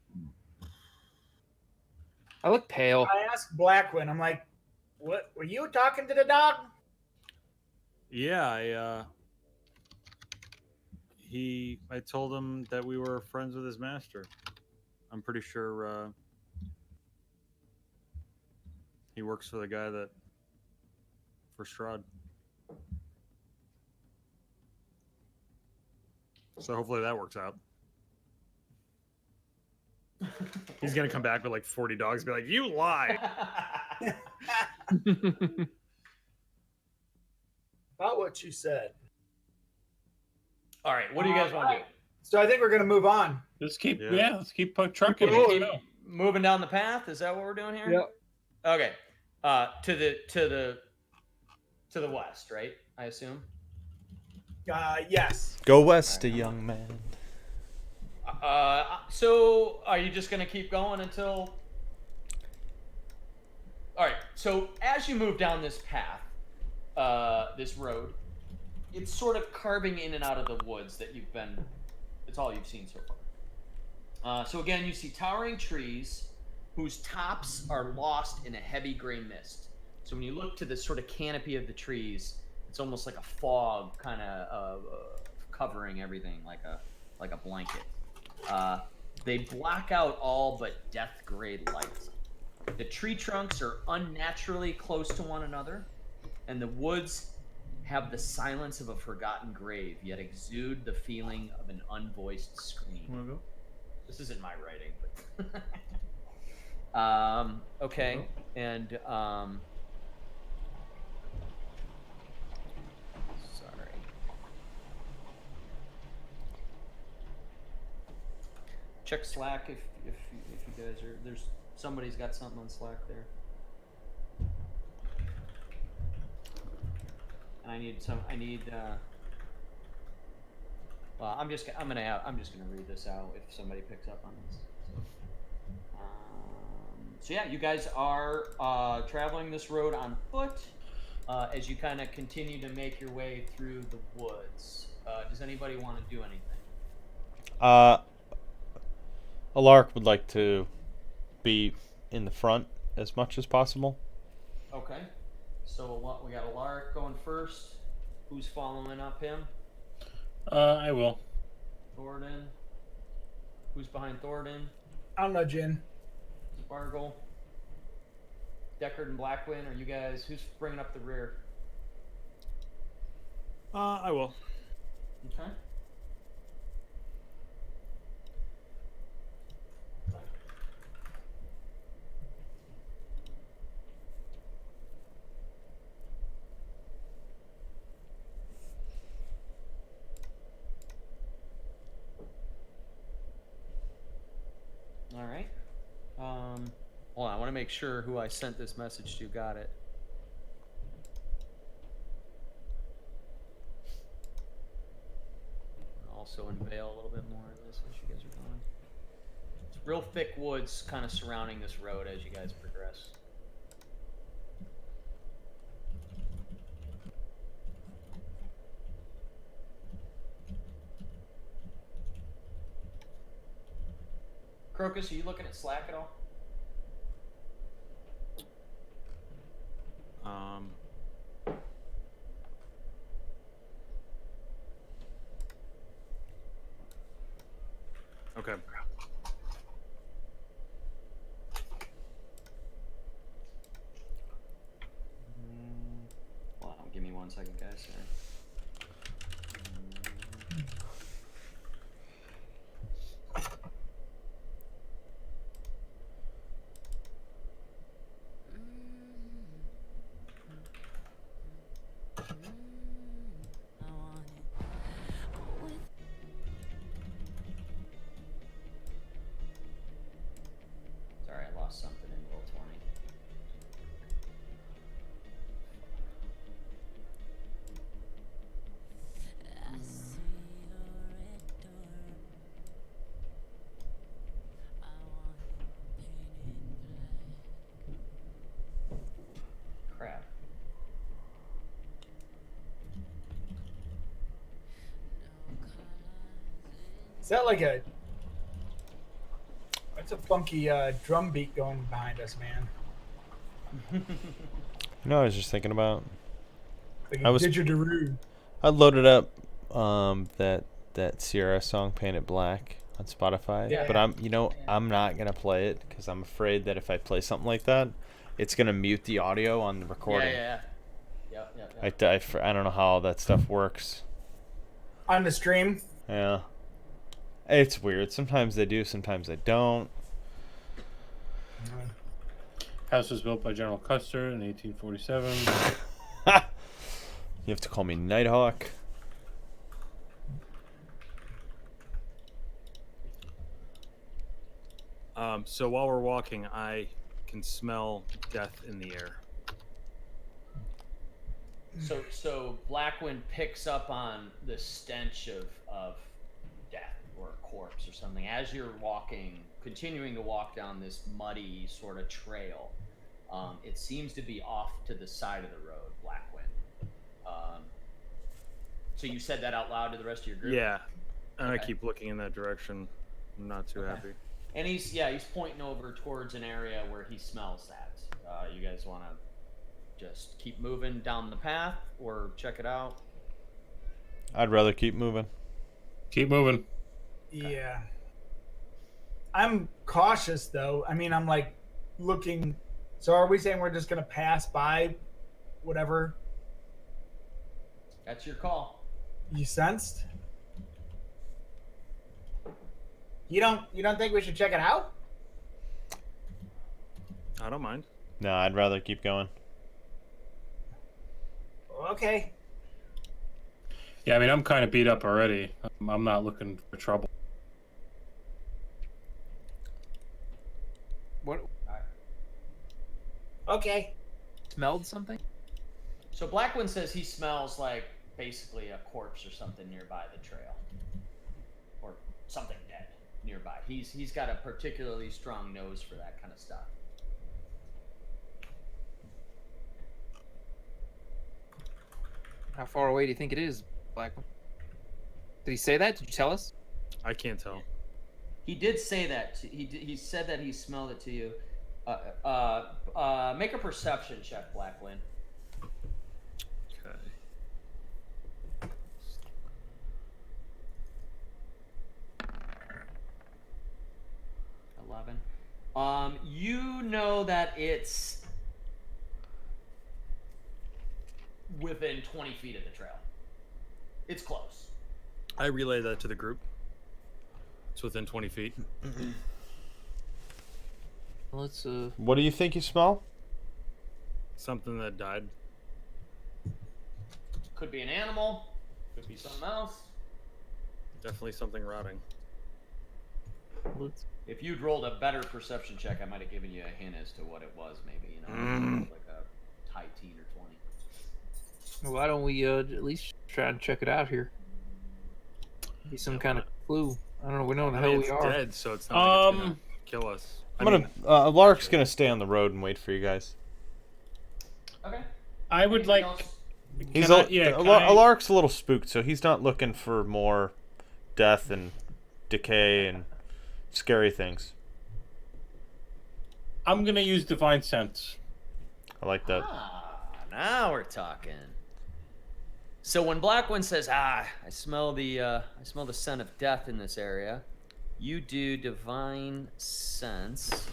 I look pale. I asked Blackwin, I'm like, what, were you talking to the dog? Yeah, I told him that we were friends with his master. I'm pretty sure he works for the guy for Strahd. So hopefully that works out. He's gonna come back with like 40 dogs and be like, "You lie." About what you said. All right, what do you guys want to do? So I think we're gonna move on. Let's keep Yeah. let's keep trucking. We're gonna Let's keep go. moving down the path. Is that what we're doing here? Yep. Okay. To the west, right? I assume. Yes. Go west, a young man. So are you just gonna keep going until? All right. So as you move down this path, this road, it's sort of carving in and out of the woods that you've been. It's all you've seen so far. So again, you see towering trees whose tops are lost in a heavy gray mist. So when you look to the sort of canopy of the trees, it's almost like a fog kind of covering everything, like a blanket. They block out all but death gray light. The tree trunks are unnaturally close to one another, and the woods have the silence of a forgotten grave, yet exude the feeling of an unvoiced scream. Wanna go? This isn't my writing, but okay, and sorry. Check Slack if you guys are somebody's got something on Slack there. And I need well, I'm just gonna read this out if somebody picks up on this. So yeah, you guys are traveling this road on foot as you kind of continue to make your way through the woods. Does anybody want to do anything? Alark would like to be in the front as much as possible. Okay. So we got Alark going first. Who's following up him? I will. Thornton. Who's behind Thornton? I'll nudge in. Spargle. Deckard and Blackwin. Are you guys? Who's bringing up the rear? I will. Okay. All right. Hold on. I want to make sure who I sent this message to got it. Also unveil a little bit more of this as you guys are going. It's real thick woods kind of surrounding this road as you guys progress. Crocus, are you looking at Slack at all? Okay. Hold on, give me 1 second, guys. Sorry. Sorry, I lost something in Roll20. Crap. Is that like a? That's a funky drum beat going behind us, man. You know, I was just thinking about. Like I a was- didgeridoo. I loaded up that Sierra song "Painted Black" on Spotify, Yeah. but I'm not gonna play it because I'm afraid that if I play something like that, it's gonna mute the audio on the recording. Yeah. Yep. I don't know how all that stuff works. On the stream. Yeah, it's weird. Sometimes they do, sometimes they don't. House was built by General Custer in 1847. You have to call me Nighthawk. So while we're walking, I can smell death in the air. So Blackwind picks up on the stench of death or a corpse or something as you're walking, continuing to walk down this muddy sort of trail. It seems to be off to the side of the road, Blackwind. So you said that out loud to the rest of your group? Yeah, and I Okay. keep looking in that direction. I'm not too Okay. happy. And he's pointing over towards an area where he smells that. You guys want to just keep moving down the path or check it out? I'd rather keep moving. Keep moving. Yeah. I'm cautious though. I mean, I'm like looking. So are we saying we're just gonna pass by whatever That's your call. you sensed? You don't think we should check it out? I don't mind. No, I'd rather keep going. Okay. Yeah, I mean, I'm kind of beat up already. I'm not looking for trouble. What? Okay. Smelled something? So Blackwind says he smells like basically a corpse or something nearby the trail, or something dead nearby. He's got a particularly strong nose for that kind of stuff. How far away do you think it is, Blackman? Did he say that? Did you tell us? I can't tell. He did say that. He said that he smelled it to you. Make a perception check, Blackwind. Okay. 11. You know that it's within 20 feet of the trail. It's close. I relay that to the group. It's within 20 feet. Let's What do you think you smell? Something that died. Could be an animal. Could be something else. Definitely something rotting. If you'd rolled a better perception check, I might have given you a hint as to what it was. Maybe like a high teen or 20. Why don't we at least try and check it out here? Be some kind of clue. I don't know. We know where the I hell mean, we it's are. dead, so it's not like it's gonna kill us. Lark's gonna stay on the road and wait for you guys. Okay. I would Anything like. else? He's Can I- yeah, can I- Lark's a little spooked, so he's not looking for more death and decay and scary things. I'm gonna use divine sense. I like that. Now we're talking. So when Blackwind says, I smell the scent of death in this area, you do divine sense.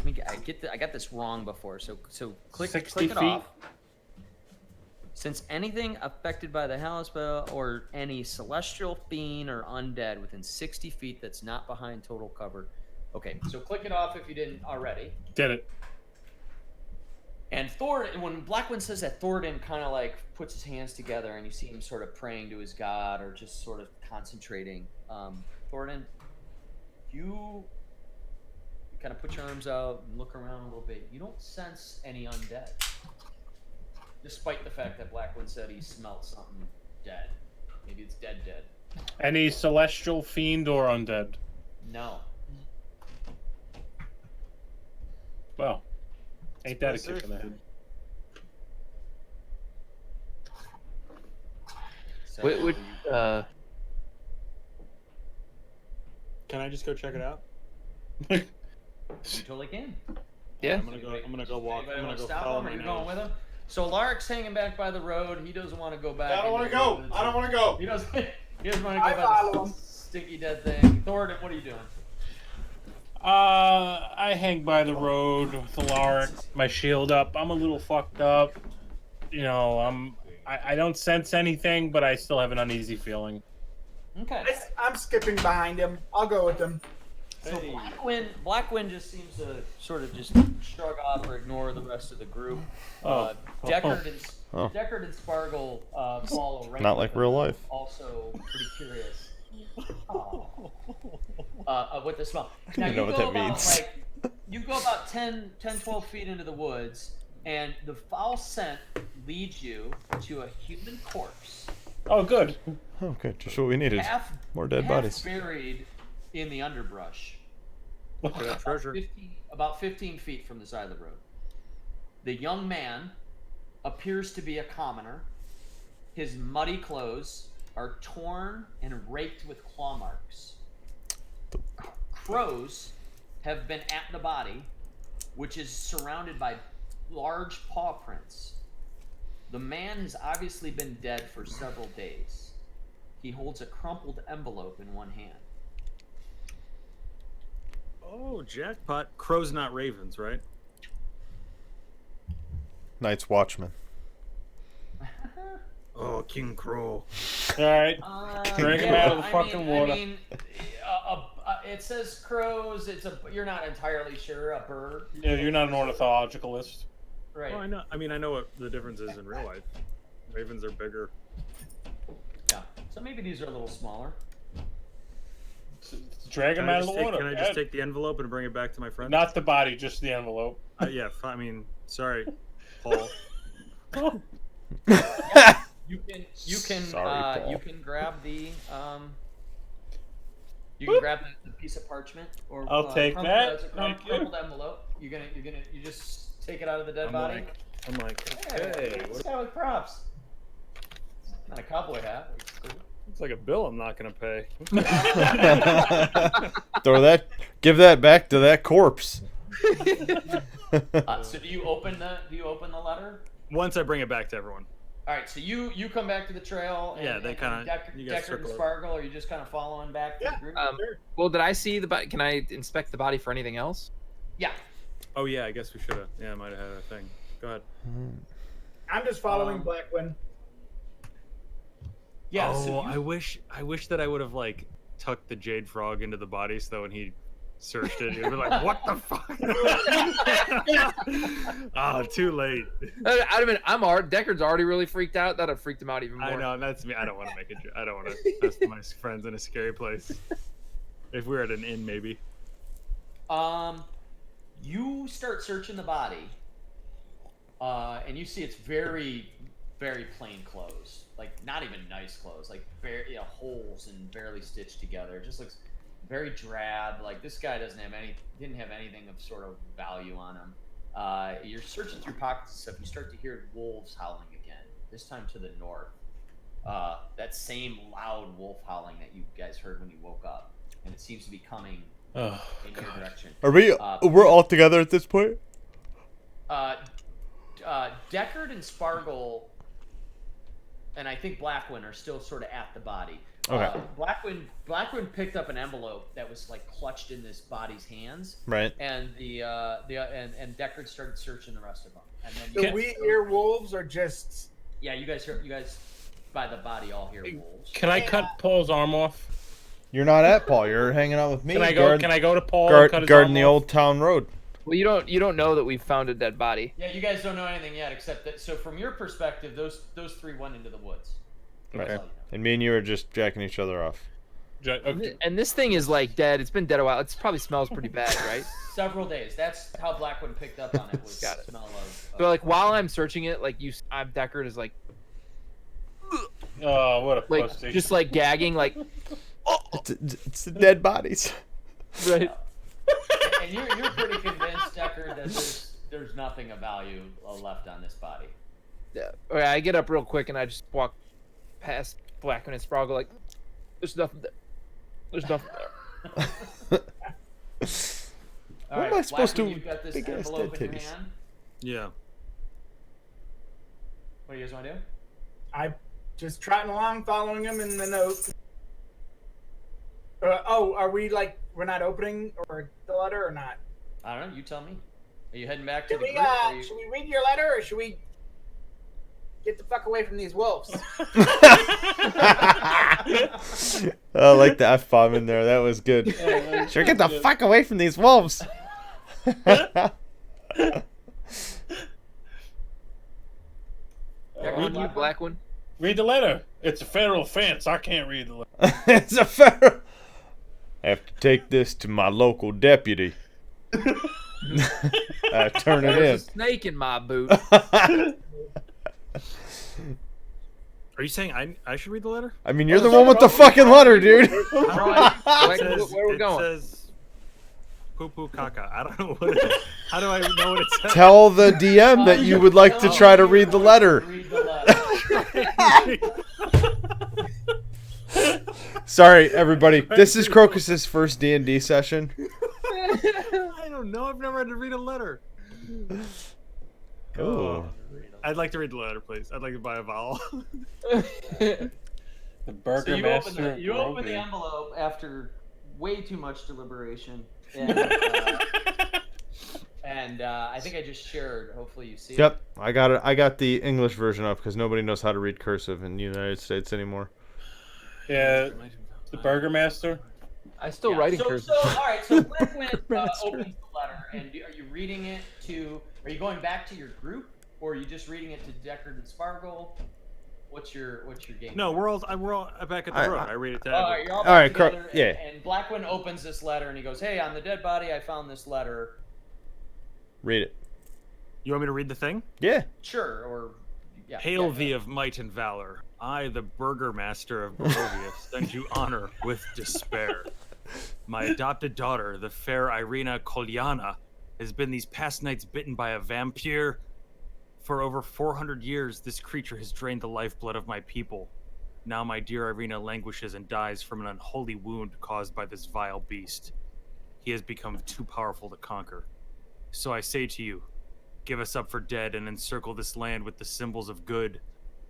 I got this wrong before, so click 60 it feet. off. Since anything affected by the Hell spell or any celestial fiend or undead within 60 feet that's not behind total cover. Okay, so click it off if you didn't already. Did it. And when Blackwind says that, Thoradin kind of like puts his hands together and you see him sort of praying to his god or just sort of concentrating. Thoradin, you kind of put your arms out and look around a little bit. You don't sense any undead. Despite the fact that Blackwind said he smelled something dead. Maybe it's dead. Any celestial fiend or undead? No. Well, ain't that a kick in the head? So Which, Can I just go check it out? you totally can. yeah. I'm gonna go walk. Anybody I'm want gonna to go stop follow him, or my you're going with nose. him? So Lark's hanging back by the road. He doesn't want to go back. I don't want into to the go. woods. I don't want to go. He doesn't. He doesn't want to I go by follow the him. stinky dead thing. Thornton, what are you doing? I hang by the road with the Lark, my shield up. I'm a little fucked up. You know, I don't sense anything, but I still have an uneasy feeling. Okay. I'm skipping behind him. I'll go with him. So Blackwind just seems to sort of just shrug off or ignore the rest of the group. Deckard and Spargle follow right. Not like with real them, life. Also pretty curious. With the smell. Now You know what that about, means. Like, you go about 10, 12 feet into the woods, and the foul scent leads you to a human corpse. Oh, good. Okay, just what we needed. Half, More dead half bodies. buried in the underbrush. Look at that treasure. About 15 feet from the side of the road. The young man appears to be a commoner. His muddy clothes are torn and raked with claw marks. Crows have been at the body, which is surrounded by large paw prints. The man has obviously been dead for several days. He holds a crumpled envelope in one hand. Oh, jackpot. Crows, not ravens, right? Night's Watchman. Oh, King Crow. All right. Drag him out of the fucking water. I mean, it says crows. You're not entirely sure. A bird, Yeah, you're not an ornithologist. right? Well, I know. I mean, I know what the difference is in real life. Ravens are bigger. Yeah. So maybe these are a little smaller. Drag him out of the water. Can I just take the envelope and bring it back to my friend? Not the body, just the envelope. Yeah. I mean, sorry, Paul. You can Sorry, Paul. you can grab the you can grab the piece of parchment or I'll take crumpled- that. it's a Thank you. crumpled envelope. You just take it out of the dead I'm body. I'm like, Hey, okay. this guy with props. Not a cowboy hat. It's cool. It's like a bill I'm not gonna pay. Give that back to that corpse. So do you open the letter? Once I bring it back to everyone. All right, so you come back to the trail. And, Yeah, they kinda- you guys Deckard and circle it. Spargle, are you just kind of following back to the group? Well, did I see the body? Can I inspect the body for anything else? Yeah. Oh yeah, I guess we should have. Yeah, I might have had a thing. Go ahead. I'm just following Blackwind. Yeah. Oh, so I wish that I would have like tucked the jade frog into the body so that when he searched it, he'd be like, "What the fuck?" Oh, too late. I'm already. Deckard's already really freaked out. That'd have freaked him out even more. I know that's me. I don't want to make it. I don't want to mess with my friends in a scary place. If we're at an inn, maybe. You start searching the body, and you see it's very, very plain clothes. Like not even nice clothes. Like holes and barely stitched together. It just looks very drab. Like this guy didn't have anything of sort of value on him. You're searching through pockets and stuff. You start to hear wolves howling again. This time to the north. That same loud wolf howling that you guys heard when you woke up, and it seems to be coming Oh, in your direction. Are we? We're all together at this point. Deckard and Spargle, and I think Blackwind are still sort of at the body. Okay. Blackwind picked up an envelope that was like clutched in this body's hands, Right. and and Deckard started searching the rest of them. And then Do we hear wolves or just? yeah, you guys by the body all hear wolves. can I cut Paul's arm off? You're not at Paul. You're hanging out with me. Can I go to Paul and cut his guarding arm the off? old town road. Well, you don't know that we've found a dead body. Yeah, you guys don't know anything yet, except that. So from your perspective, those three went into the woods. That's Okay. all you know. And me and you are just jacking each other off. Okay. And this thing is like dead. It's been dead a while. It probably smells pretty bad, right? Several days. That's how Blackwind picked up on it. Was Got the it. smell of. So like while I'm searching it, like I'm Deckard is like Oh, what a pussy. just like gagging, like It's the dead bodies. right. And you're pretty convinced, Deckard, that there's nothing of value left on this body. Yeah. Okay, I get up real quick and I just walk past Blackwind and Spargle like there's nothing there. There's nothing there. What am I supposed to You've got this big ass envelope dead in your titties? hand. Yeah. What do you guys want to do? I just trotting along, following him in the note. Are we like we're not opening or the letter or not? I don't know. You tell me. Are you heading back to Should the we group? Or you... should we read your letter or should we get the fuck away from these wolves? I like the F-bomb in there. That was good. Sure, get the fuck away from these wolves. Back on you, black one. Read the letter. It's a federal offense. I can't read the letter. It's a fair. I have to take this to my local deputy. Turn it There's in. a snake in my boot. Are you saying I should read the letter? I mean, you're the one with the fucking letter, dude. Like, where we're It going? says poo poo caca. I don't know what it is. How do I know what it says? Tell the DM that you would like to try to read the letter. Read the letter. Sorry, everybody. This is Crocus's first D&D session. I don't know. I've never had to read a letter. Oh. I'd like to read the letter, please. I'd like to buy a vowel. The So Burger you Master. open the envelope after way too much deliberation, and I think I just shared. Hopefully you see it. Yep, I got it. I got the English version up because nobody knows how to read cursive in the United States anymore. Yeah, the Burger Master. I still Yeah, writing so, cursive. So, all right, so Blackwind Master. opens the letter, and are you reading it to? Are you going back to your group, or are you just reading it to Deckard and Spargle? What's your game? No, we're all back at the road. I read it to All everyone. right, you're all All back right, together, yeah. And Blackwind opens this letter, and he goes, "Hey, on the dead body, I found this letter." Read it. You want me to read the thing? Yeah. Sure, or yeah. Hail yeah, thee of might and valor. I, the Burger Master of Barovia, send you honor with despair. My adopted daughter, the fair Irina Kolyana, has been these past nights bitten by a vampire. For over 400 years, this creature has drained the lifeblood of my people. Now my dear Irina languishes and dies from an unholy wound caused by this vile beast. He has become too powerful to conquer. So I say to you, give us up for dead and encircle this land with the symbols of good.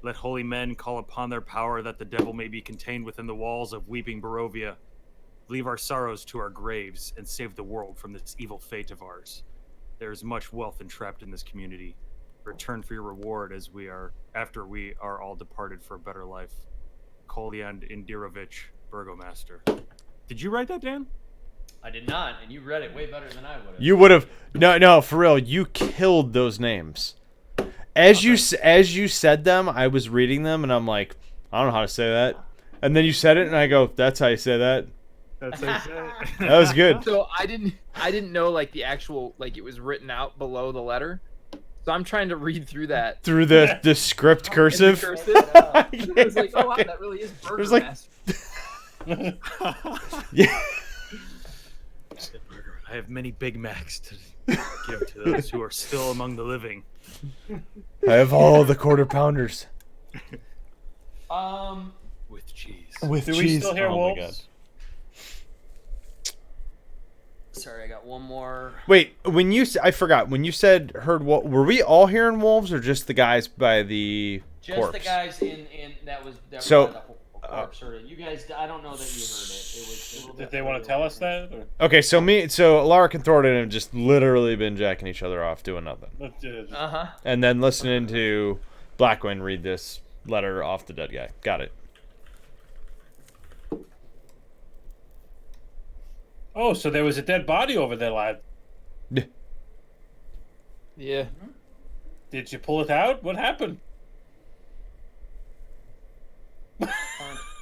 Let holy men call upon their power that the devil may be contained within the walls of weeping Barovia. Leave our sorrows to our graves and save the world from this evil fate of ours. There is much wealth entrapped in this community. Return for your reward after we are all departed for a better life. Kolyan Indirovich, Burgomaster. Did you write that, Dan? I did not, and you read it way better than I would have. You would have no, for real. You killed those names. As you said them, I was reading them, and I'm like, I don't know how to say that. And then you said it, and I go, that's how you say that. That's how you say it. That was good. So I didn't know like the actual like it was written out below the letter. So I'm trying to read through that. Through the script in the cursive. cursive. I was like, oh wow, that really is Burger There's like- Master. Yeah. I have many Big Macs to give to those who are still among the living. I have all the quarter pounders With cheese. with Do cheese. we still hear Oh my God. wolves? Sorry, I got one more. Wait, I forgot when you said heard what? Were we all hearing wolves or just the guys by the Just corpse? the guys in that So, were by the corpse heard it. You guys, I don't know that you heard it. It was a little Did bit they want further to tell away us from that? Or? Okay, so Lark and Thornton have just literally been jacking each other off, doing nothing, Uh-huh. and then listening to Blackwind read this letter off the dead guy. Got it. Oh, so there was a dead body over there, lad. Yeah. Did you pull it out? What happened?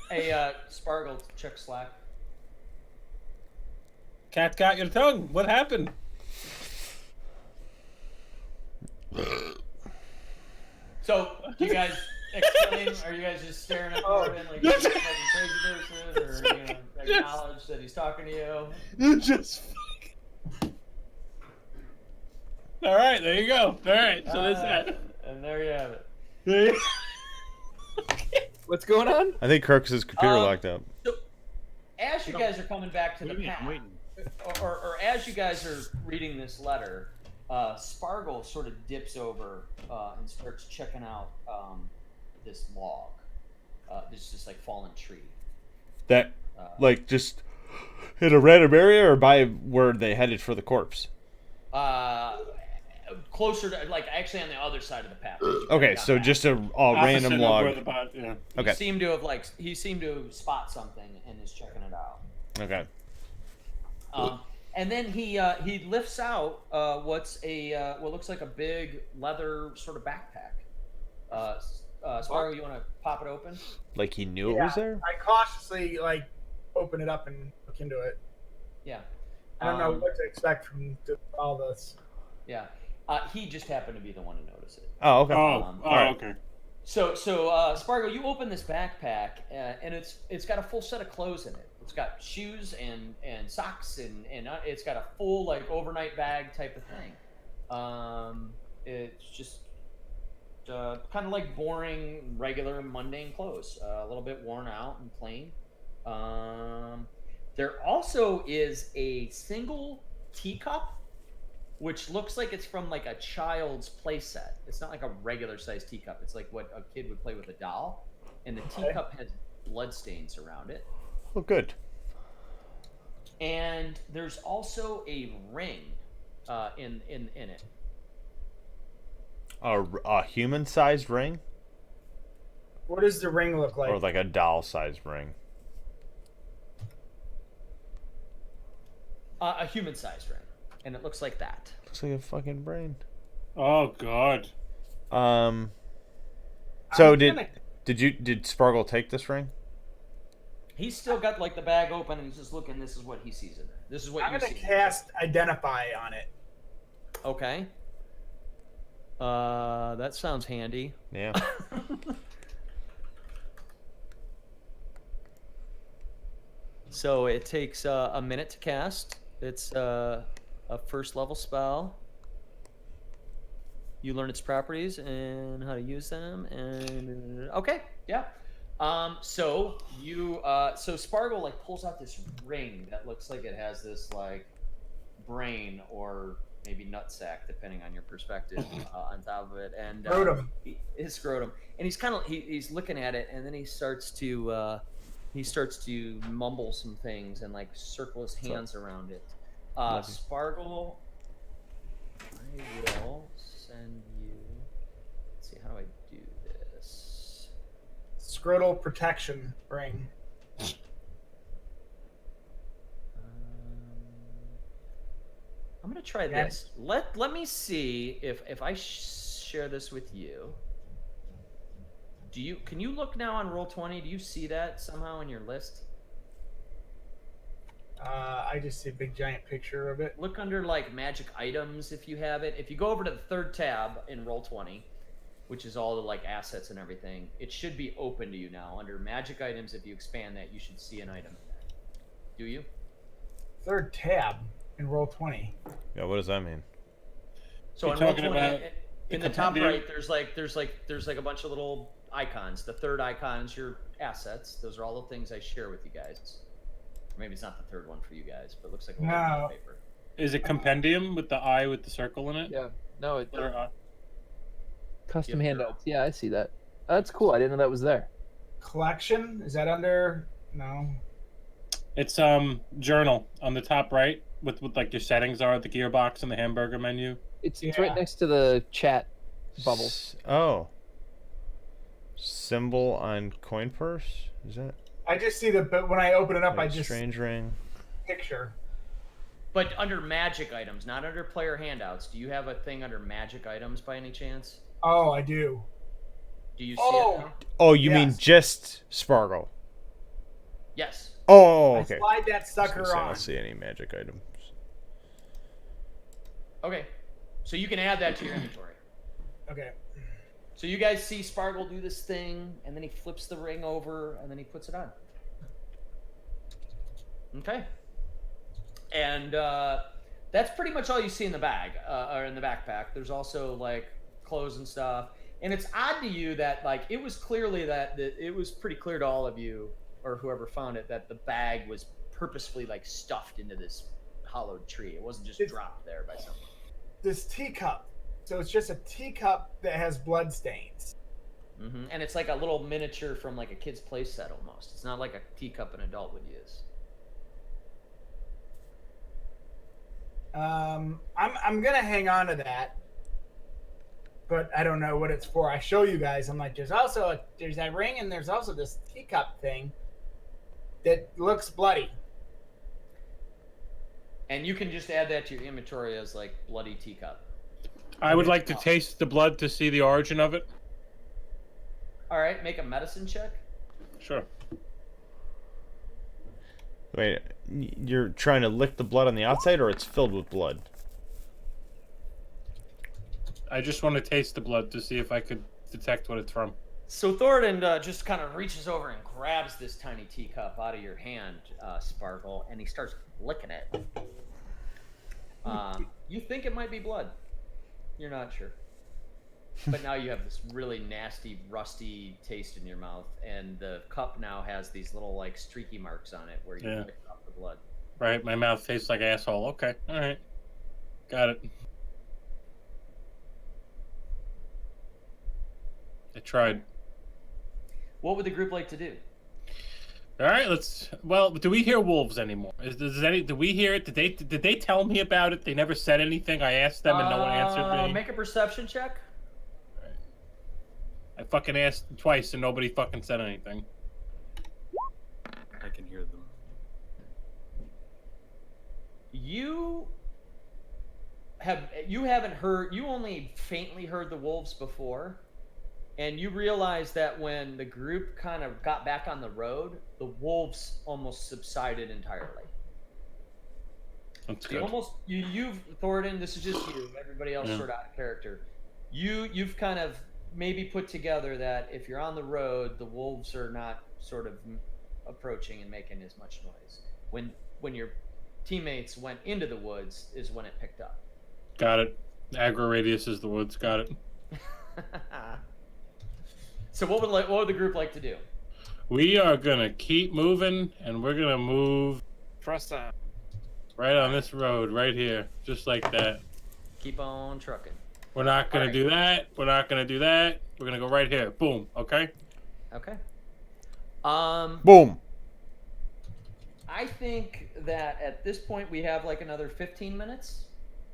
Hey, Spargle, check Slack. Cat got your tongue. What happened? So, do you guys exclaim? Are you guys just staring at Corbin like he's a fucking crazy person, or you know, acknowledge that he's talking to you? You just. All right, there you go. All right, so there's that. And there you have it. What's going on? I think Kirk's computer locked up. So, as you guys are coming back to the I'm path, waiting. or as you guys are reading this letter, Spargle sort of dips over and starts checking out this log. This just like fallen tree. That, like, just in a random area or by where they headed for the corpse? Closer to, like, actually on the other side of the path. Okay, so just a Opposite random of log. where the bot- yeah. Okay. He seemed to spot something and is checking it out. Okay. And then he lifts out what looks like a big leather sort of backpack. Sparrow, you want to pop it open? Like he knew it was there? I cautiously like open it up and look into it. Yeah. I don't know what to expect from all this. Yeah. He just happened to be the one to notice it. Oh, okay. Oh, alright. okay. So Spargo, you open this backpack, and it's got a full set of clothes in it. It's got shoes and socks and it's got a full like overnight bag type of thing. It's just kind of like boring, regular, mundane clothes. A little bit worn out and plain. There also is a single teacup, which looks like it's from like a child's play set. It's not like a regular sized teacup. It's like what a kid would play with a doll. And the teacup has blood stains around it. Oh, good. And there's also a ring in it. A human-sized ring? What does the ring look like? Or like a doll-sized ring? A human-sized ring. And it looks like that. Looks like a fucking brain. Oh God. So did Spargle take this ring? He's still got like the bag open and he's just looking. This is what he sees in there. This is what I'm you gonna see. cast Identify on it. Okay. That sounds handy. Yeah. So it takes a minute to cast. It's a first level spell. You learn its properties and how to use them. And okay, yeah. So Spargle like pulls out this ring that looks like it has this like brain or maybe nutsack, depending on your perspective, on top of it, and Scrotum. His scrotum. And he's kind of he's looking at it, and then he starts to mumble some things and like circle his hands around it. Spargle, I will send you. Let's see, how do I do this? Scrotal protection ring. I'm gonna try this. Let me see if I share this with you. Can you look now on Roll20? Do you see that somehow in your list? I just see a big giant picture of it. Look under like magic items if you have it. If you go over to the third tab in Roll20, which is all the like assets and everything, it should be open to you now. Under magic items, if you expand that, you should see an item. Do you? Third tab in Roll20. Yeah, what does that mean? So You're in talking Roll20, about in the top right, there's like a bunch of little icons. The third icon is your assets. Those are all the things I share with you guys. Maybe it's not the third one for you guys, but it looks like a little bit of paper. Is it compendium with the eye with the circle in it? Yeah. No, it Or, custom Yep. handouts. Yeah, I see that. That's cool. I didn't know that was there. Collection? Is that under? No. it's journal on the top right with like your settings are, the gearbox and the hamburger menu. It's Yeah. right next to the chat bubble. Oh. Symbol on coin purse? Is that I just see but when I open it up, I like just strange ring? picture. But under magic items, not under player handouts. Do you have a thing under magic items by any chance? Oh, I do. Do you see Oh. it now? Oh, you mean Yes. just Spargle? Yes. Oh, okay. I slide that I was sucker gonna say, I on. don't see any magic items. Okay. So you can add that to your inventory. Okay. So you guys see Spargle do this thing, and then he flips the ring over, and then he puts it on. Okay. And that's pretty much all you see in the bag, or in the backpack. There's also like clothes and stuff. And it's odd to you that like it was clearly that it was pretty clear to all of you, or whoever found it, that the bag was purposefully like stuffed into this hollowed tree. It wasn't just dropped there by someone. this teacup. So it's just a teacup that has blood stains. And it's like a little miniature from like a kid's play set almost. It's not like a teacup an adult would use. I'm gonna hang on to that, but I don't know what it's for. I show you guys. I'm like, there's that ring, and there's also this teacup thing that looks bloody. And you can just add that to your inventory as like bloody teacup. I would like to taste the blood to see the origin of it. All right, make a medicine check. Sure. Wait, you're trying to lick the blood on the outside, or it's filled with blood? I just want to taste the blood to see if I could detect what it's from. So Thoradin just kind of reaches over and grabs this tiny teacup out of your hand, Sparkle, and he starts licking it. You think it might be blood. You're not sure. But now you have this really nasty, rusty taste in your mouth, and the cup now has these little like streaky marks on it where you picked up the blood. Right, my mouth tastes like asshole. Okay, all right, got it. I tried. What would the group like to do? All right, let's. Well, do we hear wolves anymore? Do we hear it? Did they tell me about it? They never said anything. I asked them and no one answered me. Make a perception check. I fucking asked twice and nobody fucking said anything. I can hear them. You haven't heard. You only faintly heard the wolves before. And you realize that when the group kind of got back on the road, the wolves almost subsided entirely. That's good. You've Thoradin, this is just you. Everybody else sort of out of character. You've kind of maybe put together that if you're on the road, the wolves are not sort of approaching and making as much noise. When your teammates went into the woods is when it picked up. Got it. Aggro radius is the woods. Got it. So what would the group like to do? We are gonna keep moving, and we're gonna move Trust on. right on this road right here, just like that. Keep on trucking. We're not gonna Alright. do that. We're not gonna do that. We're gonna go right here. Boom. Okay. Okay. Boom. I think that at this point we have like another 15 minutes.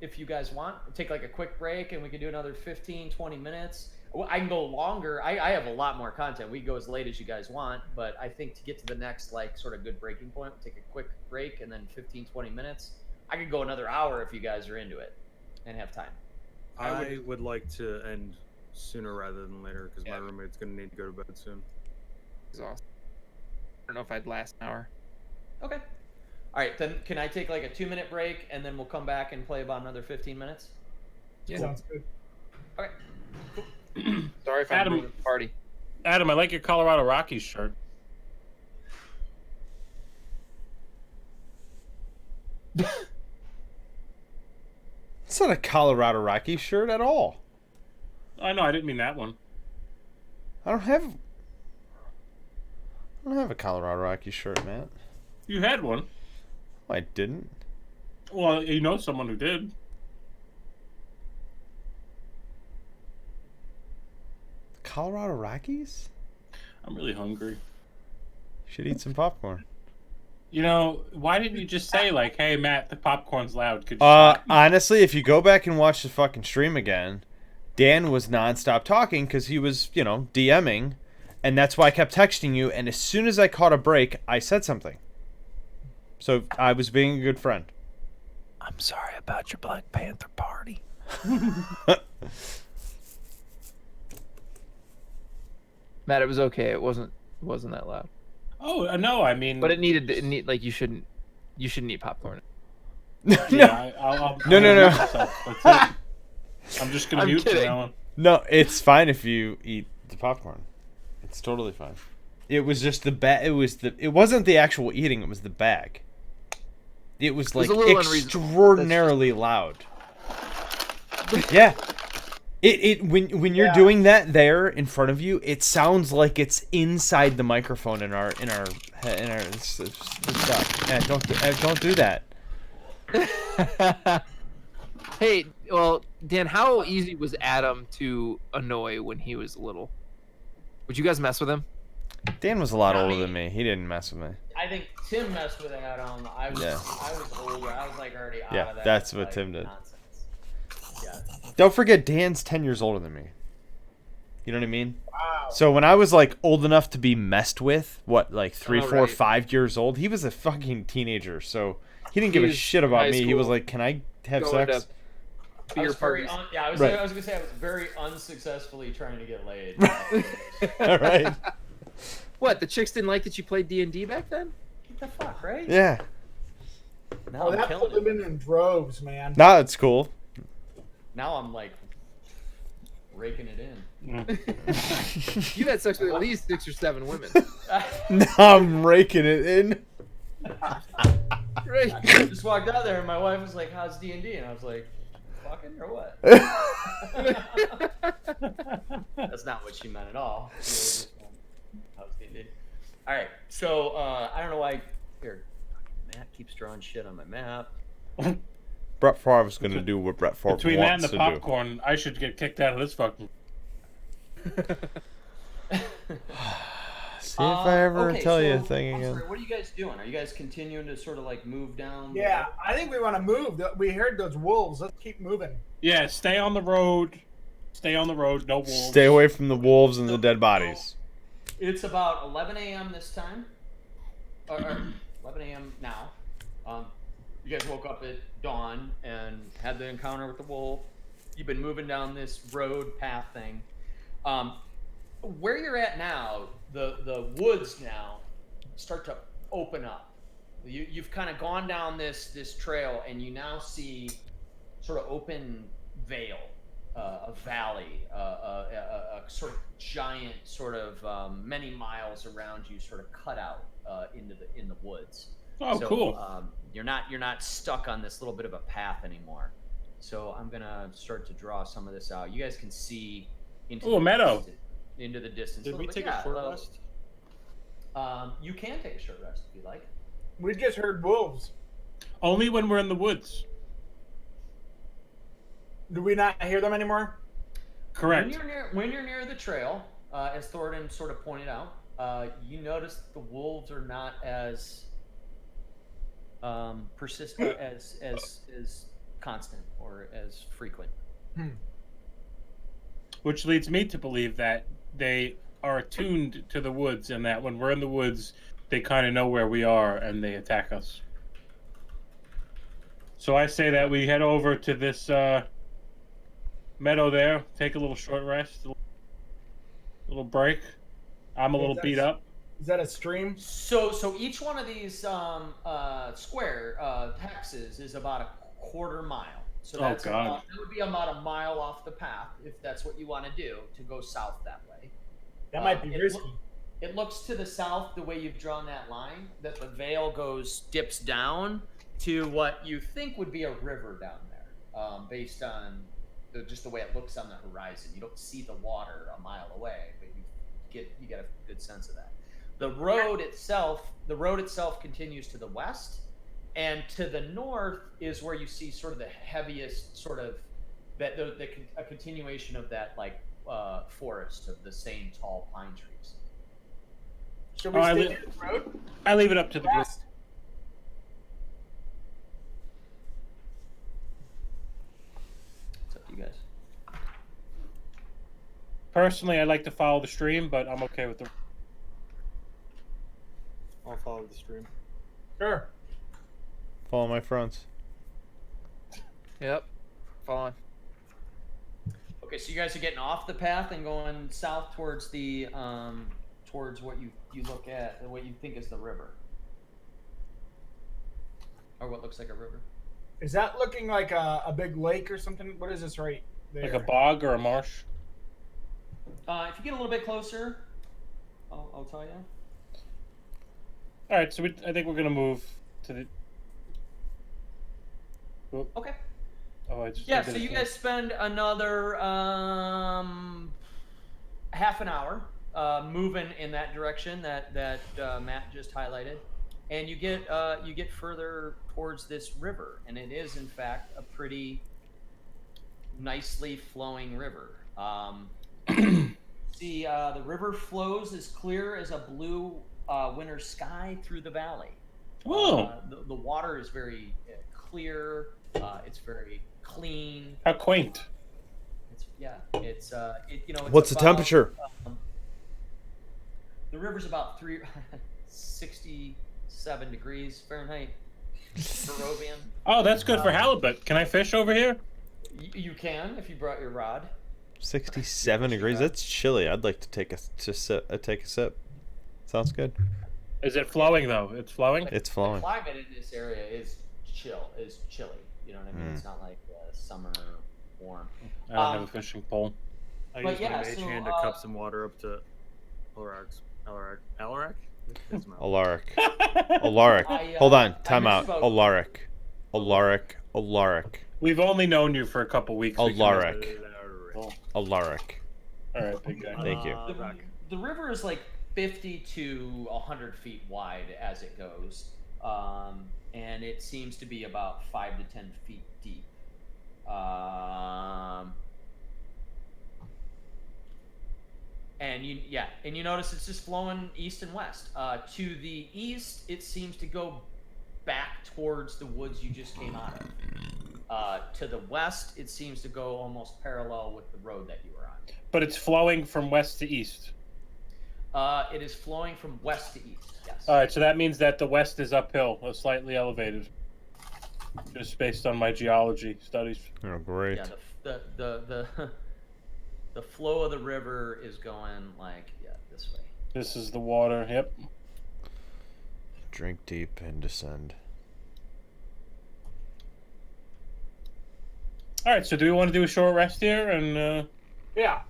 If you guys want, take like a quick break and we can do another 15, 20 minutes. Well, I can go longer. I have a lot more content. We can go as late as you guys want, but I think to get to the next like sort of good breaking point, we'll take a quick break and then 15, 20 minutes. I could go another hour if you guys are into it and have time. I would like to end sooner rather than later because my roommate's gonna need to go to bed soon. Exhausted. I don't know if I'd last an hour. Okay. All right, then can I take like a 2-minute break and then we'll come back and play about another 15 minutes? Yeah. Sounds good. Okay. Sorry if I'm Adam. ruining the party. Adam, I like your Colorado Rockies shirt. It's not a Colorado Rockies shirt at all. I know. I didn't mean that one. I don't have a Colorado Rockies shirt, Matt. You had one. I didn't. Well, you know someone who did. Colorado Rockies? I'm really hungry. You should eat some popcorn. You know, why didn't you just say like, "Hey, Matt, the popcorn's loud. Could you stop?" Honestly, if you go back and watch the fucking stream again, Dan was nonstop talking because he was, DMing, and that's why I kept texting you. And as soon as I caught a break, I said something. So I was being a good friend. I'm sorry about your Black Panther party. Matt, it was okay. It wasn't that loud. Oh no, I mean, But it needed like you shouldn't eat popcorn. yeah, I'll No. myself. That's it. I'm just gonna I'm mute from kidding. now on. No, it's fine if you eat the popcorn. It's totally fine. It was just the bag. It wasn't the actual eating. It was the bag. It was like a little unreasonable. extraordinarily loud. Yeah. When you're doing that there in front of you, it sounds like it's inside the microphone in our stuff. Yeah, don't do that. Hey, Well, Dan, how easy was Adam to annoy when he was little? Would you guys mess with him? Dan was a lot Not older me. than me. He didn't mess with me. I think Tim messed with Adam. I was older. I was like already out Yeah, of that. that's what like, Tim did. Nonsense. Yeah. Don't forget, Dan's 10 years older than me. You know what I mean? Wow. So when I was like old enough to be messed with, what, like 3, Oh, 4, right. 5 years old, he was a fucking teenager. So he didn't give a was shit in about high me. He was school, like, "Can I have going sex?" to I beer was very parties. I was, Right. I was gonna say I was very unsuccessfully trying to get laid. All right. What? The chicks didn't like that you played D&D back then? What the fuck, right? Yeah. Now Oh, I'm that killing pulled it. them in droves, man. Nah, it's cool. Now I'm like raking it in. You had sex with at least 6 or 7 women. Now I'm raking it in. Right. I just walked out there and my wife was like, "How's D&D?" And I was like, "Fucking or what?" That's not what she meant at all. She was just going, "How's D&D?" All right, so I don't know why. Here, Matt keeps drawing shit on my map. Brett Favre's gonna do what Brett Favre Between that and wants the to do. popcorn, I should get kicked out of this fucking. See if I ever Okay, tell you a so, thing I'm again. sorry, what are you guys doing? Are you guys continuing to sort of like move down? the Yeah, road? I think we want to move. We heard those wolves. Let's keep moving. Yeah, stay on the road. Stay on the road. No wolves. Stay away from the wolves and the dead bodies. It's about 11 a.m. this time. Or 11 a.m. now. You guys woke up at dawn and had the encounter with the wolf. You've been moving down this road path thing. Where you're at now, the woods now start to open up. You've kind of gone down this trail and you now see sort of open vale, a valley, a sort of giant, sort of many miles around you, sort of cut out in the woods. Oh, So, cool. You're not stuck on this little bit of a path anymore. So I'm gonna start to draw some of this out. You guys can see into Ooh, a meadow. into the distance. Did a we little bit. take a short little- rest? You can take a short rest if you like. We just heard wolves. Only when we're in the woods. Do we not hear them anymore? Correct. When you're near the trail, as Thornton sort of pointed out, you notice the wolves are not as persistent as constant or as frequent. Which leads me to believe that they are attuned to the woods, and that when we're in the woods, they kind of know where we are and they attack us. So I say that we head over to this meadow there, take a little short rest, a little break. I'm a little beat up. Is that a stream? So each one of these square hexes is about a quarter mile. So Oh, that's God. that would be about a mile off the path if that's what you want to do to go south that way. That might be It risky. It looks to the south, the way you've drawn that line, that the vale dips down to what you think would be a river down there, based on just the way it looks on the horizon. You don't see the water a mile away, but you get a good sense of that. The road itself continues to the west, and to the north is where you see sort of the heaviest sort of a continuation of that like forest of the same tall pine trees. Should we Oh, I stay li- near the road? I leave it up to the group. West. It's up to you guys. Personally, I like to follow the stream, but I'm okay with the. I'll follow the stream. Sure. Follow my fronts. Yep. Fall on. Okay, so you guys are getting off the path and going south towards the towards what you look at, what you think is the river, or what looks like a river. Is that looking like a big lake or something? What is this right there? Like a bog or a marsh. If you get a little bit closer, I'll tell you. All right, so I think we're gonna move to the. Okay. Oh, I just. Yeah. I did So it you too. guys spend another half an hour moving in that direction that Matt just highlighted, and you get further towards this river, and it is in fact a pretty nicely flowing river. The river flows as clear as a blue winter sky through the valley. Oh, The water is very clear. It's very clean. how quaint. It's It's it's What's the about, temperature? The river's about 67 degrees Fahrenheit. Peruvian. Oh, that's good for halibut. Can I fish over here? You can if you brought your rod. 67 degrees. That's chilly. I'd like to take a sip. Sounds good. Is it flowing though? It's flowing. It's The flowing. climate in this area is chilly. You know what I mean? It's not like summer warm. I don't have a fishing pole. I But used yeah, my mage so, hand to cup some water up to Alaric? His mouth. Alaric. Alaric. Hold on. Time out. about- Alaric. Alaric. We've only known you for a couple weeks. We can- Alaric. Oh, Alaric. all right, big guy. Thank you. The river is like 50 to 100 feet wide as it goes, and it seems to be about 5 to 10 feet deep. And you notice it's just flowing east and west. To the east, it seems to go back towards the woods you just came out of. To the west, it seems to go almost parallel with the road that you were on. But it's flowing from west to east. It is flowing from west to east. Yes. All right, so that means that the west is uphill, or slightly elevated, just based on my geology studies. Oh, great. Yeah. The flow of the river is going this way. This is the water. Yep. Drink deep and descend. All right, so do we want to do a short rest here? And Yeah.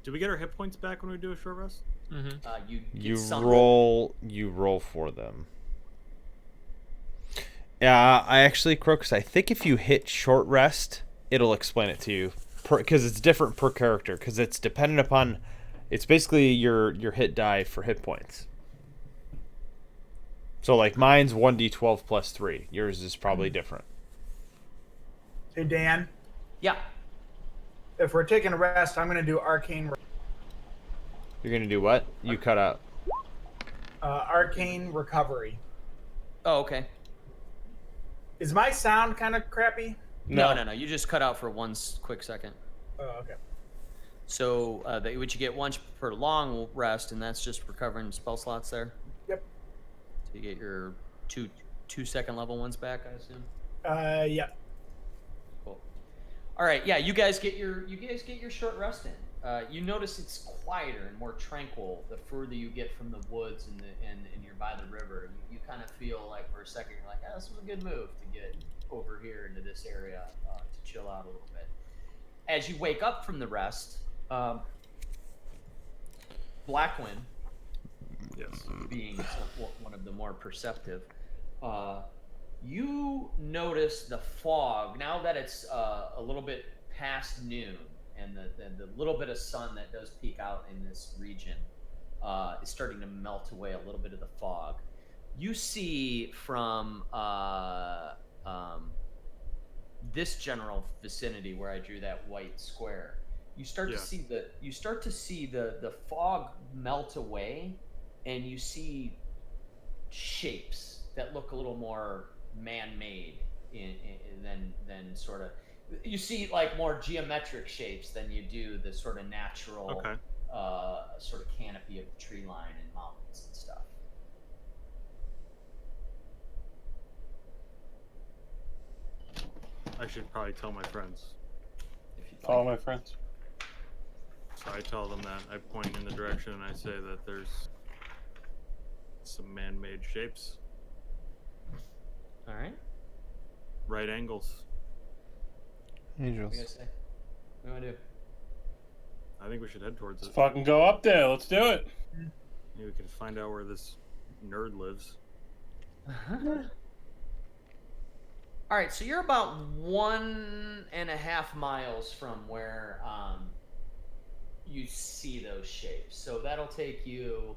Do we get our hit points back when we do a short rest? You get You some- roll for them. Yeah, I actually, Crooks, I think if you hit short rest, it'll explain it to you. Because it's different per character. Because it's dependent upon... It's basically your hit die for hit points. So, like, mine's 1d12 plus 3. Yours is probably different. Hey, Dan, Yeah. if we're taking a rest, I'm going to do arcane You're going to do what? You cut out. arcane recovery. Oh, okay. Is my sound kind of crappy? No. You just cut out for quick second. Oh, okay. So what you get once per long rest, and that's just recovering spell slots there. Yep. So you get your two second level ones back, I assume. Yeah. Cool. All right, yeah, you guys get your short rest in. You notice it's quieter and more tranquil the further you get from the woods and you're by the river. You kind of feel like for a second you're like, this was a good move to get over here into this area to chill out a little bit. As you wake up from the rest, Blackwind, Yes. being one of the more perceptive, you notice the fog now that it's a little bit past noon, and the little bit of sun that does peek out in this region is starting to melt away a little bit of the fog. You see from this general vicinity where I drew that white square, you start to see the fog melt away, and you see shapes that look a little more man-made than sort of. You see like more geometric shapes than you do the sort of natural sort of canopy of the tree line and mountains and stuff. I should probably tell my friends. If you'd Follow like. my friends. So I tell them that. I point in the direction and I say that there's some man-made shapes, All right. right angles. What Angels. do you guys say? What do you want to do? I think we should head towards Let's it. fucking go up there. Let's do it. Maybe we can find out where this nerd lives. All right, so you're about 1.5 miles from where you see those shapes. So that'll take you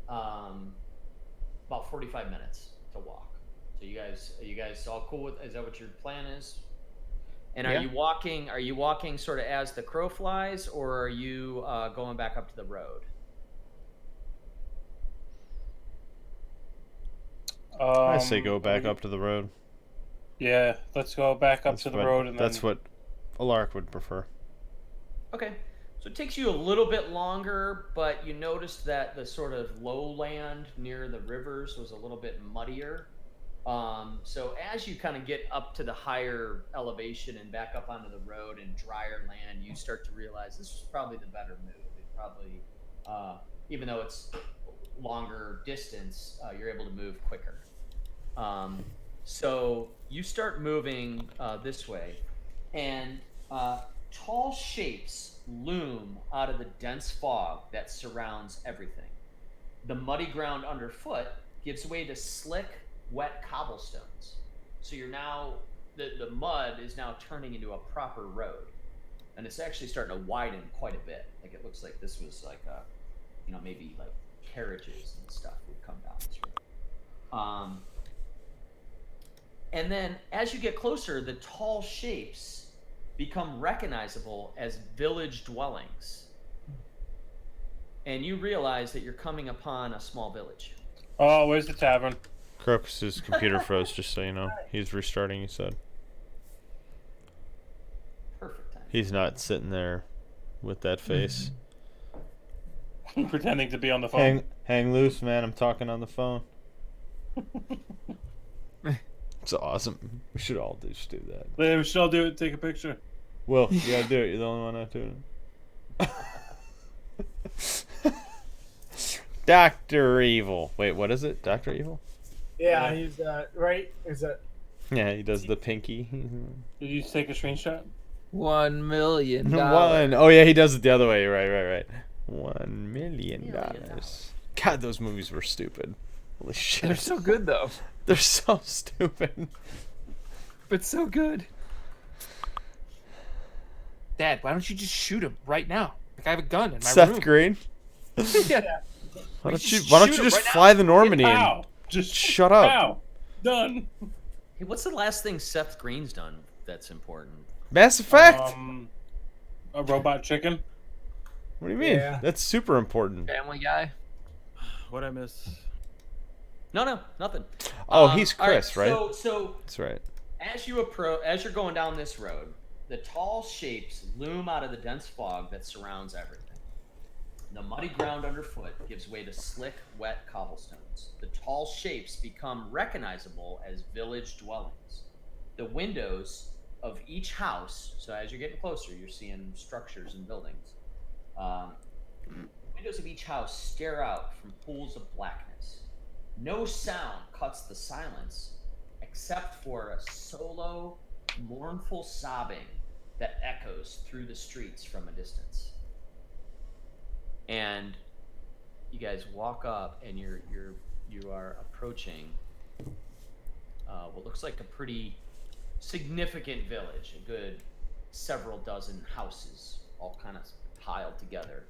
about 45 minutes to walk. So are you guys all cool with? Is that what your plan is? And Yeah. are you walking sort of as the crow flies, or are you going back up to the road? I say go Are back we- up to the road. Yeah, let's go back up to the road and that's then. what Alark would prefer. Okay. So it takes you a little bit longer, but you noticed that the sort of lowland near the rivers was a little bit muddier. So as you kind of get up to the higher elevation and back up onto the road and drier land, you start to realize this was probably the better move. It probably, even though it's longer distance, you're able to move quicker. So you start moving this way, and tall shapes loom out of the dense fog that surrounds everything. The muddy ground underfoot gives way to slick, wet cobblestones. So you're now, the mud is now turning into a proper road. And it's actually starting to widen quite a bit. Like it looks like this was like a, maybe like carriages and stuff would come down this road. And then as you get closer, the tall shapes become recognizable as village dwellings. And you realize that you're coming upon a small village. Oh, where's the tavern? Crocus's computer froze, just so you know. He's restarting, he said. Perfect time. He's not sitting there with that face. Pretending to be on the phone. Hang loose, man. I'm talking on the phone. It's awesome. We should all just do that. We should all do it. Take a picture. Will, you gotta do it. You're the only one not doing it. Dr. Evil. Wait, what is it? Dr. Evil? Yeah, he's right. Is it? Yeah, he does the pinky. Did you take a screenshot? $1 million. One. Oh yeah, he does it the other way. Right. $1 million. God, those movies were stupid. Holy shit. They're so good though. They're so stupid. But so good. Dad, why don't you just shoot him right now? Like I have a gun in my Seth room. Green. Yeah. Why don't you just Why don't shoot you him just right now? fly the Normandy and Pow! Just shut up? Pow! Done. Hey, what's the last thing Seth Green's done that's important? Mass Effect. A robot chicken. What do you mean? Yeah. That's super important. Family Guy. What I miss? No, nothing. Oh, he's all Chris, right? So That's right. as you're going down this road, the tall shapes loom out of the dense fog that surrounds everything. The muddy ground underfoot gives way to slick, wet cobblestones. The tall shapes become recognizable as village dwellings. The windows of each house, so as you're getting closer, you're seeing structures and buildings. Windows of each house stare out from pools of blackness. No sound cuts the silence except for a solo, mournful sobbing that echoes through the streets from a distance. And you guys walk up, and you are approaching what looks like a pretty significant village. A good several dozen houses, all kind of piled together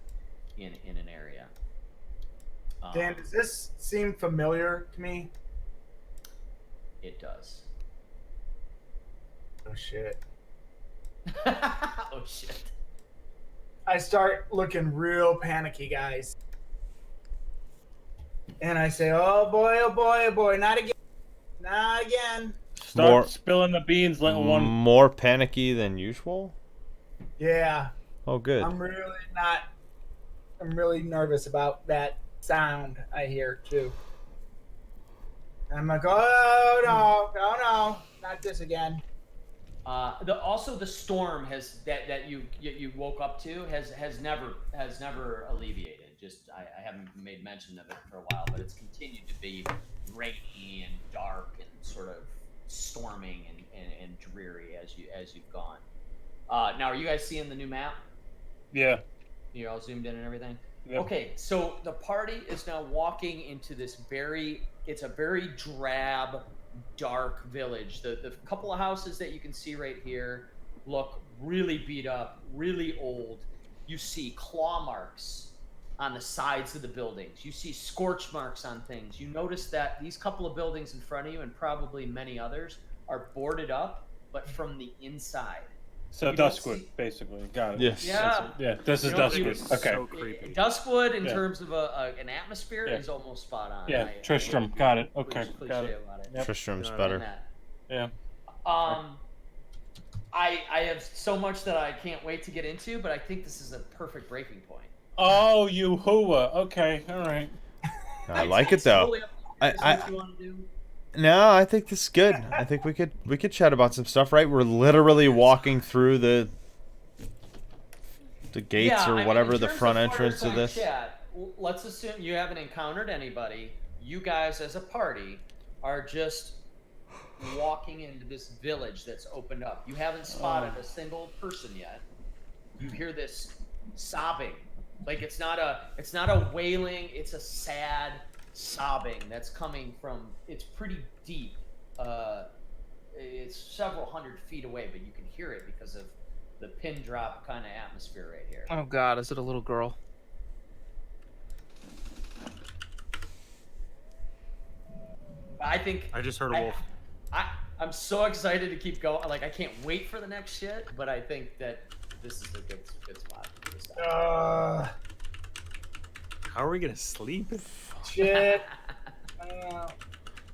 in an area. Dan, does this seem familiar to me? It does. Oh shit. Oh shit. I start looking real panicky, guys. And I say, oh boy, oh boy, oh boy, not again. Not again. Start More- spilling the beans, little one. More panicky than usual. Yeah, Oh, good. I'm really nervous about that sound I hear too. I'm like, oh no, not this again. Also the storm has that you woke up to has never alleviated. Just I haven't made mention of it for a while, but it's continued to be rainy and dark and sort of storming and dreary as you've gone. Now, are you guys seeing the new map? Yeah. You're all zoomed in and everything? Yep. Okay, so the party is now walking into this it's a very drab, dark village. The couple of houses that you can see right here look really beat up, really old. You see claw marks on the sides of the buildings. You see scorch marks on things. You notice that these couple of buildings in front of you, and probably many others, are boarded up, but from the inside. So You don't Duskwood, see- basically. Got it. Yes. Yeah. Yeah, this is You don't- Duskwood. Okay. So creepy. Duskwood, in Yeah. terms of an atmosphere, Yeah. is almost spot on. Yeah, Tristram. Got it. Okay, got it. About it. Yep. Tristram's Got it. better. And that. Yeah. I have so much that I can't wait to get into, but I think this is a perfect breaking point. Oh, you hooah. Okay, all right. I like it It's though. totally up to you guys I- what you want to do. No, I think this is good. I think we could chat about some stuff, right? We're literally walking through the gates Yeah, I or mean, whatever in the terms front of entrance of fireside this. Chat, let's assume you haven't encountered anybody. You guys, as a party, are just walking into this village that's opened up. You haven't spotted a single person yet. You hear this sobbing, like it's not a wailing. It's a sad sobbing that's coming from. It's pretty deep. It's several hundred feet away, but you can hear it because of the pin drop kind of atmosphere right here. Oh God, is it a little girl? I think I just heard a wolf. I'm so excited to keep going. Like I can't wait for the next shit, but I think that this is a good spot for this stuff. How are we gonna sleep? Shit.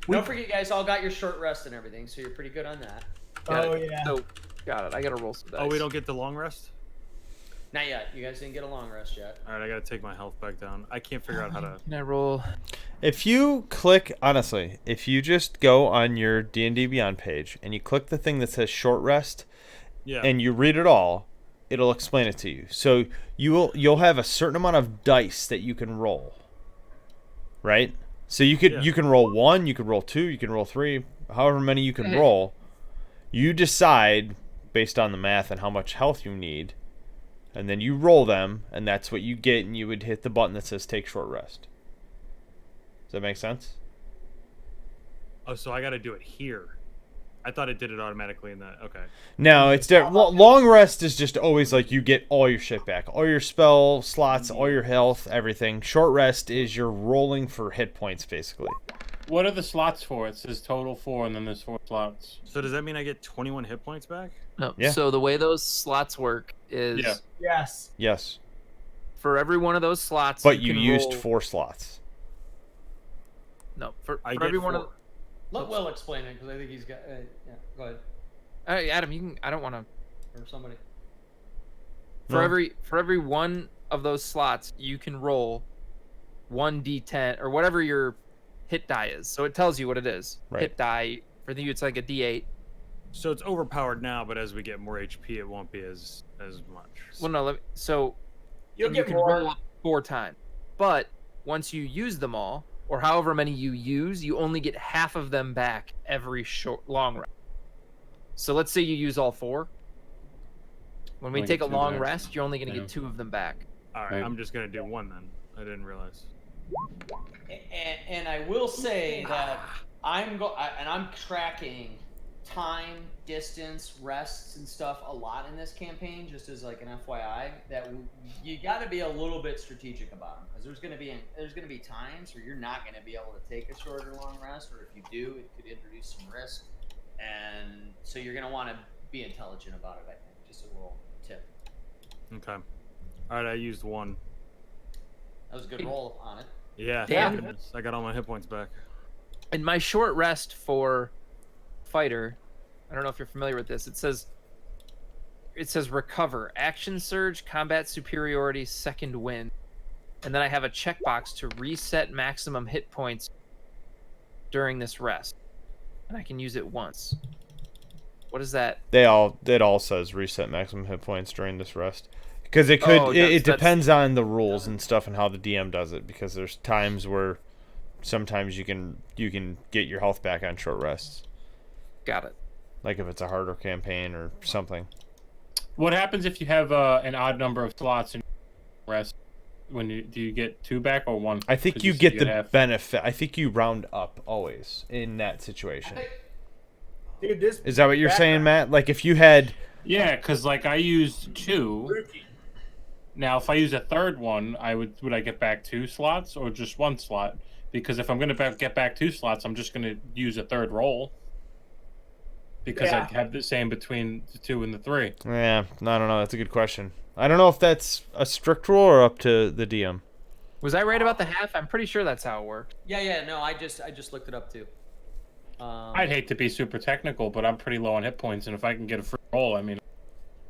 Don't forget, you guys all got your short rest and everything, so you're pretty good on that. Got Oh it. yeah. So, got it. I gotta roll some dice. Oh, we don't get the long rest? Not yet. You guys didn't get a long rest yet. Alright, I gotta take my health back down. I can't figure out how to. Can I roll? If you click, honestly, if you just go on your D&D Beyond page and you click the thing that says short rest Yeah. and you read it all, it'll explain it to you. So you'll have a certain amount of dice that you can roll. Right? So you Yeah. can roll 1, you can roll 2, you can roll 3, however many you can roll. You decide based on the math and how much health you need, and then you roll them, and that's what you get, and you would hit the button that says take short rest. Does that make sense? Oh, so I gotta do it here. I thought it did it automatically in that. Okay. No, it's different. Long rest is just always like you get all your shit back, all your spell slots, all your health, everything. Short rest is you're rolling for hit points, basically. What are the slots for? It says total 4, and then there's 4 slots. So does that mean I get 21 hit points back? No. Yeah. So the way those slots work is Yeah. Yes. Yes, for every one of those slots. but you can used roll... 4 slots. No, for I for get every one 4. of. Let Will explain it because I think he's got. Yeah, go ahead. Adam, you can. I don't want to. Or somebody. For No. every one of those slots, you can roll 1d10 or whatever your hit die is. So it tells you what it is. Right. Hit die for you, it's like a d8. So it's overpowered now, but as we get more HP, it won't be as much. Well, no. So You'll you get can more. roll up 4 times, but once you use them all, or however many you use, you only get half of them back every long rest. So let's say you use all 4. When we Only take a get 2 long back. rest, you're only going to Yeah. get 2 of them back. All right, Right. I'm just gonna do 1 then. I didn't realize. And I will say that I'm tracking time, distance, rests, and stuff a lot in this campaign, just as like an FYI. That you got to be a little bit strategic about them because there's gonna be times where you're not gonna be able to take a short or long rest, or if you do, it could introduce some risk, and so you're gonna want to be intelligent about it. I think just a little tip. Okay. All right, I used 1. That was a good roll on it. Yeah. Damn. Thank goodness. I got all my hit points back. In my short rest for fighter, I don't know if you're familiar with this. It says recover, action surge, combat superiority, second wind, and then I have a checkbox to reset maximum hit points during this rest, and I can use it once. What is that? It all says reset maximum hit points during this rest. Because it could, Oh, it that's- depends on the rules and stuff and how the DM does it. Because there's times where sometimes you can get your health back on short rests, Got it. like if it's a harder campaign or something. What happens if you have an odd number of slots in rest? Do you get 2 back or 1? I think 'Cause you said get you the have- benefit. I think you round up always in that situation. Dude, this Is that what you're saying, Matt? Like if you had, Yeah, because like I used 2. rookie. Now, if I use a third one, would I get back 2 slots or just 1 slot? Because if I'm going to get back 2 slots, I'm just going to use a third roll. because Yeah. I have the same between the 2 and the 3. Yeah, I don't know. That's a good question. I don't know if that's a strict rule or up to the DM. Was I right about the half? I'm pretty sure that's how it worked. Yeah. No, I just looked it up too. I'd hate to be super technical, but I'm pretty low on hit points, and if I can get a free roll, I mean,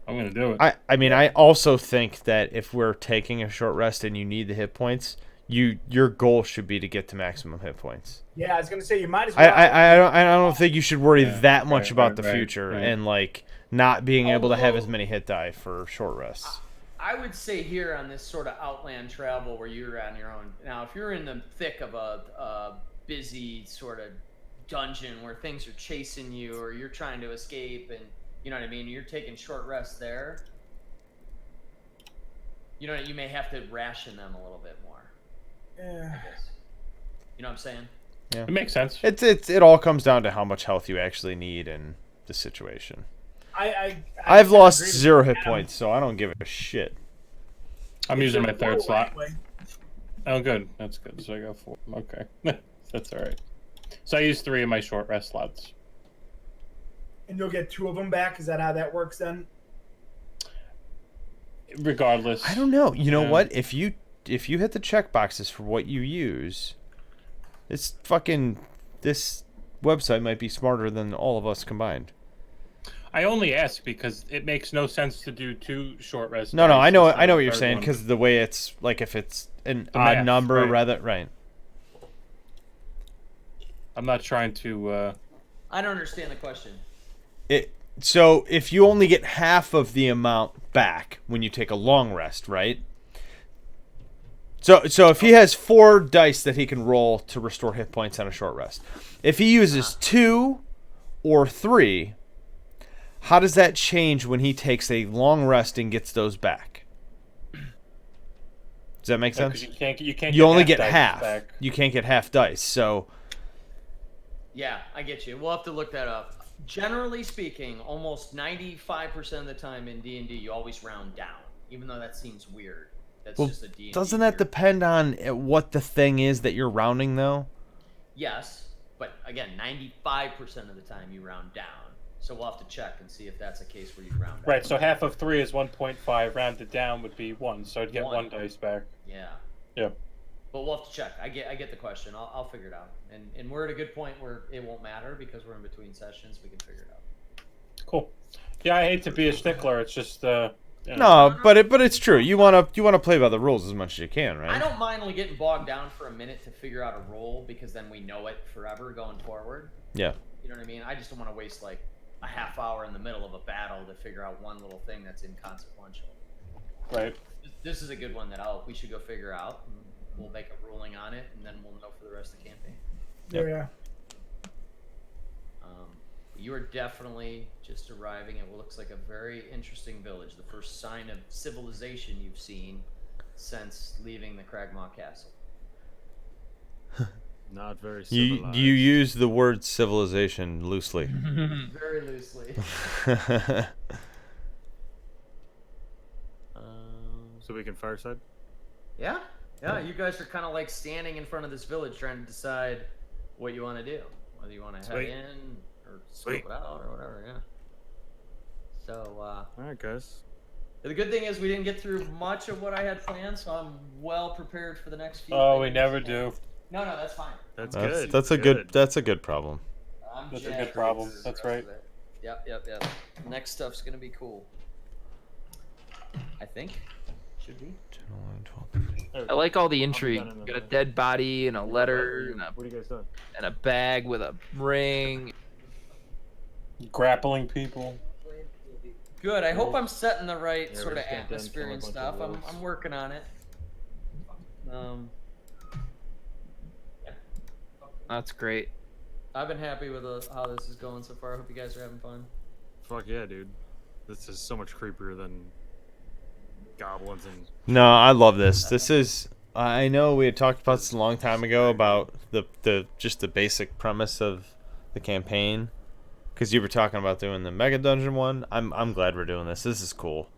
I'm gonna do it. I mean, I also think that if we're taking a short rest and you need the hit points, your goal should be to get to maximum hit points. Yeah, I was gonna say you might as well. I don't think you should worry Yeah, that much about the right, future right. and like not being able to have as Although- many hit die for short rests. I would say here on this sort of outland travel where you're on your own. Now, if you're in the thick of a busy sort of dungeon where things are chasing you or you're trying to escape and you know what I mean, you're taking short rests there. You know, you may have to ration them a little bit more. Yeah. I guess. You know what I'm saying? It makes sense. It all comes down to how much health you actually need and the situation. kinda I've lost agree with 0 hit Adam. points, so I don't give a shit. I'm It's using a my 3rd roll slot. anyway. Oh, good. That's good. So I got 4. Okay. That's all right. So I use 3 of my short rest slots. And you'll get 2 of them back. Is that how that works then? Regardless. I don't know. You know Yeah. what? If you hit the check boxes for what you use, this website might be smarter than all of us combined. I only ask because it makes no sense to do 2 short rests. No, I know instead of what a you're third saying one. because the way it's like if it's an The odd math, number right. rather right. I'm not trying to. I don't understand the question. So if you only get half of the amount back when you take a long rest, right? So if he has 4 dice that he can roll to restore hit points on a short rest, if he uses 2 or 3, how does that change when he takes a long rest and gets those back? Does that make No, 'cause sense? you can't. You only get dice half. back. You can't get half dice. So Yeah, I get you. We'll have to look that up. Generally speaking, almost 95% of the time in D&D, you always round down, even though that seems weird. That's Well, just a D&D. doesn't that weird. depend on what the thing is that you're rounding though? Yes, but again, 95% of the time you round down. So we'll have to check and see if that's a case where you round down. Right. So half of 3 is 1.5. Rounded down would be 1. So I'd get 1 dice back. Yeah. Yeah. But we'll have to check. I get the question. I'll figure it out. And we're at a good point where it won't matter because we're in between sessions. We can figure it out. Cool. Yeah, I hate to be a stickler. It's just. You know. No, but it's true. You wanna play by the rules as much as you can, right? I don't mind only getting bogged down for a minute to figure out a role because then we know it forever going forward. Yeah. You know what I mean? I just don't want to waste like a half hour in the middle of a battle to figure out one little thing that's inconsequential. Right. This is a good one that we should go figure out. And we'll make a ruling on it, and then we'll know for the rest of the campaign. Yep. Yeah. You are definitely just arriving at what looks like a very interesting village. The first sign of civilization you've seen since leaving the Cragmaw Castle. Not very You civilized. use the word civilization loosely. Very loosely. So we can fireside? Yeah, you guys are kind of like standing in front of this village trying to decide what you want to do. Whether you want to head Sweet. in or Sweet. scope it out or whatever, yeah. So, Alright, guys. the good thing is we didn't get through much of what I had planned, so I'm well prepared for the next few Oh, we things. never do. No, that's fine. That's good. That's a good problem. I'm That's a jazzed good for problem. the That's rest right. of it. Yep. Next stuff's gonna be cool. I think. Should be. I like all the I'll intrigue. be done in a Got a minute. dead body and a letter What are you guys doing? and a bag with a ring. Grappling people. Good. I hope I'm setting the right Yeah, sort we're of just gonna atmosphere kill a and bunch of stuff. wolves. I'm working on it. That's great. I've been happy with how this is going so far. I hope you guys are having fun. Fuck yeah, dude. This is so much creepier than goblins and No, I love this. This is. I know we had talked about this a long time ago about the just the basic premise of the campaign, because you were talking about doing the mega dungeon one. I'm glad we're doing this. This is cool.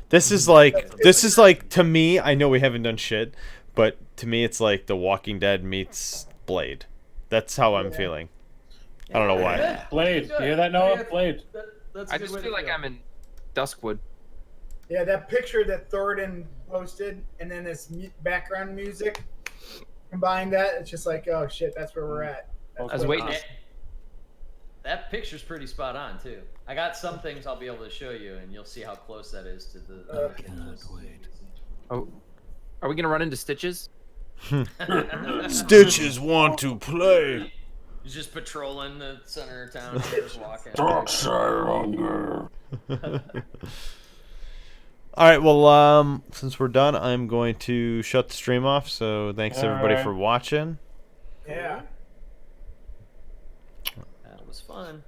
This is like to me. I know we haven't done shit, but to me it's like The Walking Dead meets Blade. That's how I'm feeling. I don't know why. Yeah, Blade. good. You hear that, I Noah? think Blade. that's a I good just way feel to like I'm in Duskwood. Yeah, that picture that Thornton posted, and then this background music. Combine that, it's just like, oh shit, that's where we're at. That's I was what- waiting. That picture's pretty spot on too. I got some things I'll be able to show you, and you'll see how close that is to the. Cannot wait. Oh, are we gonna run into Stitches? Stitches want to play. He's just patrolling the center of town, just walking. All right, well, since we're done, I'm going to shut the stream off. So thanks everybody Alright. for watching. Yeah. That was fun.